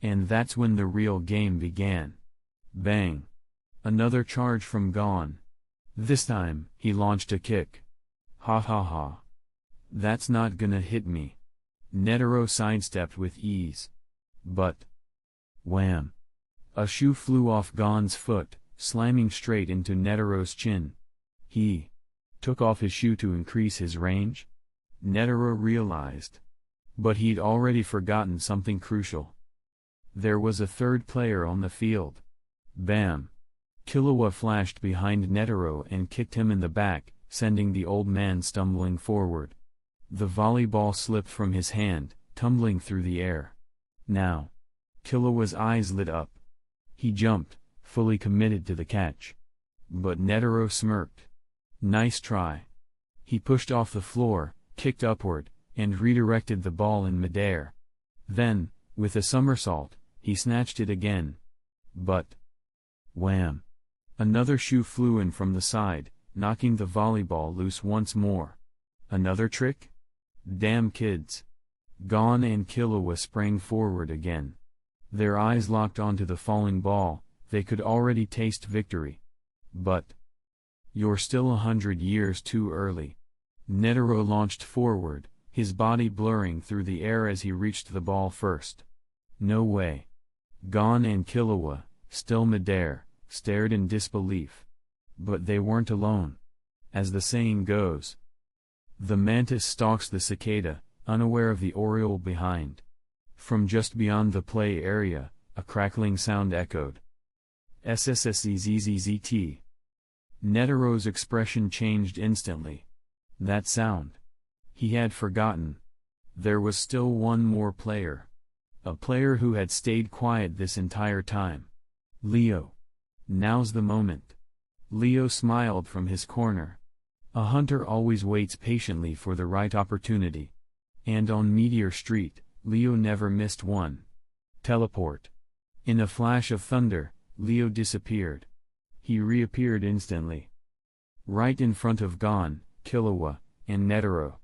And that's when the real game began. Bang! Another charge from Gon. This time, he launched a kick. Ha ha ha. That's not gonna hit me. Netero sidestepped with ease. But... wham! A shoe flew off Gon's foot, slamming straight into Netero's chin. He took off his shoe to increase his range? Netero realized. But he'd already forgotten something crucial. There was a third player on the field. Bam! Killua flashed behind Netero and kicked him in the back, sending the old man stumbling forward. The volleyball slipped from his hand, tumbling through the air. Now, Killua's eyes lit up. He jumped, fully committed to the catch. But Netero smirked. Nice try. He pushed off the floor, kicked upward, and redirected the ball in midair. Then, with a somersault, he snatched it again. But... wham! Another shoe flew in from the side, knocking the volleyball loose once more. Another trick? Damn kids. Gon and Killua sprang forward again. Their eyes locked onto the falling ball, they could already taste victory. But... you're still 100 years too early. Netero launched forward, his body blurring through the air as he reached the ball first. No way. Gon and Killua, still midair, stared in disbelief. But they weren't alone. As the saying goes, the mantis stalks the cicada, unaware of the oriole behind. From just beyond the play area, a crackling sound echoed. SSSZZZT. Netero's expression changed instantly. That sound. He had forgotten. There was still one more player. A player who had stayed quiet this entire time. Leo. Now's the moment. Leo smiled from his corner. A hunter always waits patiently for the right opportunity. And on Meteor Street, Leo never missed one. Teleport. In a flash of thunder, Leo disappeared. He reappeared instantly. Right in front of Gon, Killua, and Netero.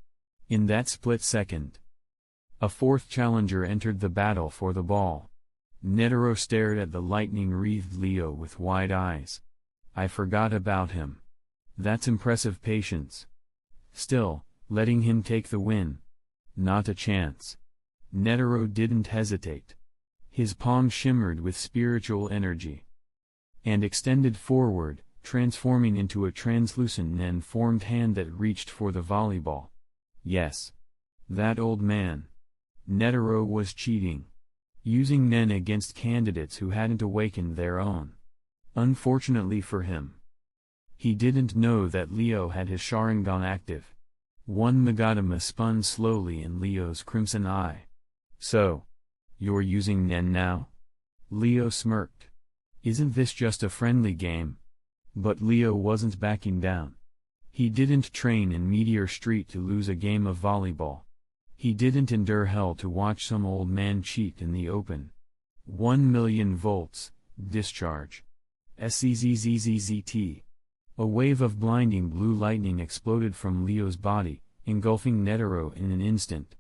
In that split second, a fourth challenger entered the battle for the ball. Netero stared at the lightning-wreathed Leo with wide eyes. I forgot about him. That's impressive patience. Still, letting him take the win? Not a chance. Netero didn't hesitate. His palm shimmered with spiritual energy. And extended forward, transforming into a translucent Nen-formed hand that reached for the volleyball. Yes. That old man. Netero was cheating. Using Nen against candidates who hadn't awakened their own. Unfortunately for him. He didn't know that Leo had his Sharingan active. One Magatama spun slowly in Leo's crimson eye. So, you're using Nen now? Leo smirked. Isn't this just a friendly game? But Leo wasn't backing down. He didn't train in Meteor Street to lose a game of volleyball. He didn't endure hell to watch some old man cheat in the open. 1,000,000 volts, discharge. SCZZZZT. A wave of blinding blue lightning exploded from Leo's body, engulfing Netero in an instant.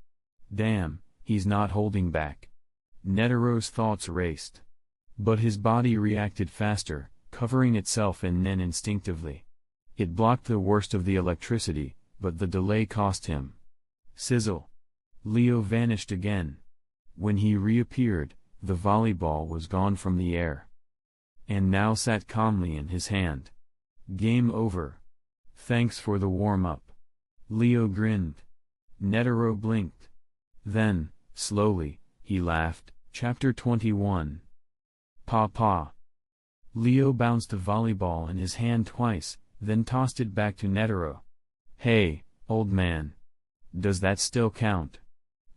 Damn, he's not holding back. Netero's thoughts raced. But his body reacted faster, covering itself in Nen instinctively. It blocked the worst of the electricity, but the delay cost him. Sizzle. Leo vanished again. When he reappeared, the volleyball was gone from the air. And now sat calmly in his hand. Game over. Thanks for the warm-up. Leo grinned. Netero blinked. Then, slowly, he laughed. Chapter 21. Pa. Leo bounced the volleyball in his hand twice, then tossed it back to Netero. Hey, old man. Does that still count?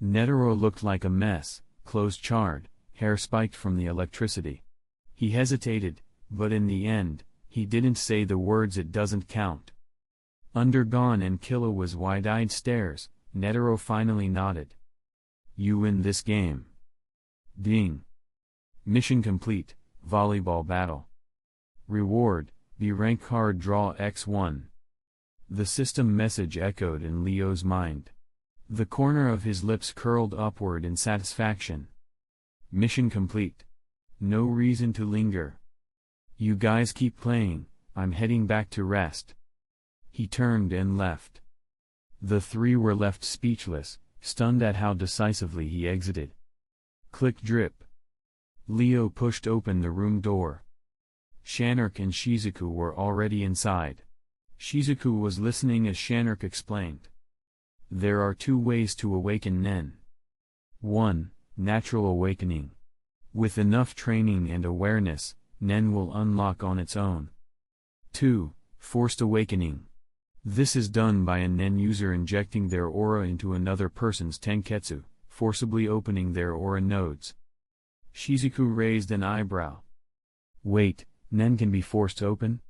Netero looked like a mess, clothes charred, hair spiked from the electricity. He hesitated, but in the end, he didn't say the words "it doesn't count." Under Gon and Killua's wide-eyed stares, Netero finally nodded. You win this game. Ding. Mission complete, volleyball battle. Reward, B rank card draw X1. The system message echoed in Leo's mind. The corner of his lips curled upward in satisfaction. Mission complete. No reason to linger. You guys keep playing, I'm heading back to rest. He turned and left. The three were left speechless, stunned at how decisively he exited. Click drip. Leo pushed open the room door. Shanark and Shizuku were already inside. Shizuku was listening as Shanark explained. There are two ways to awaken Nen. 1. Natural awakening. With enough training and awareness, Nen will unlock on its own. 2. Forced awakening. This is done by a Nen user injecting their aura into another person's tenketsu, forcibly opening their aura nodes. Shizuku raised an eyebrow. Wait, Nen can be forced open?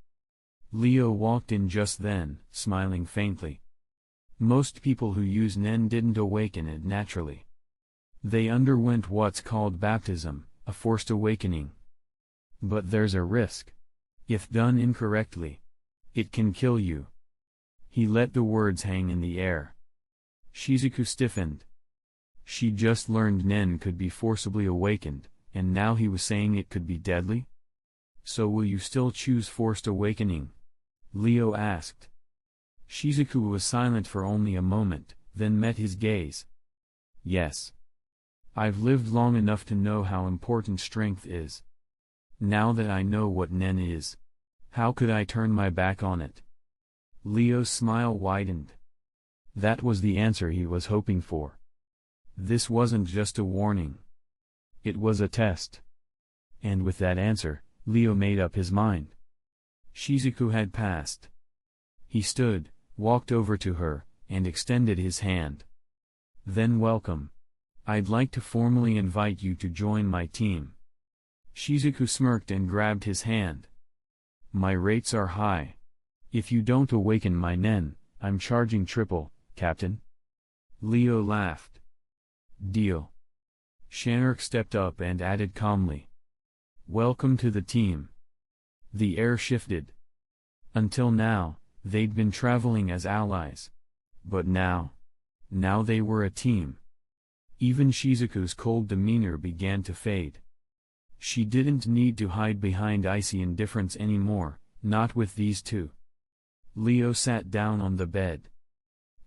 Leo walked in just then, smiling faintly. Most people who use Nen didn't awaken it naturally. They underwent what's called baptism, a forced awakening. But there's a risk. If done incorrectly, it can kill you. He let the words hang in the air. Shizuku stiffened. She just learned Nen could be forcibly awakened, and now he was saying it could be deadly? So will you still choose forced awakening? Leo asked. Shizuku was silent for only a moment, then met his gaze. Yes. I've lived long enough to know how important strength is. Now that I know what Nen is, how could I turn my back on it? Leo's smile widened. That was the answer he was hoping for. This wasn't just a warning. It was a test. And with that answer, Leo made up his mind. Shizuku had passed. He stood, walked over to her, and extended his hand. Then welcome. I'd like to formally invite you to join my team. Shizuku smirked and grabbed his hand. My rates are high. If you don't awaken my Nen, I'm charging triple, Captain. Leo laughed. Deal. Shanark stepped up and added calmly. Welcome to the team. The air shifted. Until now, they'd been traveling as allies. But now they were a team. Even Shizuku's cold demeanor began to fade. She didn't need to hide behind icy indifference anymore, not with these two. Leo sat down on the bed.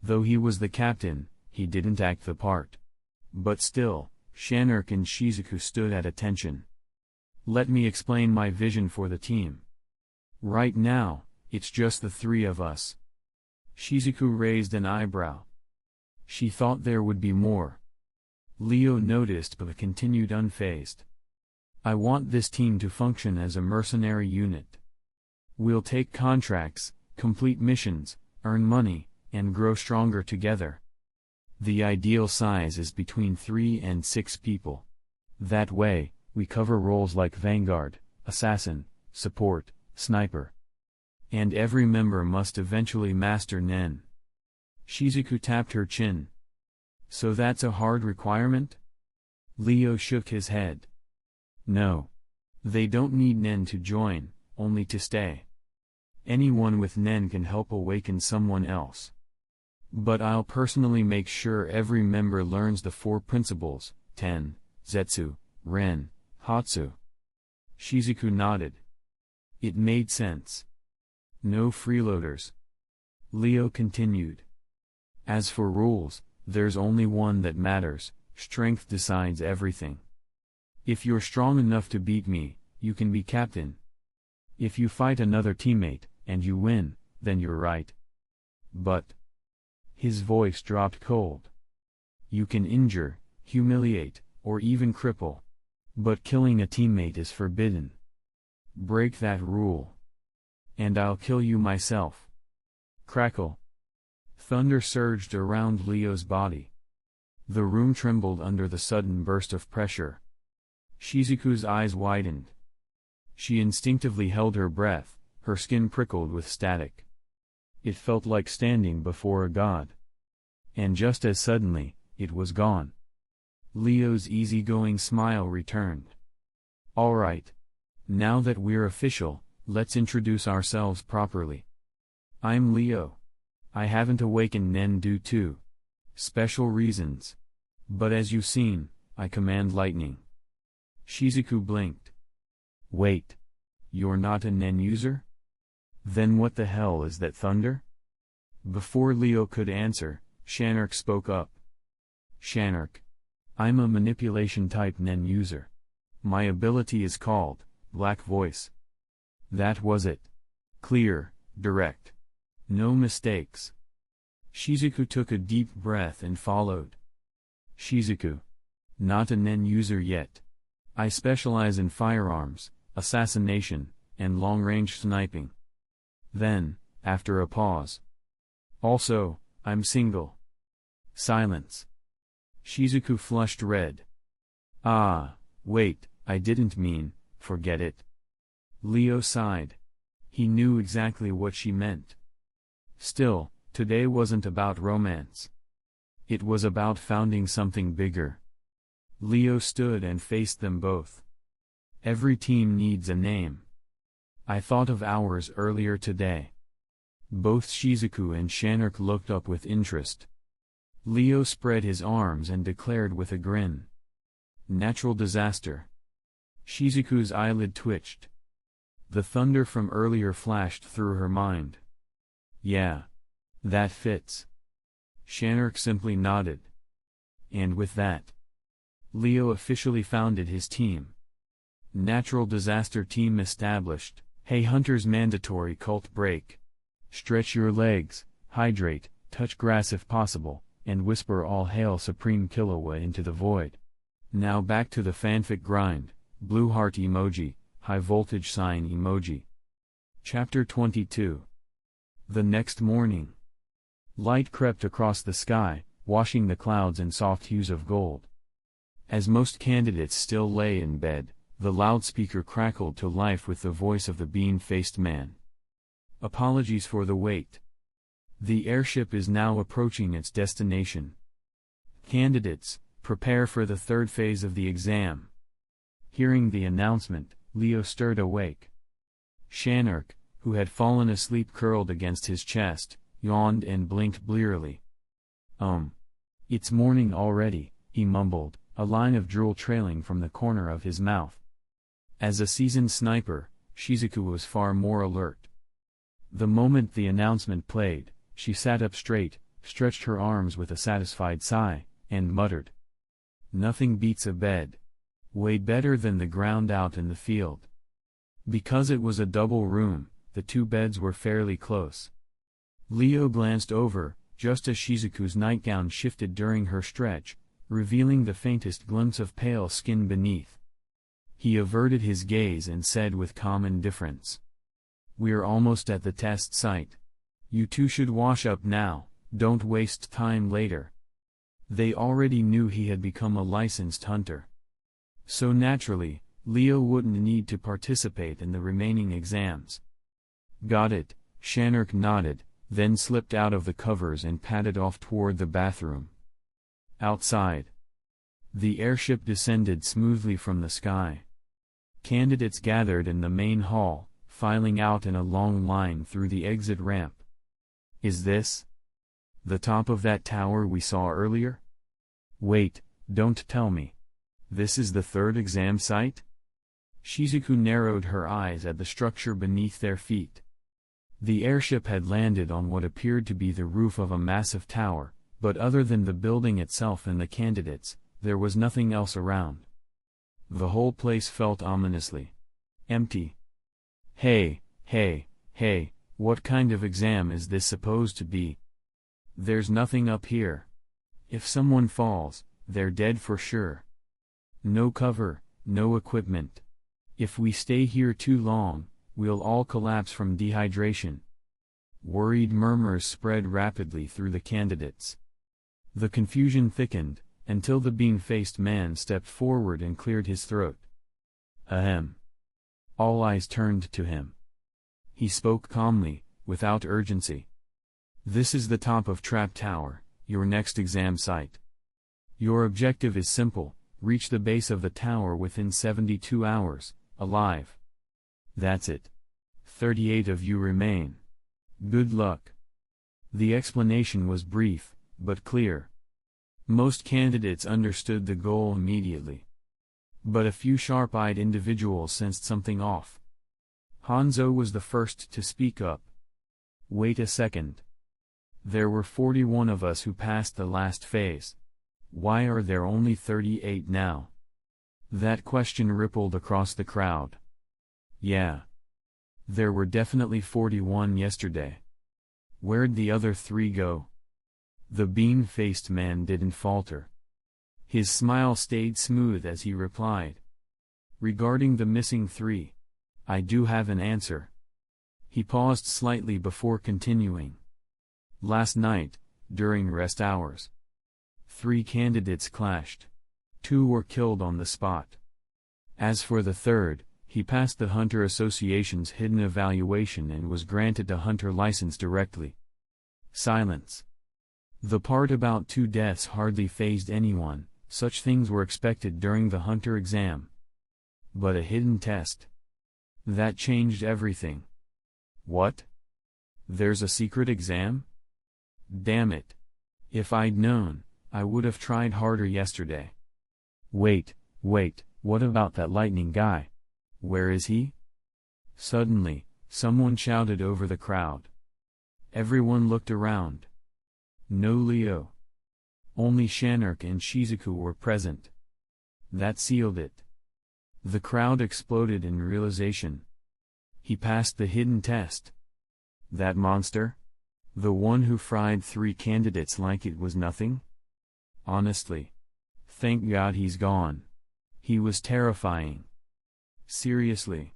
Though he was the captain, he didn't act the part. But still, Shanark and Shizuku stood at attention. Let me explain my vision for the team. Right now, it's just the three of us. Shizuku raised an eyebrow. She thought there would be more. Leo noticed but continued unfazed. I want this team to function as a mercenary unit. We'll take contracts, complete missions, earn money, and grow stronger together. The ideal size is between 3 and 6 people. That way, we cover roles like Vanguard, Assassin, Support, Sniper. And every member must eventually master Nen. Shizuku tapped her chin. So that's a hard requirement? Leo shook his head. No. They don't need Nen to join, only to stay. Anyone with Nen can help awaken someone else. But I'll personally make sure every member learns the 4 principles, Ten, Zetsu, Ren, Hatsu. Shizuku nodded. It made sense. No freeloaders. Leo continued. As for rules, there's only one that matters, strength decides everything. If you're strong enough to beat me, you can be captain. If you fight another teammate, and you win, then you're right. But his voice dropped cold. You can injure, humiliate, or even cripple. But killing a teammate is forbidden. Break that rule. And I'll kill you myself. Crackle. Thunder surged around Leo's body. The room trembled under the sudden burst of pressure. Shizuku's eyes widened. She instinctively held her breath, her skin prickled with static. It felt like standing before a god. And just as suddenly, it was gone. Leo's easygoing smile returned. All right. Now that we're official, let's introduce ourselves properly. I'm Leo. I haven't awakened Nen due to special reasons. But as you've seen, I command lightning. Shizuku blinked. Wait. You're not a Nen user? Then what the hell is that thunder? Before Leo could answer, Shanark spoke up. Shanark. I'm a manipulation-type Nen user. My ability is called Black Voice. That was it. Clear, direct. No mistakes. Shizuku took a deep breath and followed. Shizuku. Not a Nen user yet. I specialize in firearms, assassination, and long-range sniping. Then, after a pause. Also, I'm single. Silence. Shizuku flushed red. Ah, wait, I didn't mean, forget it. Leo sighed. He knew exactly what she meant. Still, today wasn't about romance. It was about founding something bigger. Leo stood and faced them both. Every team needs a name. I thought of ours earlier today. Both Shizuku and Shanark looked up with interest. Leo spread his arms and declared with a grin. Natural disaster. Shizuku's eyelid twitched. The thunder from earlier flashed through her mind. Yeah. That fits. Shanark simply nodded. And with that, Leo officially founded his team. Natural disaster team established. Hey hunters, mandatory cult break. Stretch your legs, hydrate, touch grass if possible, and whisper all hail Supreme Killua into the void. Now back to the fanfic grind. Blue heart emoji, high voltage sign emoji. Chapter 22. The next morning. Light crept across the sky, washing the clouds in soft hues of gold. As most candidates still lay in bed, the loudspeaker crackled to life with the voice of the bean-faced man. Apologies for the wait. The airship is now approaching its destination. Candidates, prepare for the third phase of the exam. Hearing the announcement, Leo stirred awake. Shanark, who had fallen asleep curled against his chest, yawned and blinked blearily. It's morning already, he mumbled, a line of drool trailing from the corner of his mouth. As a seasoned sniper, Shizuku was far more alert. The moment the announcement played, she sat up straight, stretched her arms with a satisfied sigh, and muttered. Nothing beats a bed. Way better than the ground out in the field. Because it was a double room, the two beds were fairly close. Leo glanced over, just as Shizuku's nightgown shifted during her stretch, revealing the faintest glimpse of pale skin beneath. He averted his gaze and said with calm indifference. We're almost at the test site. You two should wash up now, don't waste time later. They already knew he had become a licensed hunter. So naturally, Leo wouldn't need to participate in the remaining exams. Got it, Shanark nodded, then slipped out of the covers and padded off toward the bathroom. Outside. The airship descended smoothly from the sky. Candidates gathered in the main hall, filing out in a long line through the exit ramp. Is this the top of that tower we saw earlier? Wait, don't tell me. This is the third exam site? Shizuku narrowed her eyes at the structure beneath their feet. The airship had landed on what appeared to be the roof of a massive tower, but other than the building itself and the candidates, there was nothing else around. The whole place felt ominously empty. Hey, what kind of exam is this supposed to be? There's nothing up here. If someone falls, they're dead for sure. No cover, no equipment. If we stay here too long, we'll all collapse from dehydration. Worried murmurs spread rapidly through the candidates. The confusion thickened, until the bean-faced man stepped forward and cleared his throat. Ahem. All eyes turned to him. He spoke calmly, without urgency. This is the top of Trap Tower, your next exam site. Your objective is simple, reach the base of the tower within 72 hours, alive. That's it. 38 of you remain. Good luck. The explanation was brief, but clear. Most candidates understood the goal immediately. But a few sharp-eyed individuals sensed something off. Hanzo was the first to speak up. Wait a second. There were 41 of us who passed the last phase. Why are there only 38 now? That question rippled across the crowd. Yeah. There were definitely 41 yesterday. Where'd the other 3 go? The bean-faced man didn't falter. His smile stayed smooth as he replied. Regarding the missing 3, I do have an answer. He paused slightly before continuing. Last night, during rest hours, 3 candidates clashed. 2 were killed on the spot. As for the third, he passed the Hunter Association's hidden evaluation and was granted a hunter license directly. Silence. The part about 2 deaths hardly fazed anyone, such things were expected during the hunter exam. But a hidden test. That changed everything. What? There's a secret exam? Damn it. If I'd known, I would have tried harder yesterday. Wait, what about that lightning guy? Where is he? Suddenly, someone shouted over the crowd. Everyone looked around. No Leo. Only Shanark and Shizuku were present. That sealed it. The crowd exploded in realization. He passed the hidden test. That monster? The one who fried 3 candidates like it was nothing? Honestly. Thank God he's gone. He was terrifying. Seriously.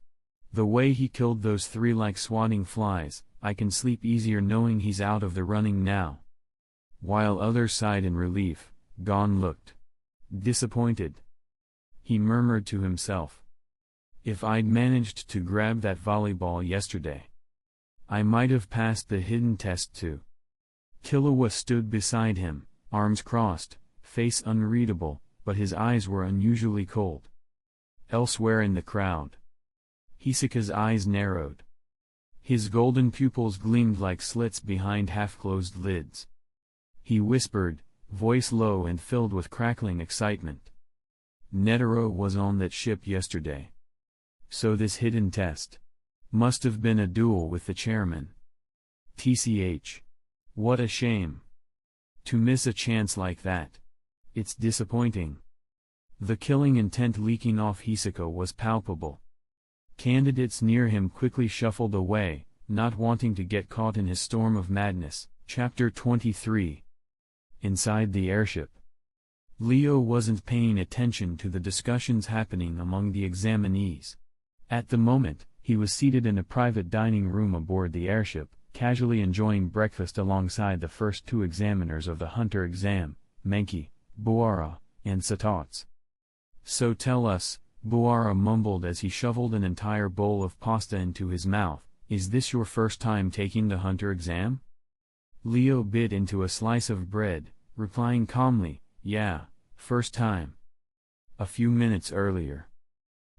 The way he killed those 3 like swatting flies, I can sleep easier knowing he's out of the running now. While others sighed in relief, Gon looked disappointed. He murmured to himself. If I'd managed to grab that volleyball yesterday, I might have passed the hidden test too. Killua stood beside him, arms crossed, face unreadable, but his eyes were unusually cold. Elsewhere in the crowd, Hisoka's eyes narrowed. His golden pupils gleamed like slits behind half-closed lids. He whispered, voice low and filled with crackling excitement. Netero was on that ship yesterday. So this hidden test must have been a duel with the chairman. TCH. What a shame. To miss a chance like that. It's disappointing. The killing intent leaking off Hisoka was palpable. Candidates near him quickly shuffled away, not wanting to get caught in his storm of madness. Chapter 23. Inside the airship. Leo wasn't paying attention to the discussions happening among the examinees. At the moment, he was seated in a private dining room aboard the airship, casually enjoying breakfast alongside the first 2 examiners of the hunter exam, Menki, Boara, and Satots. So tell us, Boara mumbled as he shoveled an entire bowl of pasta into his mouth, is this your first time taking the hunter exam? Leo bit into a slice of bread, replying calmly, yeah, first time. A few minutes earlier,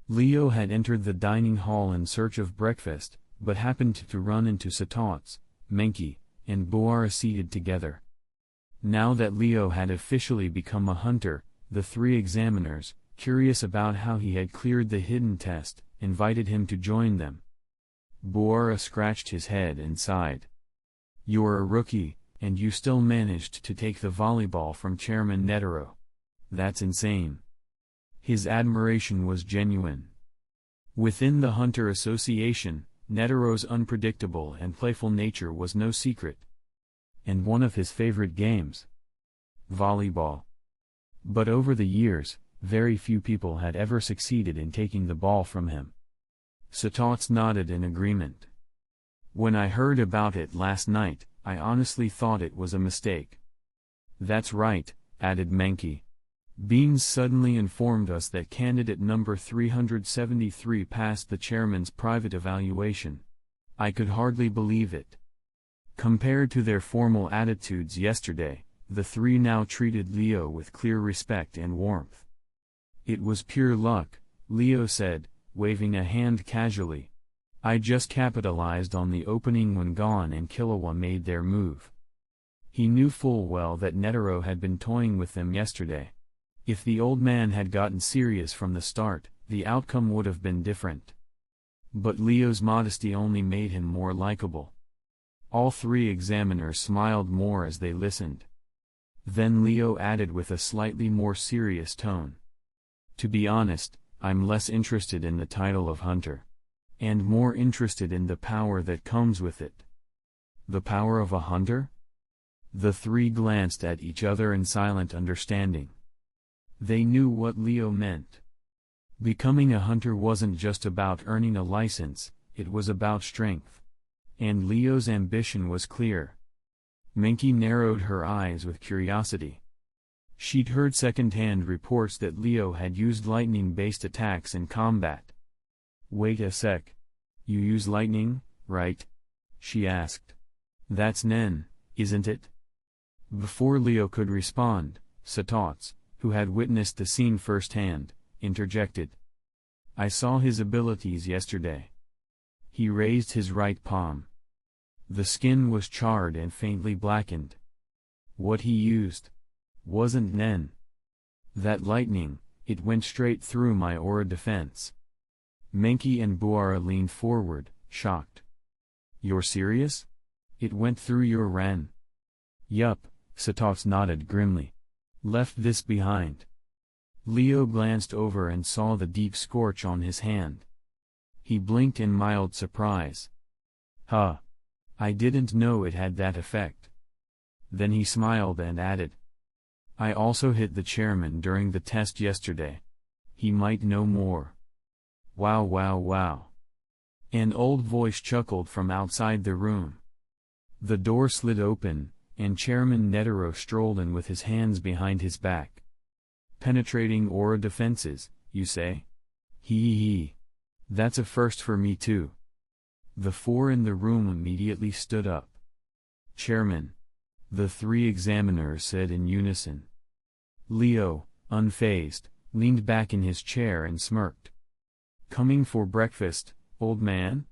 Leo had entered the dining hall in search of breakfast, but happened to run into Satots, Menki, and Boara seated together. Now that Leo had officially become a hunter, the 3 examiners, curious about how he had cleared the hidden test, invited him to join them. Boara scratched his head and sighed. You're a rookie, and you still managed to take the volleyball from Chairman Netero. That's insane. His admiration was genuine. Within the Hunter Association, Netero's unpredictable and playful nature was no secret. And one of his favorite games. Volleyball. But over the years, very few people had ever succeeded in taking the ball from him. Satots nodded in agreement. When I heard about it last night, I honestly thought it was a mistake. That's right, added Menki. Beans suddenly informed us that candidate number 373 passed the chairman's private evaluation. I could hardly believe it. Compared to their formal attitudes yesterday, the 3 now treated Leo with clear respect and warmth. It was pure luck, Leo said, waving a hand casually. I just capitalized on the opening when Gon and Killua made their move. He knew full well that Netero had been toying with them yesterday. If the old man had gotten serious from the start, the outcome would have been different. But Leo's modesty only made him more likable. All three examiners smiled more as they listened. Then Leo added with a slightly more serious tone. To be honest, I'm less interested in the title of hunter. And more interested in the power that comes with it. The power of a hunter? The three glanced at each other in silent understanding. They knew what Leo meant. Becoming a hunter wasn't just about earning a license, it was about strength. And Leo's ambition was clear. Minky narrowed her eyes with curiosity. She'd heard second-hand reports that Leo had used lightning-based attacks in combat. Wait a sec. You use lightning, right? She asked. That's Nen, isn't it? Before Leo could respond, Satots, who had witnessed the scene firsthand, interjected. I saw his abilities yesterday. He raised his right palm. The skin was charred and faintly blackened. What he used wasn't Nen. That lightning, it went straight through my aura defense. Menki and Buara leaned forward, shocked. You're serious? It went through your Ren? Yup, Satots nodded grimly. Left this behind. Leo glanced over and saw the deep scorch on his hand. He blinked in mild surprise. Huh. I didn't know it had that effect. Then he smiled and added. I also hit the chairman during the test yesterday. He might know more. Wow, wow, wow. An old voice chuckled from outside the room. The door slid open, and Chairman Netero strolled in with his hands behind his back. Penetrating aura defenses, you say? Hee. That's a first for me too. The four in the room immediately stood up. Chairman. The three examiners said in unison. Leo, unfazed, leaned back in his chair and smirked. Coming for breakfast, old man?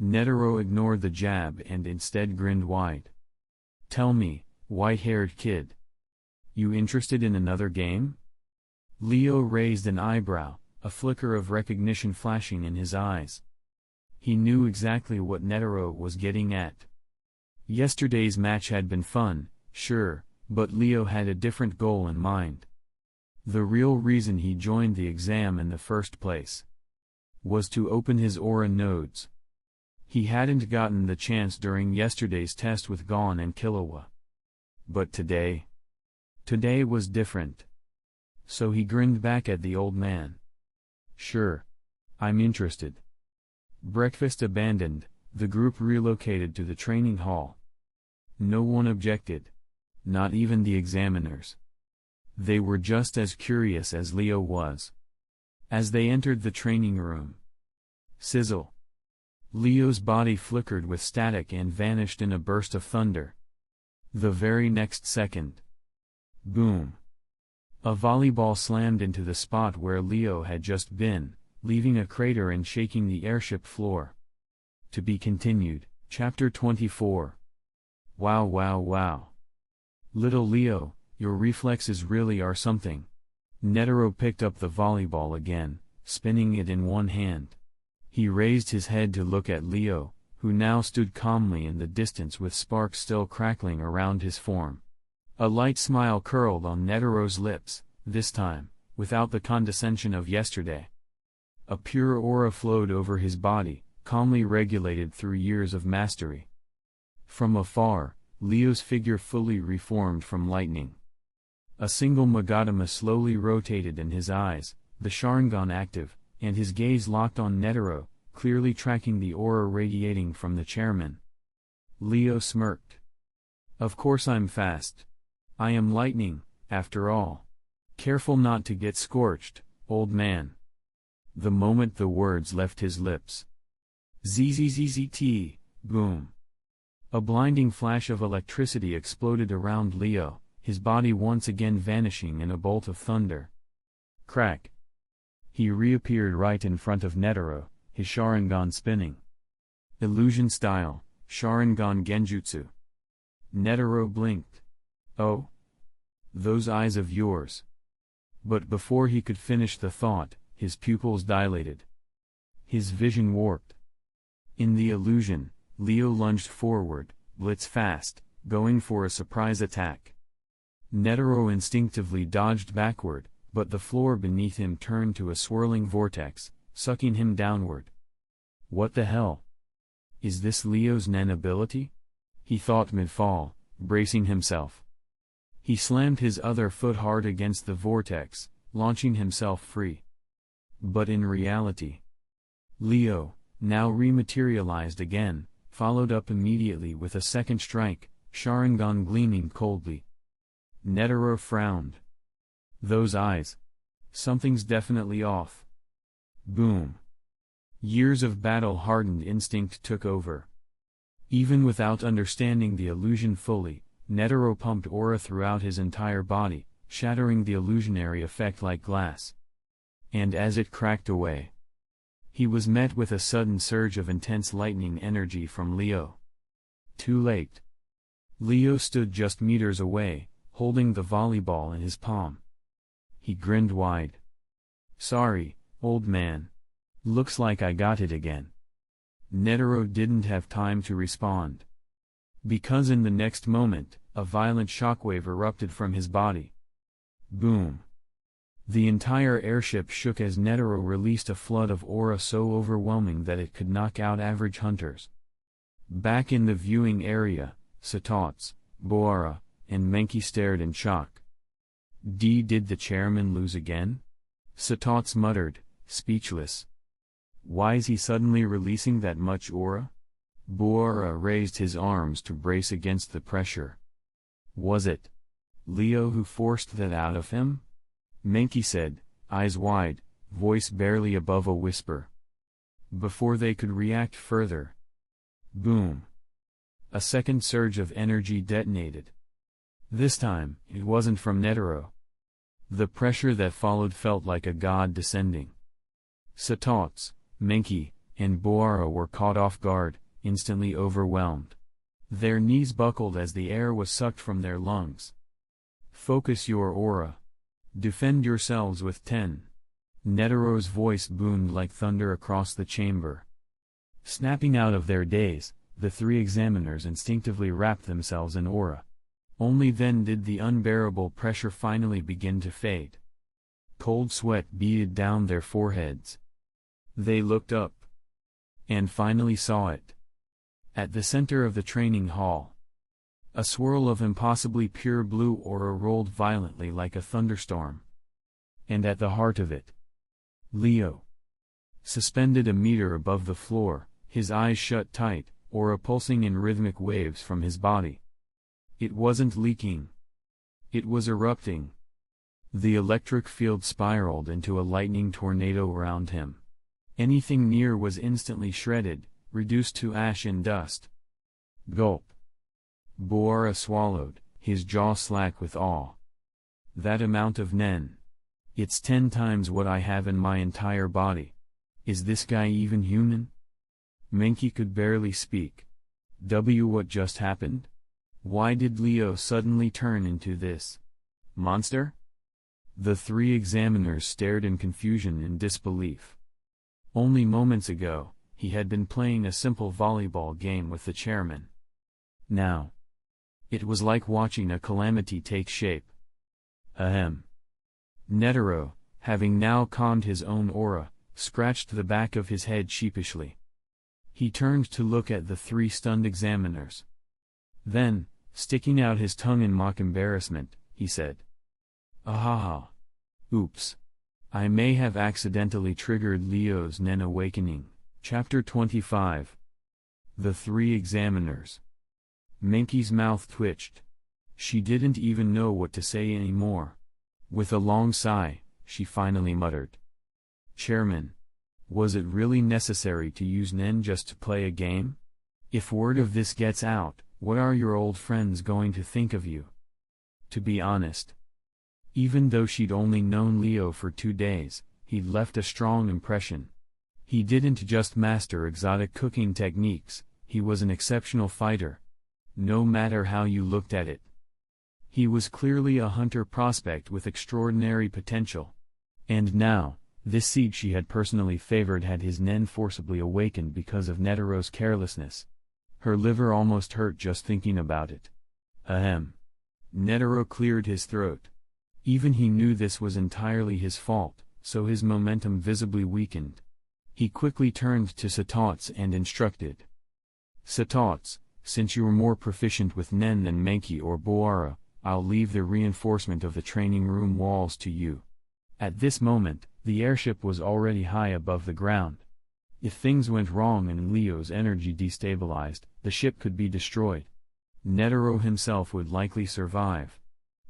Netero ignored the jab and instead grinned wide. Tell me, white-haired kid. You interested in another game? Leo raised an eyebrow, a flicker of recognition flashing in his eyes. He knew exactly what Netero was getting at. Yesterday's match had been fun, sure, but Leo had a different goal in mind. The real reason he joined the exam in the first place was to open his aura nodes. He hadn't gotten the chance during yesterday's test with Gon and Killua. But today was different. So he grinned back at the old man. Sure. I'm interested. Breakfast abandoned, the group relocated to the training hall. No one objected. Not even the examiners. They were just as curious as Leo was. As they entered the training room. Sizzle. Leo's body flickered with static and vanished in a burst of thunder. The very next second. Boom. A volleyball slammed into the spot where Leo had just been, leaving a crater and shaking the airship floor. To be continued, Chapter 24. Wow, wow, wow. Little Leo, your reflexes really are something. Netero picked up the volleyball again, spinning it in one hand. He raised his head to look at Leo, who now stood calmly in the distance with sparks still crackling around his form. A light smile curled on Netero's lips, this time, without the condescension of yesterday. A pure aura flowed over his body, calmly regulated through years of mastery. From afar, Leo's figure fully reformed from lightning. A single Magatama slowly rotated in his eyes, the Sharingan active, and his gaze locked on Netero, clearly tracking the aura radiating from the chairman. Leo smirked. Of course I'm fast. I am lightning, after all. Careful not to get scorched, old man. The moment the words left his lips. ZZZZT, boom. A blinding flash of electricity exploded around Leo, his body once again vanishing in a bolt of thunder. Crack. He reappeared right in front of Netero, his Sharingan spinning. Illusion style, Sharingan Genjutsu. Netero blinked. Oh? Those eyes of yours. But before he could finish the thought, his pupils dilated. His vision warped. In the illusion, Leo lunged forward, blitz fast, going for a surprise attack. Netero instinctively dodged backward, but the floor beneath him turned to a swirling vortex, sucking him downward. What the hell? Is this Leo's Nen ability? He thought mid-fall, bracing himself. He slammed his other foot hard against the vortex, launching himself free. But in reality, Leo, now rematerialized again, followed up immediately with a second strike, Sharingan gleaming coldly. Netero frowned. Those eyes. Something's definitely off. Boom. Years of battle-hardened instinct took over. Even without understanding the illusion fully, Netero pumped aura throughout his entire body, shattering the illusionary effect like glass. And as it cracked away, he was met with a sudden surge of intense lightning energy from Leo. Too late. Leo stood just meters away, holding the volleyball in his palm. He grinned wide. Sorry, old man. Looks like I got it again. Netero didn't have time to respond. Because in the next moment, a violent shockwave erupted from his body. Boom. The entire airship shook as Netero released a flood of aura so overwhelming that it could knock out average hunters. Back in the viewing area, Satots, Boara, and Menki stared in shock. Did the chairman lose again? Satots muttered, speechless. Why is he suddenly releasing that much aura? Boara raised his arms to brace against the pressure. Was it Leo who forced that out of him? Menki said, eyes wide, voice barely above a whisper. Before they could react further. Boom. A second surge of energy detonated. This time, it wasn't from Netero. The pressure that followed felt like a god descending. Satots, Menki, and Boara were caught off guard, instantly overwhelmed. Their knees buckled as the air was sucked from their lungs. Focus your aura. Defend yourselves with 10. Netero's voice boomed like thunder across the chamber. Snapping out of their daze, the three examiners instinctively wrapped themselves in aura. Only then did the unbearable pressure finally begin to fade. Cold sweat beaded down their foreheads. They looked up. And finally saw it. At the center of the training hall, a swirl of impossibly pure blue aura rolled violently like a thunderstorm. And at the heart of it, Leo. Suspended a meter above the floor, his eyes shut tight, aura pulsing in rhythmic waves from his body. It wasn't leaking. It was erupting. The electric field spiraled into a lightning tornado around him. Anything near was instantly shredded, reduced to ash and dust. Gulp. Boara swallowed, his jaw slack with awe. That amount of Nen. It's 10 times what I have in my entire body. Is this guy even human? Menki could barely speak. What just happened? Why did Leo suddenly turn into this monster? The three examiners stared in confusion and disbelief. Only moments ago, he had been playing a simple volleyball game with the chairman. Now, it was like watching a calamity take shape. Ahem. Netero, having now calmed his own aura, scratched the back of his head sheepishly. He turned to look at the three stunned examiners. Then, sticking out his tongue in mock embarrassment, he said, "Ahaha. Oops. I may have accidentally triggered Leo's Nen awakening." Chapter 25. The Three Examiners. Menki's mouth twitched. She didn't even know what to say anymore. With a long sigh, she finally muttered, "Chairman, was it really necessary to use Nen just to play a game? If word of this gets out, what are your old friends going to think of you?" To be honest, even though she'd only known Leo for 2 days, he'd left a strong impression. He didn't just master exotic cooking techniques, he was an exceptional fighter. no matter how you looked at it. He was clearly a hunter prospect with extraordinary potential. And now, this seed she had personally favored had his nen forcibly awakened because of Netero's carelessness. Her liver almost hurt just thinking about it. Ahem. Netero cleared his throat. Even he knew this was entirely his fault, so his momentum visibly weakened. He quickly turned to HxH and instructed. HxH, since you are more proficient with Nen than Menki or Boara, I'll leave the reinforcement of the training room walls to you. At this moment, the airship was already high above the ground. If things went wrong and Leo's energy destabilized, the ship could be destroyed. Netero himself would likely survive.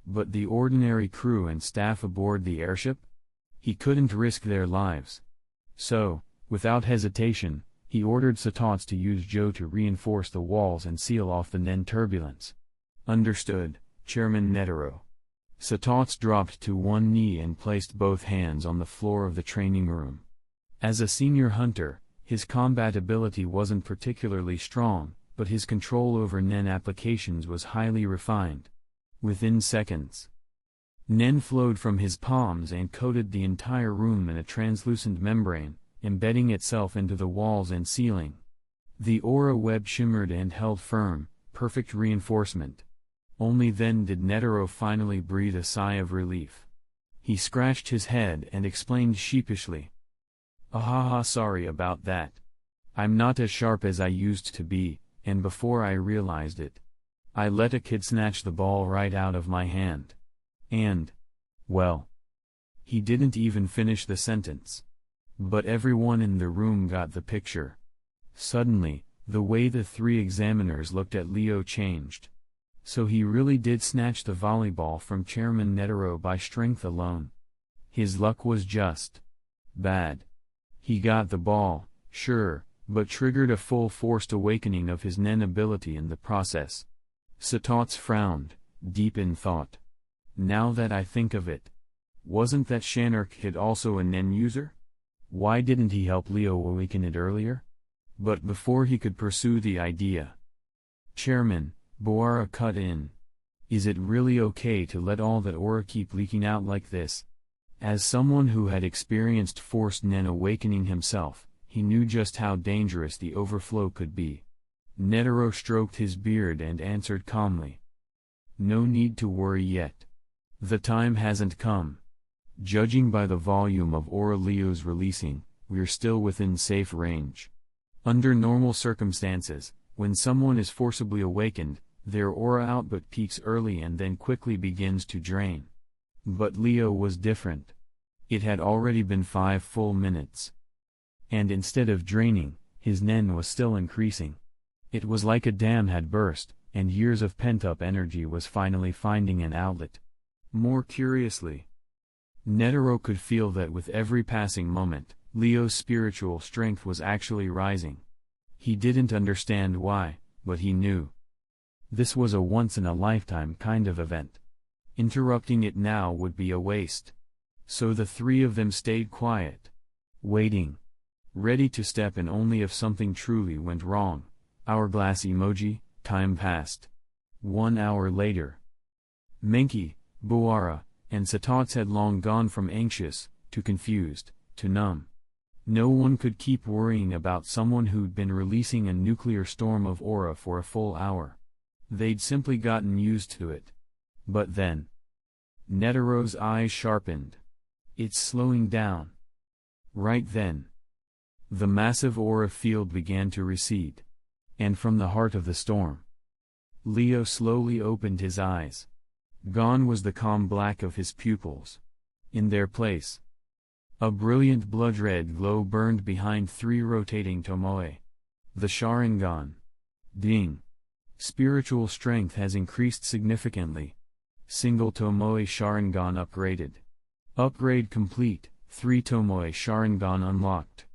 But the ordinary crew and staff aboard the airship? He couldn't risk their lives. So, without hesitation, he ordered HxH to use Joe to reinforce the walls and seal off the Nen turbulence. Understood, Chairman Netero. HxH dropped to one knee and placed both hands on the floor of the training room. As a senior hunter, his combat ability wasn't particularly strong, but his control over Nen applications was highly refined. Within seconds, Nen flowed from his palms and coated the entire room in a translucent membrane, embedding itself into the walls and ceiling. The aura web shimmered and held firm, perfect reinforcement. Only then did Netero finally breathe a sigh of relief. He scratched his head and explained sheepishly. "Ahaha, sorry about that. I'm not as sharp as I used to be, and before I realized it, I let a kid snatch the ball right out of my hand. And, well..." He didn't even finish the sentence. But everyone in the room got the picture. Suddenly, the way the three examiners looked at Leo changed. So he really did snatch the volleyball from Chairman Netero by strength alone. His luck was just bad. He got the ball, sure, but triggered a full forced awakening of his Nen ability in the process. HxH frowned, deep in thought. Now that I think of it, wasn't that Shanark Kid also a Nen user? Why didn't he help Leo awaken it earlier? But before he could pursue the idea, Chairman Boara cut in. Is it really okay to let all that aura keep leaking out like this? As someone who had experienced forced Nen awakening himself, he knew just how dangerous the overflow could be. Netero stroked his beard and answered calmly. No need to worry yet. The time hasn't come. Judging by the volume of aura Leo's releasing, we're still within safe range. Under normal circumstances, when someone is forcibly awakened, their aura output peaks early and then quickly begins to drain. But Leo was different. It had already been 5 full minutes. And instead of draining, his Nen was still increasing. It was like a dam had burst, and years of pent-up energy was finally finding an outlet. More curiously, Netero could feel that with every passing moment, Leo's spiritual strength was actually rising. He didn't understand why, but he knew. This was a once-in-a-lifetime kind of event. Interrupting it now would be a waste. So the three of them stayed quiet, waiting, ready to step in only if something truly went wrong. Hourglass emoji. Time passed. 1 hour later, Menki, Boara, and HxH had long gone from anxious, to confused, to numb. No one could keep worrying about someone who'd been releasing a nuclear storm of aura for a full hour. They'd simply gotten used to it. But then, Netero's eyes sharpened. It's slowing down. Right then, the massive aura field began to recede. And from the heart of the storm, Leo slowly opened his eyes. Gone was the calm black of his pupils. In their place, a brilliant blood-red glow burned behind 3 rotating tomoe. The Sharingan. Ding. Spiritual strength has increased significantly. Single tomoe Sharingan upgraded. Upgrade complete. 3 tomoe Sharingan unlocked.